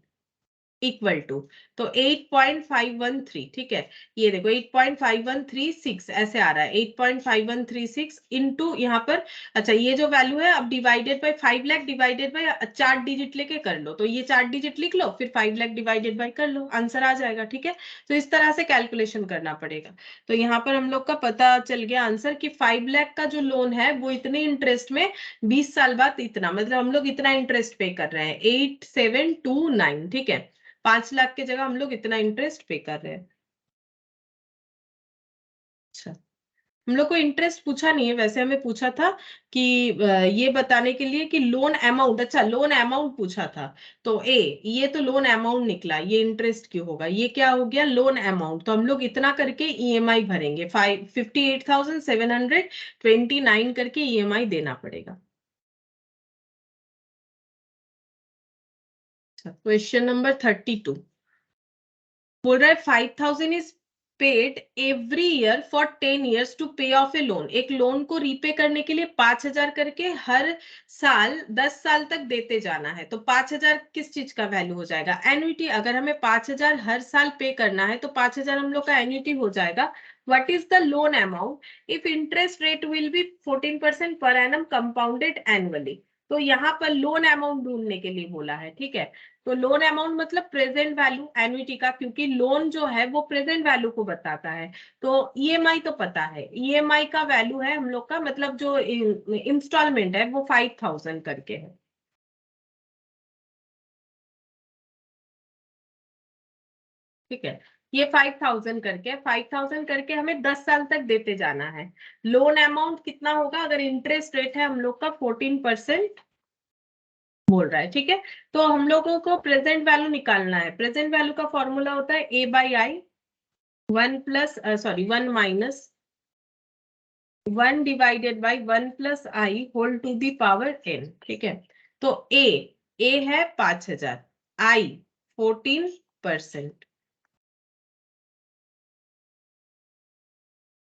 इक्वल टू, तो 8.513, ठीक है। ये देखो 8.5136 ऐसे आ रहा है, 8.5136 इंटू यहाँ पर। अच्छा, ये जो वैल्यू है अब divided by 5 lakh divided by 4 digit लेके कर लो, तो ये 4 डिजिट लिख लो, फिर 5 लाख डिवाइडेड बाय कर लो, आंसर आ जाएगा, ठीक है। तो इस तरह से कैलकुलेशन करना पड़ेगा। तो यहाँ पर हम लोग का पता चल गया आंसर कि 5 लाख का जो लोन है वो इतने इंटरेस्ट में 20 साल बाद इतना, मतलब हम लोग इतना इंटरेस्ट पे कर रहे हैं 8729, ठीक है। 5 लाख की जगह हम लोग इतना इंटरेस्ट पे कर रहे हैं। अच्छा, हम लोग को इंटरेस्ट पूछा नहीं है, वैसे हमें पूछा था कि ये बताने के लिए कि लोन अमाउंट, अच्छा लोन अमाउंट पूछा था। तो ये तो लोन अमाउंट निकला, ये इंटरेस्ट क्यों होगा, ये क्या हो गया लोन अमाउंट। तो हम लोग इतना करके ईएमआई भरेंगे, 58,729 करके ईएमआई देना पड़ेगा। क्वेश्चन नंबर 32 बोल रहा है 5,000 is paid every year for 10 years to pay off a loan. एक लोन को रीपे करने के लिए 5,000 करके हर साल 10 साल तक देते जाना है। तो 5,000 किस चीज का वैल्यू हो जाएगा? एन्युटी। अगर हमें 5,000 हर साल पे करना है तो 5,000 हम लोग का एन्युटी हो जाएगा। What is the loan amount if interest rate will be 14% per annum compounded annually. तो यहाँ पर लोन अमाउंट ढूंढने के लिए बोला है, ठीक है। तो लोन अमाउंट मतलब प्रेजेंट वैल्यू एन्युटी का, क्योंकि लोन जो है वो प्रेजेंट वैल्यू को बताता है। तो ईएमआई तो पता है, ईएमआई का वैल्यू है हम लोग का, मतलब जो इंस्टॉलमेंट है वो 5,000 करके है, ठीक है। ये 5,000 करके, 5,000 करके हमें 10 साल तक देते जाना है। लोन अमाउंट कितना होगा? अगर इंटरेस्ट रेट है हम लोग का 14% बोल रहा है, ठीक है। तो हम लोगों को प्रेजेंट वैल्यू निकालना है। प्रेजेंट वैल्यू का फॉर्मूला होता है A by I, 1 minus 1 divided by 1 plus I whole to the power n, ठीक है। तो ए है 5,000, I 14%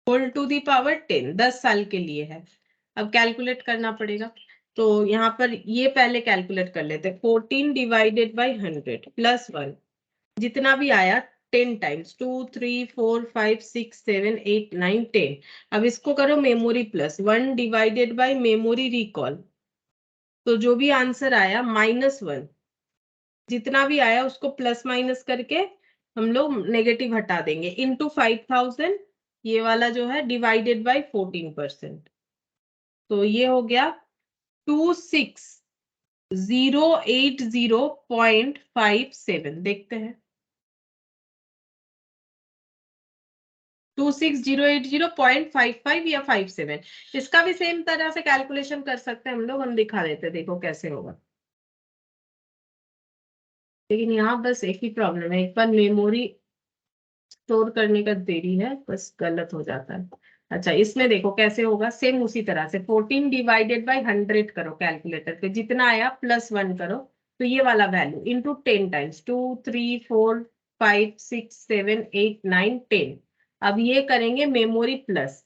whole to the power 10, 10 साल के लिए है। अब कैलकुलेट करना पड़ेगा। तो यहाँ पर ये पहले कैलकुलेट कर लेते हैं। 14 डिवाइडेड बाई 100 प्लस 1, जितना भी आया 10 टाइम्स, 2 3 4 5 6 7 8 9 10। अब इसको करो memory plus 1 divided by memory recall. तो जो भी आंसर आया -1, जितना भी आया उसको प्लस माइनस करके हम लोग नेगेटिव हटा देंगे, इनटू 5,000, ये वाला जो है डिवाइडेड बाई 14%। तो ये हो गया 26,080.57। देखते हैं 26,080.55 या 57। इसका भी सेम तरह से कैलकुलेशन कर सकते हैं हम लोग, हम दिखा देते हैं, देखो कैसे होगा। लेकिन यहाँ बस एक ही प्रॉब्लम है, एक बार मेमोरी स्टोर करने का देरी है, बस गलत हो जाता है। अच्छा, इसमें देखो कैसे होगा, सेम उसी तरह से 14 डिवाइडेड बाई 100 करो कैलकुलेटर पे, जितना आया प्लस 1 करो, तो ये वाला वैल्यू इंटू 10 टाइम्स, 2 3 4 5 6 7 8 9 10। अब ये करेंगे मेमोरी प्लस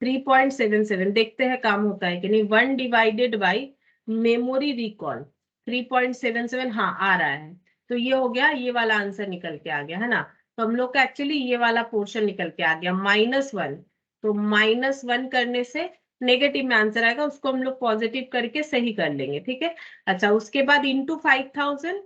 3.77, देखते हैं काम होता है कि नहीं। 1 डिवाइडेड बाई मेमोरी रिकॉल 3.77, हाँ आ रहा है। तो ये हो गया, ये वाला आंसर निकल के आ गया है ना। तो हम लोग का एक्चुअली ये वाला पोर्शन निकल के आ गया -1। तो -1 करने से नेगेटिव में आंसर आएगा, उसको हम लोग पॉजिटिव करके सही कर लेंगे, ठीक है। अच्छा, उसके बाद into 5,000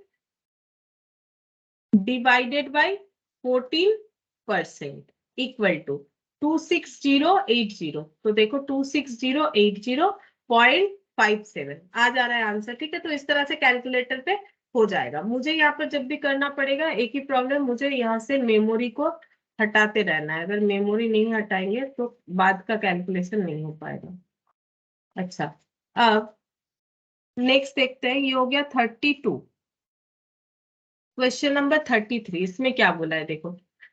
divided by 14% equal to 26,080। तो देखो 26,080.57 आ जा रहा है आंसर, ठीक है। तो इस तरह से कैलकुलेटर पे हो जाएगा। मुझे यहाँ पर जब भी करना पड़ेगा, एक ही प्रॉब्लम, मुझे यहाँ से मेमोरी को हटाते रहना है। अगर मेमोरी नहीं हटाएंगे तो बाद का कैलकुलेशन नहीं हो पाएगा। अच्छा, अब नेक्स्ट देखते हैं, ये हो गया 32। क्वेश्चन नंबर 33, इसमें क्या बोला है देखो।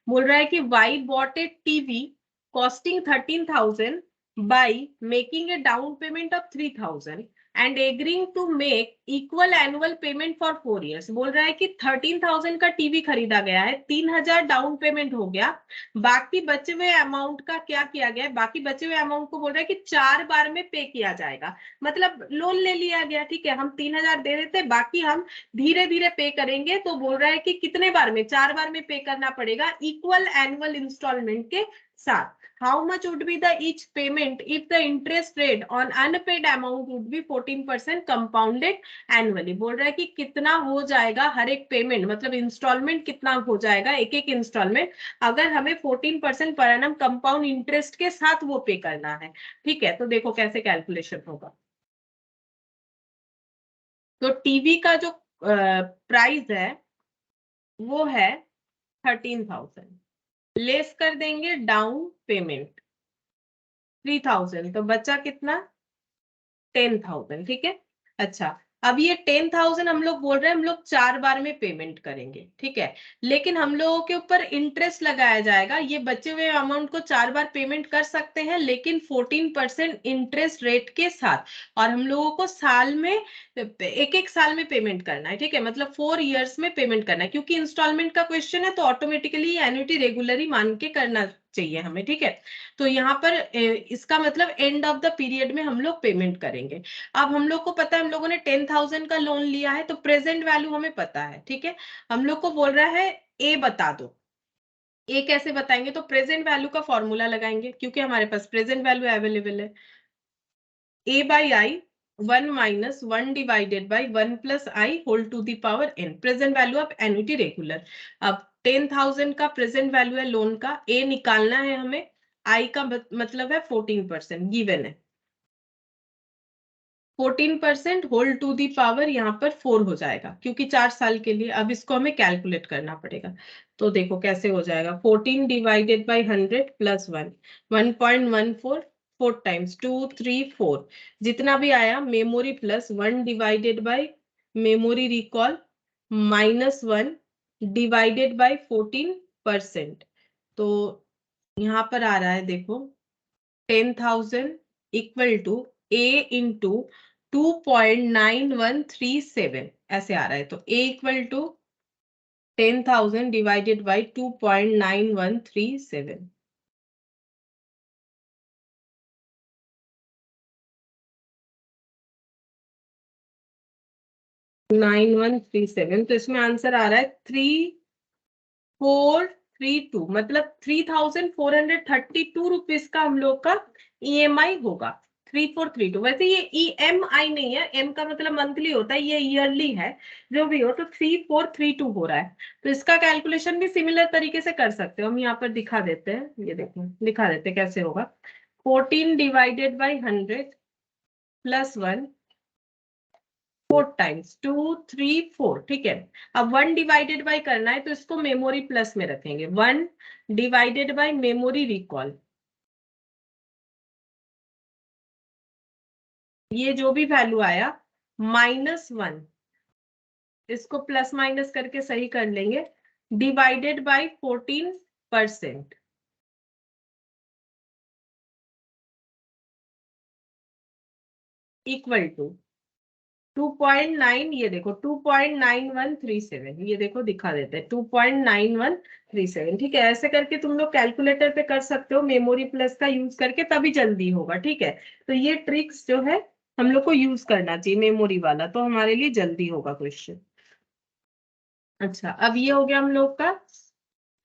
बोल रहा है कि Y bought a TV costing 13,000 by making a down payment of 3,000 and agreeing to make equal annual payment for 4 years। बोल रहा है कि 13,000 का टीवी खरीदा गया है, 3,000 डाउन पेमेंट हो गया, बाकी बचे हुए अमाउंट का क्या किया गया है? बाकी बचे हुए अमाउंट को बोल रहा है कि 4 बार में पे किया जाएगा। मतलब लोन ले लिया गया, ठीक है, हम 3,000 दे देते, बाकी हम धीरे धीरे पे करेंगे। तो बोल रहा है कि कितने बार में? 4 बार में पे करना पड़ेगा, इक्वल एनुअल इंस्टॉलमेंट के साथ। How much would be the each payment if the interest rate on unpaid amount would be 14% compounded annually. बोल रहा है कि कितना हो जाएगा हर एक पेमेंट, मतलब इंस्टॉलमेंट कितना हो जाएगा, एक एक इंस्टॉलमेंट, अगर हमें 14% पर एनम कंपाउंड इंटरेस्ट के साथ वो पे करना है, ठीक है। तो देखो कैसे कैलकुलेशन होगा। तो टीवी का जो प्राइस है वो है 13,000, लेस कर देंगे डाउन पेमेंट 3,000, तो बचा कितना? 10,000, ठीक है। अच्छा, अब ये 10,000 हम लोग बोल रहे हैं हम लोग 4 बार में पेमेंट करेंगे, ठीक है, लेकिन हम लोगों के ऊपर इंटरेस्ट लगाया जाएगा। ये बचे हुए अमाउंट को 4 बार पेमेंट कर सकते हैं, लेकिन 14% इंटरेस्ट रेट के साथ, और हम लोगों को साल में एक एक साल में पेमेंट करना है, ठीक है, मतलब 4 इयर्स में पेमेंट करना है। क्योंकि इंस्टॉलमेंट का क्वेश्चन है तो ऑटोमेटिकली एन्युटी रेगुलरली मान के करना चाहिए हमें, ठीक है। तो यहाँ पर इसका मतलब एंड ऑफ द पीरियड में हम लोग पेमेंट करेंगे। अब हम लोग को पता है हम लोगों ने 10,000 का लोन लिया है, तो प्रेजेंट वैल्यू हमें पता है, ठीक है। हम लोग को बोल रहा है ए बता दो। ए कैसे बताएंगे, तो प्रेजेंट वैल्यू का फॉर्मूला लगाएंगे, क्योंकि हमारे पास प्रेजेंट वैल्यू अवेलेबल है। A by I 1 minus 1 divided by 1 plus I whole to the power N, present value of annuity regular. अब 10,000 का प्रेजेंट वैल्यू है लोन का, ए निकालना है हमें, आई का मतलब है 14% गिवन है, 14% होल टू दी पावर यहाँ पर 4 हो जाएगा, क्योंकि 4 साल के लिए। अब इसको हमें कैलकुलेट करना पड़ेगा। तो देखो कैसे हो जाएगा, 14 डिवाइडेड बाई 100 प्लस 1, 1.14, 4 टाइम्स 2 3 4, जितना भी आया memory plus 1 divided by memory recall minus 1 divided by 14%। तो यहाँ पर आ रहा है देखो 10,000 इक्वल टू ए इंटू 2.9137 ऐसे आ रहा है। तो A equal to 10,000 divided by 2.9137। 9137, तो इसमें आंसर आ रहा है 3432, मतलब 3,432 रुपीज का हम लोग का ईएमआई होगा। 3432, वैसे ये ईएमआई नहीं है, एम का मतलब मंथली होता है, ये ईयरली है, जो भी हो, तो 3432 हो रहा है। तो इसका कैलकुलेशन भी सिमिलर तरीके से कर सकते हो, हम यहाँ पर दिखा देते हैं, ये देखो दिखा देते हैं कैसे होगा। 14 डिवाइडेड बाई 100 प्लस 1, 4 टाइम्स 2 3 4, ठीक है। अब 1 डिवाइडेड बाई करना है तो इसको मेमोरी प्लस में रखेंगे, 1 डिवाइडेड बाई मेमोरी रिकॉल, ये जो भी वैल्यू आया -1, इसको प्लस माइनस करके सही कर लेंगे, डिवाइडेड बाई 14% इक्वल टू 2.9, ये देखो 2.9137, ये देखो दिखा देते हैं 2.9137, ठीक है। ऐसे करके तुम लोग कैलकुलेटर पे कर सकते हो, मेमोरी प्लस का यूज करके, तभी जल्दी होगा, ठीक है। तो ये ट्रिक्स जो है हम लोग को यूज करना चाहिए, मेमोरी वाला, तो हमारे लिए जल्दी होगा क्वेश्चन। अच्छा, अब ये हो गया हम लोग का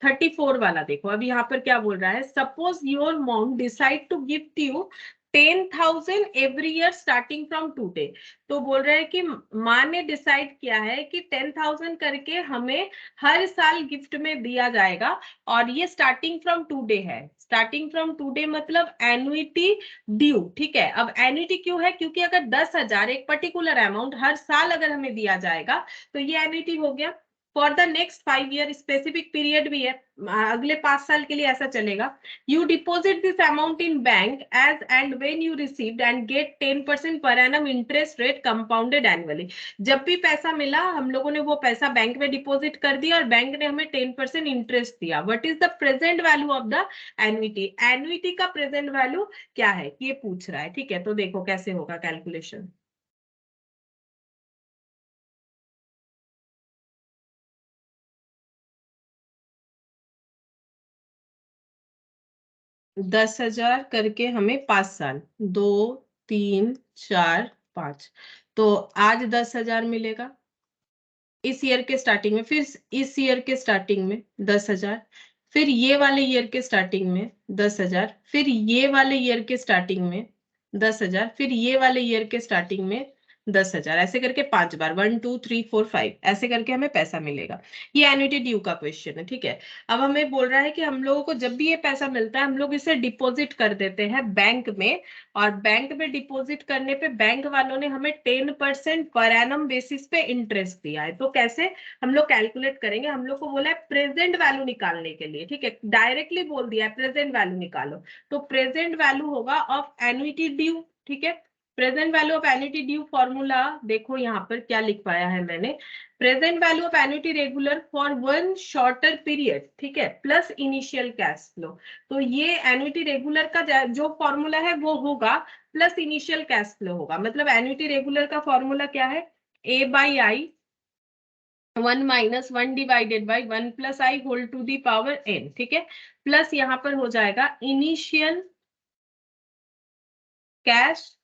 34 वाला। देखो अब यहाँ पर क्या बोल रहा है, suppose your mom decide to gift you 10,000 every year starting from today. तो बोल रहा है कि माँ ने डिसाइड किया है कि 10,000 करके हमें हर साल गिफ्ट में दिया जाएगा, और ये स्टार्टिंग फ्रॉम टुडे है। स्टार्टिंग फ्रॉम टुडे मतलब एनुइटी ड्यू, ठीक है। अब एनुइटी क्यों है, क्योंकि अगर 10,000 एक पर्टिकुलर अमाउंट हर साल अगर हमें दिया जाएगा तो ये एनुइटी हो गया। For the next 5 year, specific period भी है, अगले 5 साल के लिए ऐसा चलेगा। You deposit this amount in bank as and when you received and get 10% per annum interest rate compounded annually. जब भी पैसा मिला हम लोगों ने वो पैसा बैंक में डिपॉजिट कर दिया और बैंक ने हमें 10% इंटरेस्ट दिया। What is the present value of the annuity, annuity का प्रेजेंट वैल्यू क्या है ये पूछ रहा है, ठीक है। तो देखो कैसे होगा कैलकुलेशन। 10,000 करके हमें 5 साल, 2 3 4 5, तो आज 10,000 मिलेगा इस ईयर के स्टार्टिंग में, फिर इस ईयर के स्टार्टिंग में 10,000, फिर ये वाले ईयर के स्टार्टिंग में 10,000, फिर ये वाले ईयर के स्टार्टिंग में 10,000, फिर ये वाले ईयर के स्टार्टिंग में 10,000, ऐसे करके 5 बार 1 2 3 4 5 ऐसे करके हमें पैसा मिलेगा। ये एन्युटी ड्यू का क्वेश्चन है, ठीक है। अब हमें बोल रहा है कि हम लोगों को जब भी ये पैसा मिलता है हम लोग इसे डिपॉजिट कर देते हैं बैंक में, और बैंक में डिपॉजिट करने पे बैंक वालों ने हमें 10% पर एनम बेसिस पे इंटरेस्ट दिया है। तो कैसे हम लोग कैलकुलेट करेंगे, हम लोग को बोला है प्रेजेंट वैल्यू निकालने के लिए, ठीक है, डायरेक्टली बोल दिया है प्रेजेंट वैल्यू निकालो। तो प्रेजेंट वैल्यू होगा ऑफ एन्युटी ड्यू, ठीक है। Present value of annuity due formula देखो यहाँ पर क्या लिखवाया है मैंने, present value of annuity regular for one shorter period, ठीक है, प्लस इनिशियल कैश फ्लो। तो ये एन्युटी रेगुलर का जो फॉर्मूला है वो होगा प्लस इनिशियल कैश फ्लो होगा। मतलब एन्युटी रेगुलर का फॉर्मूला क्या है, A by I 1 minus 1 divided by 1 plus I whole to the power n, ठीक है, प्लस यहाँ पर हो जाएगा इनिशियल कैश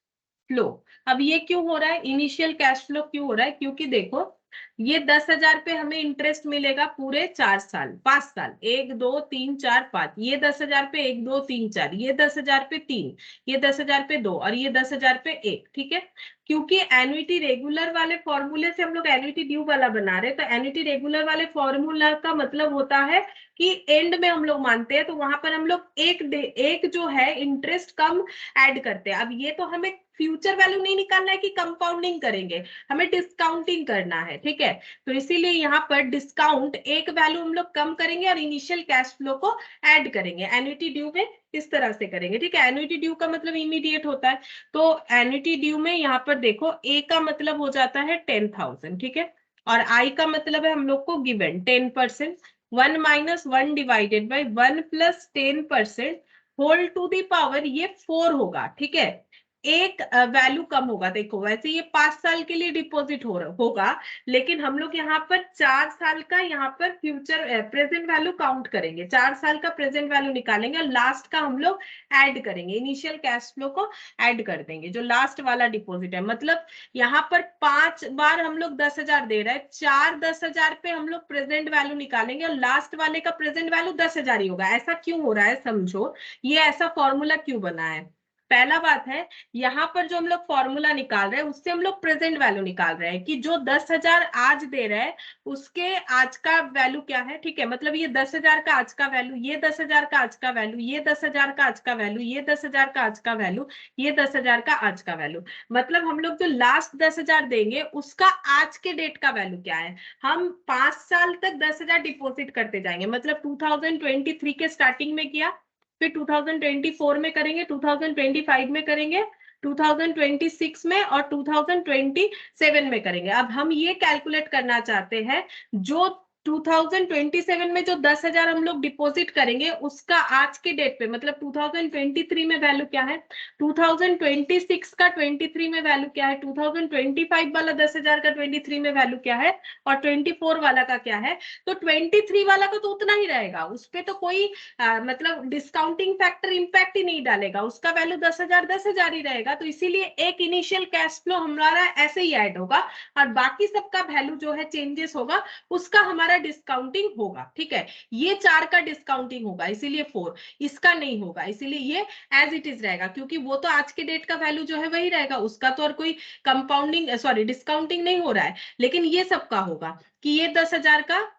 फ्लो। अब ये क्यों हो रहा है, इनिशियल कैश फ्लो क्यों हो रहा है, क्योंकि देखो ये 10,000 पे हमें इंटरेस्ट मिलेगा पूरे 4 साल 5 साल, 1 2 3 4 5, ये 10,000 पे 1 2 3 4, ये 10,000 पे 3, ये 10,000 पे 2 और ये 10,000 पे 1, ठीक है। क्योंकि एन्युटी रेगुलर वाले फॉर्मूले से हम लोग एन्युटी ड्यू वाला बना रहे हैं, तो एन्युटी रेगुलर वाले फॉर्मूला का मतलब होता है कि एंड में हम लोग मानते हैं, तो वहां पर हम लोग एक जो है इंटरेस्ट कम ऐड करते हैं। अब ये तो हमें फ्यूचर वैल्यू नहीं निकालना है कि कंपाउंडिंग करेंगे, हमें डिस्काउंटिंग करना है, ठीक है। तो इसीलिए यहाँ पर डिस्काउंट एक वैल्यू हम लोग कम करेंगे और इनिशियल कैश फ्लो को ऐड करेंगे एन्युटी ड्यू में, इस तरह से करेंगे, ठीक है। एन्युटी ड्यू का मतलब इमीडिएट होता है, तो एन्युटी ड्यू में यहाँ पर देखो ए का मतलब हो जाता है 10,000, ठीक है, और आई का मतलब है हम लोग को given 10%, 1 minus 1 divided by 1 plus 10% whole to the power ये 4 होगा, ठीक है। एक वैल्यू कम होगा, देखो वैसे ये 5 साल के लिए डिपॉजिट होगा, लेकिन हम लोग यहाँ पर 4 साल का यहाँ पर फ्यूचर प्रेजेंट वैल्यू काउंट करेंगे, 4 साल का प्रेजेंट वैल्यू निकालेंगे और लास्ट का हम लोग ऐड करेंगे, इनिशियल कैश फ्लो को ऐड कर देंगे जो लास्ट वाला डिपॉजिट है। मतलब यहाँ पर 5 बार हम लोग 10,000 दे रहे हैं, 4 10,000 पे हम लोग प्रेजेंट वैल्यू निकालेंगे और लास्ट वाले का प्रेजेंट वैल्यू 10,000 ही होगा। ऐसा क्यों हो रहा है समझो, ये ऐसा फॉर्मूला क्यों बना है। पहला बात है, यहाँ पर जो हम लोग फॉर्मूला निकाल रहे हैं उससे हम लोग प्रेजेंट वैल्यू निकाल रहे हैं कि जो 10,000 आज दे रहे हैं उसके आज का वैल्यू क्या है, ठीक है। मतलब ये 10,000 का आज का वैल्यू, ये 10,000 का आज का वैल्यू, ये 10,000 का आज का वैल्यू, ये 10,000 का आज का वैल्यू, ये 10,000 का आज का वैल्यू। मतलब हम लोग जो लास्ट 10,000 देंगे उसका आज के डेट का वैल्यू क्या है। हम 5 साल तक 10,000 डिपॉजिट करते जाएंगे, मतलब 2023 के स्टार्टिंग में किया, फिर 2024 में करेंगे, 2025 में करेंगे, 2026 में और 2027 में करेंगे। अब हम ये कैलकुलेट करना चाहते हैं जो 2027 में जो 10,000 हम लोग डिपॉजिट करेंगे उसका आज के डेट पे, मतलब 2023 में वैल्यू क्या है, 2026 का 23 में वैल्यू क्या है, 2025 वाला 10,000 का 23 में वैल्यू क्या है और 24 वाला का क्या है। तो 23 वाला का तो उतना ही रहेगा, उस पर तो कोई मतलब डिस्काउंटिंग फैक्टर इंपैक्ट ही नहीं डालेगा, उसका वैल्यू 10,000 ही रहेगा। तो इसीलिए एक इनिशियल कैश फ्लो हमारा ऐसे ही ऐड होगा और बाकी सबका वैल्यू जो है चेंजेस होगा उसका हमारा डिस्काउंटिंग होगा, ठीक है। ये 4 का डिस्काउंटिंग होगा इसीलिए 4, इसका नहीं होगा इसीलिए ये एज इट इज रहेगा, क्योंकि वो तो आज के डेट का वैल्यू जो है वही रहेगा, उसका तो और कोई कंपाउंडिंग सॉरी डिस्काउंटिंग नहीं हो रहा है। लेकिन ये सबका होगा कि ये 10,000 का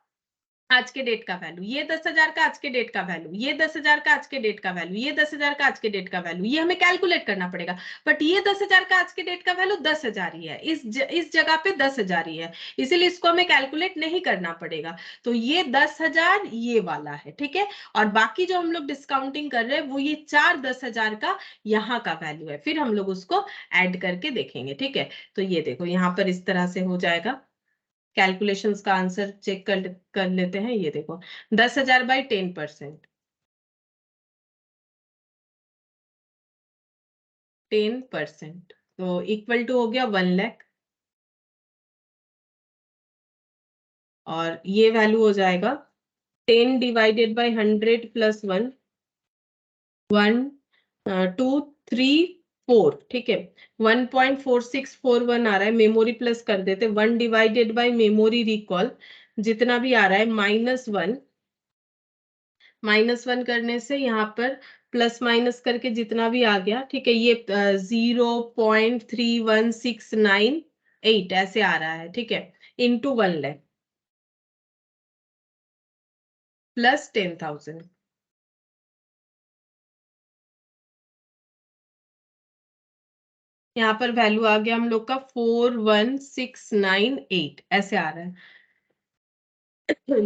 आज के डेट का वैल्यू, ये 10,000 का आज के डेट का वैल्यू, ये 10,000 का आज के डेट का वैल्यू, ये 10,000 का आज के डेट का वैल्यू, ये हमें कैलकुलेट करना पड़ेगा। बट ये 10,000 का आज के डेट का वैल्यू 10,000 ही है, इस जगह पे 10,000 ही है, इसीलिए इसको हमें कैलकुलेट नहीं करना पड़ेगा। तो ये 10,000 ये वाला है, ठीक है। और बाकी जो हम लोग डिस्काउंटिंग कर रहे हैं वो ये 4 10,000 का यहाँ का वैल्यू है, फिर हम लोग उसको ऐड करके देखेंगे, ठीक है। तो ये देखो यहाँ पर इस तरह से हो जाएगा, कैलकुलेशंस का आंसर चेक कर लेते हैं। ये देखो 10,000 बाई 10%, 10% तो इक्वल टू हो गया 1 लाख, और ये वैल्यू हो जाएगा 10 डिवाइडेड बाई 100 प्लस 1 1 2 3 4, ठीक है। 1.4641 आ रहा है, मेमोरी प्लस कर देते, 1 डिवाइडेड बाई मेमोरी रिकॉल जितना भी आ रहा है -1 करने से यहाँ पर प्लस माइनस करके जितना भी आ गया, ठीक है। ये 0.31698 ऐसे आ रहा है, ठीक है, इंटू 1 लाख प्लस 10,000। यहाँ पर वैल्यू आ गया हम लोग का 41,698 ऐसे आ रहा है।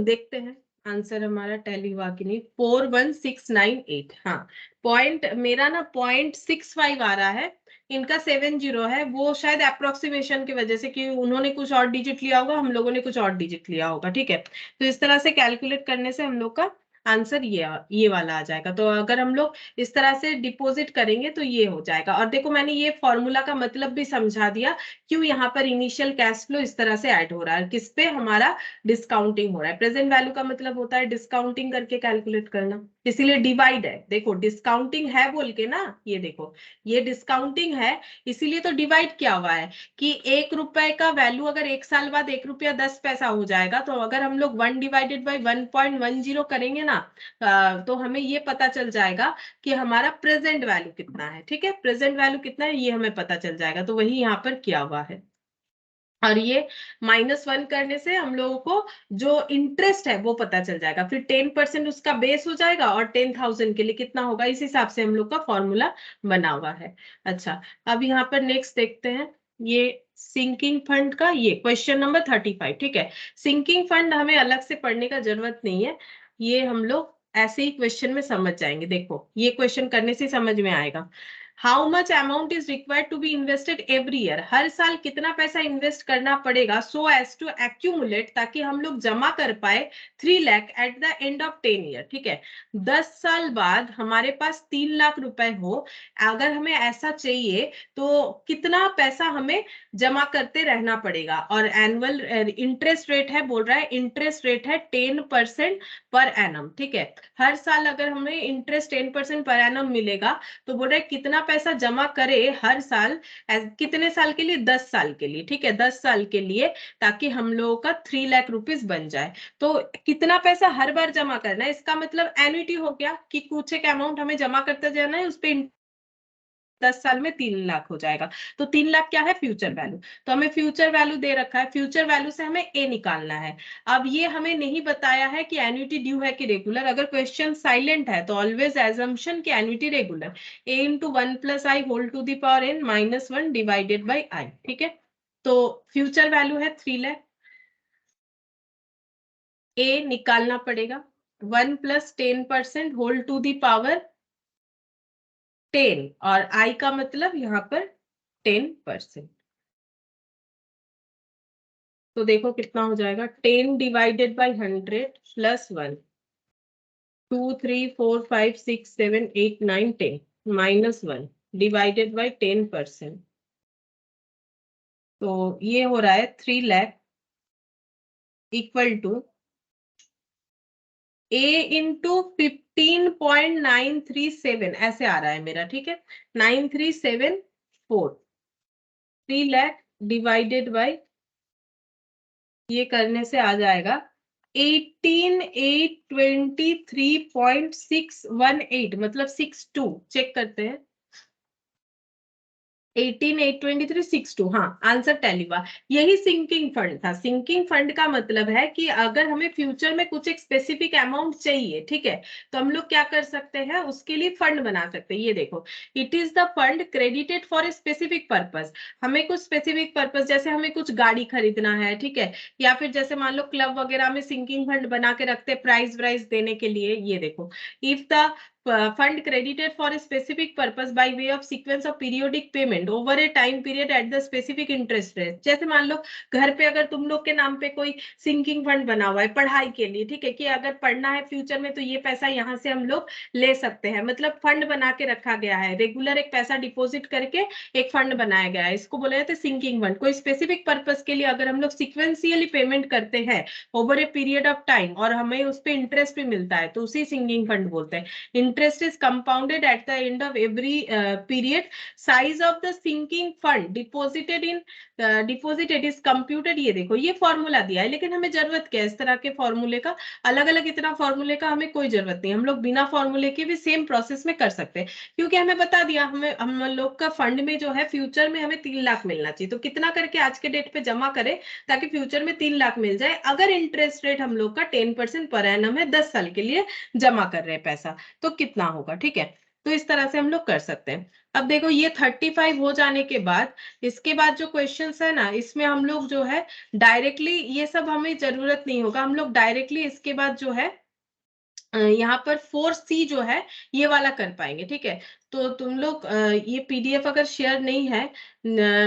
देखते हैं आंसर हमारा टैली हुआ कि नहीं। 41,698, हाँ। पॉइंट मेरा ना 0.65 आ रहा है, इनका 70 है, वो शायद अप्रोक्सीमेशन की वजह से कि उन्होंने कुछ और डिजिट लिया होगा, हम लोगों ने कुछ और डिजिट लिया होगा, ठीक है। तो इस तरह से कैलकुलेट करने से हम लोग का आंसर ये वाला आ जाएगा। तो अगर हम लोग इस तरह से डिपॉजिट करेंगे तो ये हो जाएगा। और देखो मैंने ये फॉर्मूला का मतलब भी समझा दिया, क्यों यहाँ पर इनिशियल कैश फ्लो इस तरह से ऐड हो रहा है, किस पे, हमारा डिस्काउंटिंग हो रहा है। प्रेजेंट वैल्यू का मतलब होता है डिस्काउंटिंग करके कैलकुलेट करना, इसीलिए डिवाइड है। देखो डिस्काउंटिंग है बोल के ना, ये देखो ये डिस्काउंटिंग है, इसीलिए तो डिवाइड किया हुआ है कि 1 रुपए का वैल्यू अगर 1 साल बाद 1 रुपया 10 पैसा हो जाएगा, तो अगर हम लोग 1/1.10 करेंगे ना, तो हमें ये पता चल जाएगा कि हमारा प्रेजेंट वैल्यू कितना है, ठीक है। प्रेजेंट वैल्यू कितना है ये हमें पता चल जाएगा, तो वही यहाँ पर किया हुआ है। और ये -1 करने से हम लोगों को जो इंटरेस्ट है वो पता चल जाएगा, फिर 10% उसका बेस हो जाएगा, और 10,000 के लिए कितना होगा, इस हिसाब से हम लोग का फॉर्मूला बना हुआ है। अच्छा, अब यहाँ पर नेक्स्ट देखते हैं, ये सिंकिंग फंड का ये क्वेश्चन नंबर 35, ठीक है। सिंकिंग फंड हमें अलग से पढ़ने का जरूरत नहीं है, ये हम लोग ऐसे ही क्वेश्चन में समझ जाएंगे। देखो ये क्वेश्चन करने से समझ में आएगा। How much amount is required to be invested every year, हर साल कितना पैसा इन्वेस्ट करना पड़ेगा, सो एज टू एक्यूमुलेट, ताकि हम लोग जमा कर पाए 3 lakh eight the end of 10 year, ठीक है। 10 साल बाद हमारे पास 3 लाख रुपए हो, अगर हमें ऐसा चाहिए तो कितना पैसा हमें जमा करते रहना पड़ेगा। और एनुअल इंटरेस्ट रेट है, बोल रहा है इंटरेस्ट रेट है 10% पर एनम, ठीक है। हर साल अगर हमें इंटरेस्ट 10% पर एनम मिलेगा, तो बोल रहे कितना पैसा जमा करे हर साल, कितने साल के लिए, 10 साल के लिए, ठीक है, 10 साल के लिए, ताकि हम लोगों का 3 लाख रुपीस बन जाए। तो कितना पैसा हर बार जमा करना है, इसका मतलब एन्युटी हो गया कि कुछ एक अमाउंट हमें जमा करते जाना है, उस पे 10 साल में 3 लाख हो जाएगा। तो 3 लाख क्या है, फ्यूचर वैल्यू। तो हमें फ्यूचर वैल्यू दे रखा है, फ्यूचर वैल्यू से हमें ए निकालना है। अब ये हमें नहीं बताया है कि एन्युटी ड्यू है कि रेगुलर, अगर क्वेश्चन साइलेंट है तो ऑलवेज एजम्पशन कि annuity regular, a into 1 + i whole to the power n -1 divided by i, ठीक है। तो फ्यूचर वैल्यू है 3 लाख, ए निकालना पड़ेगा 1 + 10% होल टू द पावर 10, और i का मतलब यहाँ पर 10%। तो देखो कितना हो जाएगा, 10 डिवाइडेड बाई 100 + 1, 2 3 4 5 6 7 8 9 10 -1 डिवाइडेड बाई 10%। तो ये हो रहा है 3 lakh equal to a into 15.937 ऐसे आ रहा है मेरा, ठीक है, 9374, 3 लाख डिवाइडेड बाई, ये करने से आ जाएगा 18,823.618, मतलब 62, चेक करते हैं, 18,823.62, हाँ आंसर टैली हुआ। यही सिंकिंग फंड था। सिंकिंग फंड का मतलब है कि अगर हमें फ्यूचर में कुछ एक स्पेसिफिक अमाउंट चाहिए, ठीक है, तो हम लोग क्या कर सकते हैं, उसके लिए फंड बना सकते हैं। ये देखो, it is the fund credited for a specific purpose, हमें कुछ स्पेसिफिक पर्पस, जैसे हमें कुछ गाड़ी खरीदना है, ठीक है, या फिर जैसे मान लो क्लब वगैरह में सिंकिंग फंड बना के रखते हैं प्राइज व्राइज देने के लिए। ये देखो, if the fund credited for a specific purpose by way of sequence of periodic payment over a time period at the specific interest rate। जैसे मान लो घर पे अगर तुम लोग के नाम पे कोई सिंकिंग फंड बना हुआ है पढ़ाई के लिए, ठीक है, कि अगर पढ़ना है फ्यूचर में तो ये पैसा यहाँ से हम लोग ले सकते हैं, मतलब फंड बना के रखा गया है, रेगुलर एक पैसा डिपॉजिट करके एक फंड बनाया गया है, इसको बोला जाता है सिंकिंग फंड। कोई स्पेसिफिक पर्पस के लिए अगर हम लोग सिक्वेंशियली पेमेंट करते हैं over a period of time और हमें उस पर इंटरेस्ट भी मिलता है, तो उसी सिंकिंग फंड बोलते हैं। Interest is compounded at the end of every period. Size of the sinking fund deposited is computed। ये देखो ये फॉर्मूला दिया है, लेकिन हमें जरूरत क्या है इस तरह के फॉर्मूले का, अलग अलग इतना फॉर्मूले का हमें कोई जरूरत नहीं, हम लोग बिना फॉर्मूले के भी सेम प्रोसेस में कर सकते हैं, क्योंकि हमें बता दिया हमें हम लोग का फंड में जो है फ्यूचर में हमें 3 लाख मिलना चाहिए, तो कितना करके आज के डेट पे जमा करें ताकि फ्यूचर में 3 लाख मिल जाए, अगर इंटरेस्ट रेट हम लोग का 10% पर एनम है, 10 साल के लिए जमा कर रहे हैं पैसा, तो कितना होगा, ठीक है। तो इस तरह से हम लोग कर सकते हैं। अब देखो ये 35 हो जाने के बाद, इसके बाद जो क्वेश्चंस है ना, इसमें हम लोग जो है डायरेक्टली, ये सब हमें जरूरत नहीं होगा, हम लोग डायरेक्टली इसके बाद जो है यहाँ पर 4C जो है ये वाला कर पाएंगे, ठीक है। तो तुम लोग ये पीडीएफ अगर शेयर नहीं है,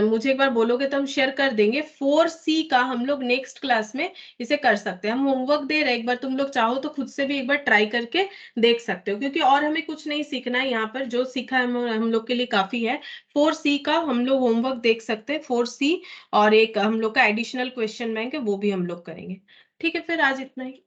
मुझे एक बार बोलोगे तो हम शेयर कर देंगे। 4C का हम लोग नेक्स्ट क्लास में इसे कर सकते हैं। हम होमवर्क दे रहे हैं, एक बार तुम लोग चाहो तो खुद से भी एक बार ट्राई करके देख सकते हो, क्योंकि और हमें कुछ नहीं सीखना है यहाँ पर, जो सीखा है हम लोग के लिए काफी है। 4C का हम लोग होमवर्क देख सकते हैं, 4C, और एक हम लोग का एडिशनल क्वेश्चन बैंक है वो भी हम लोग करेंगे। ठीक है, फिर आज इतना ही।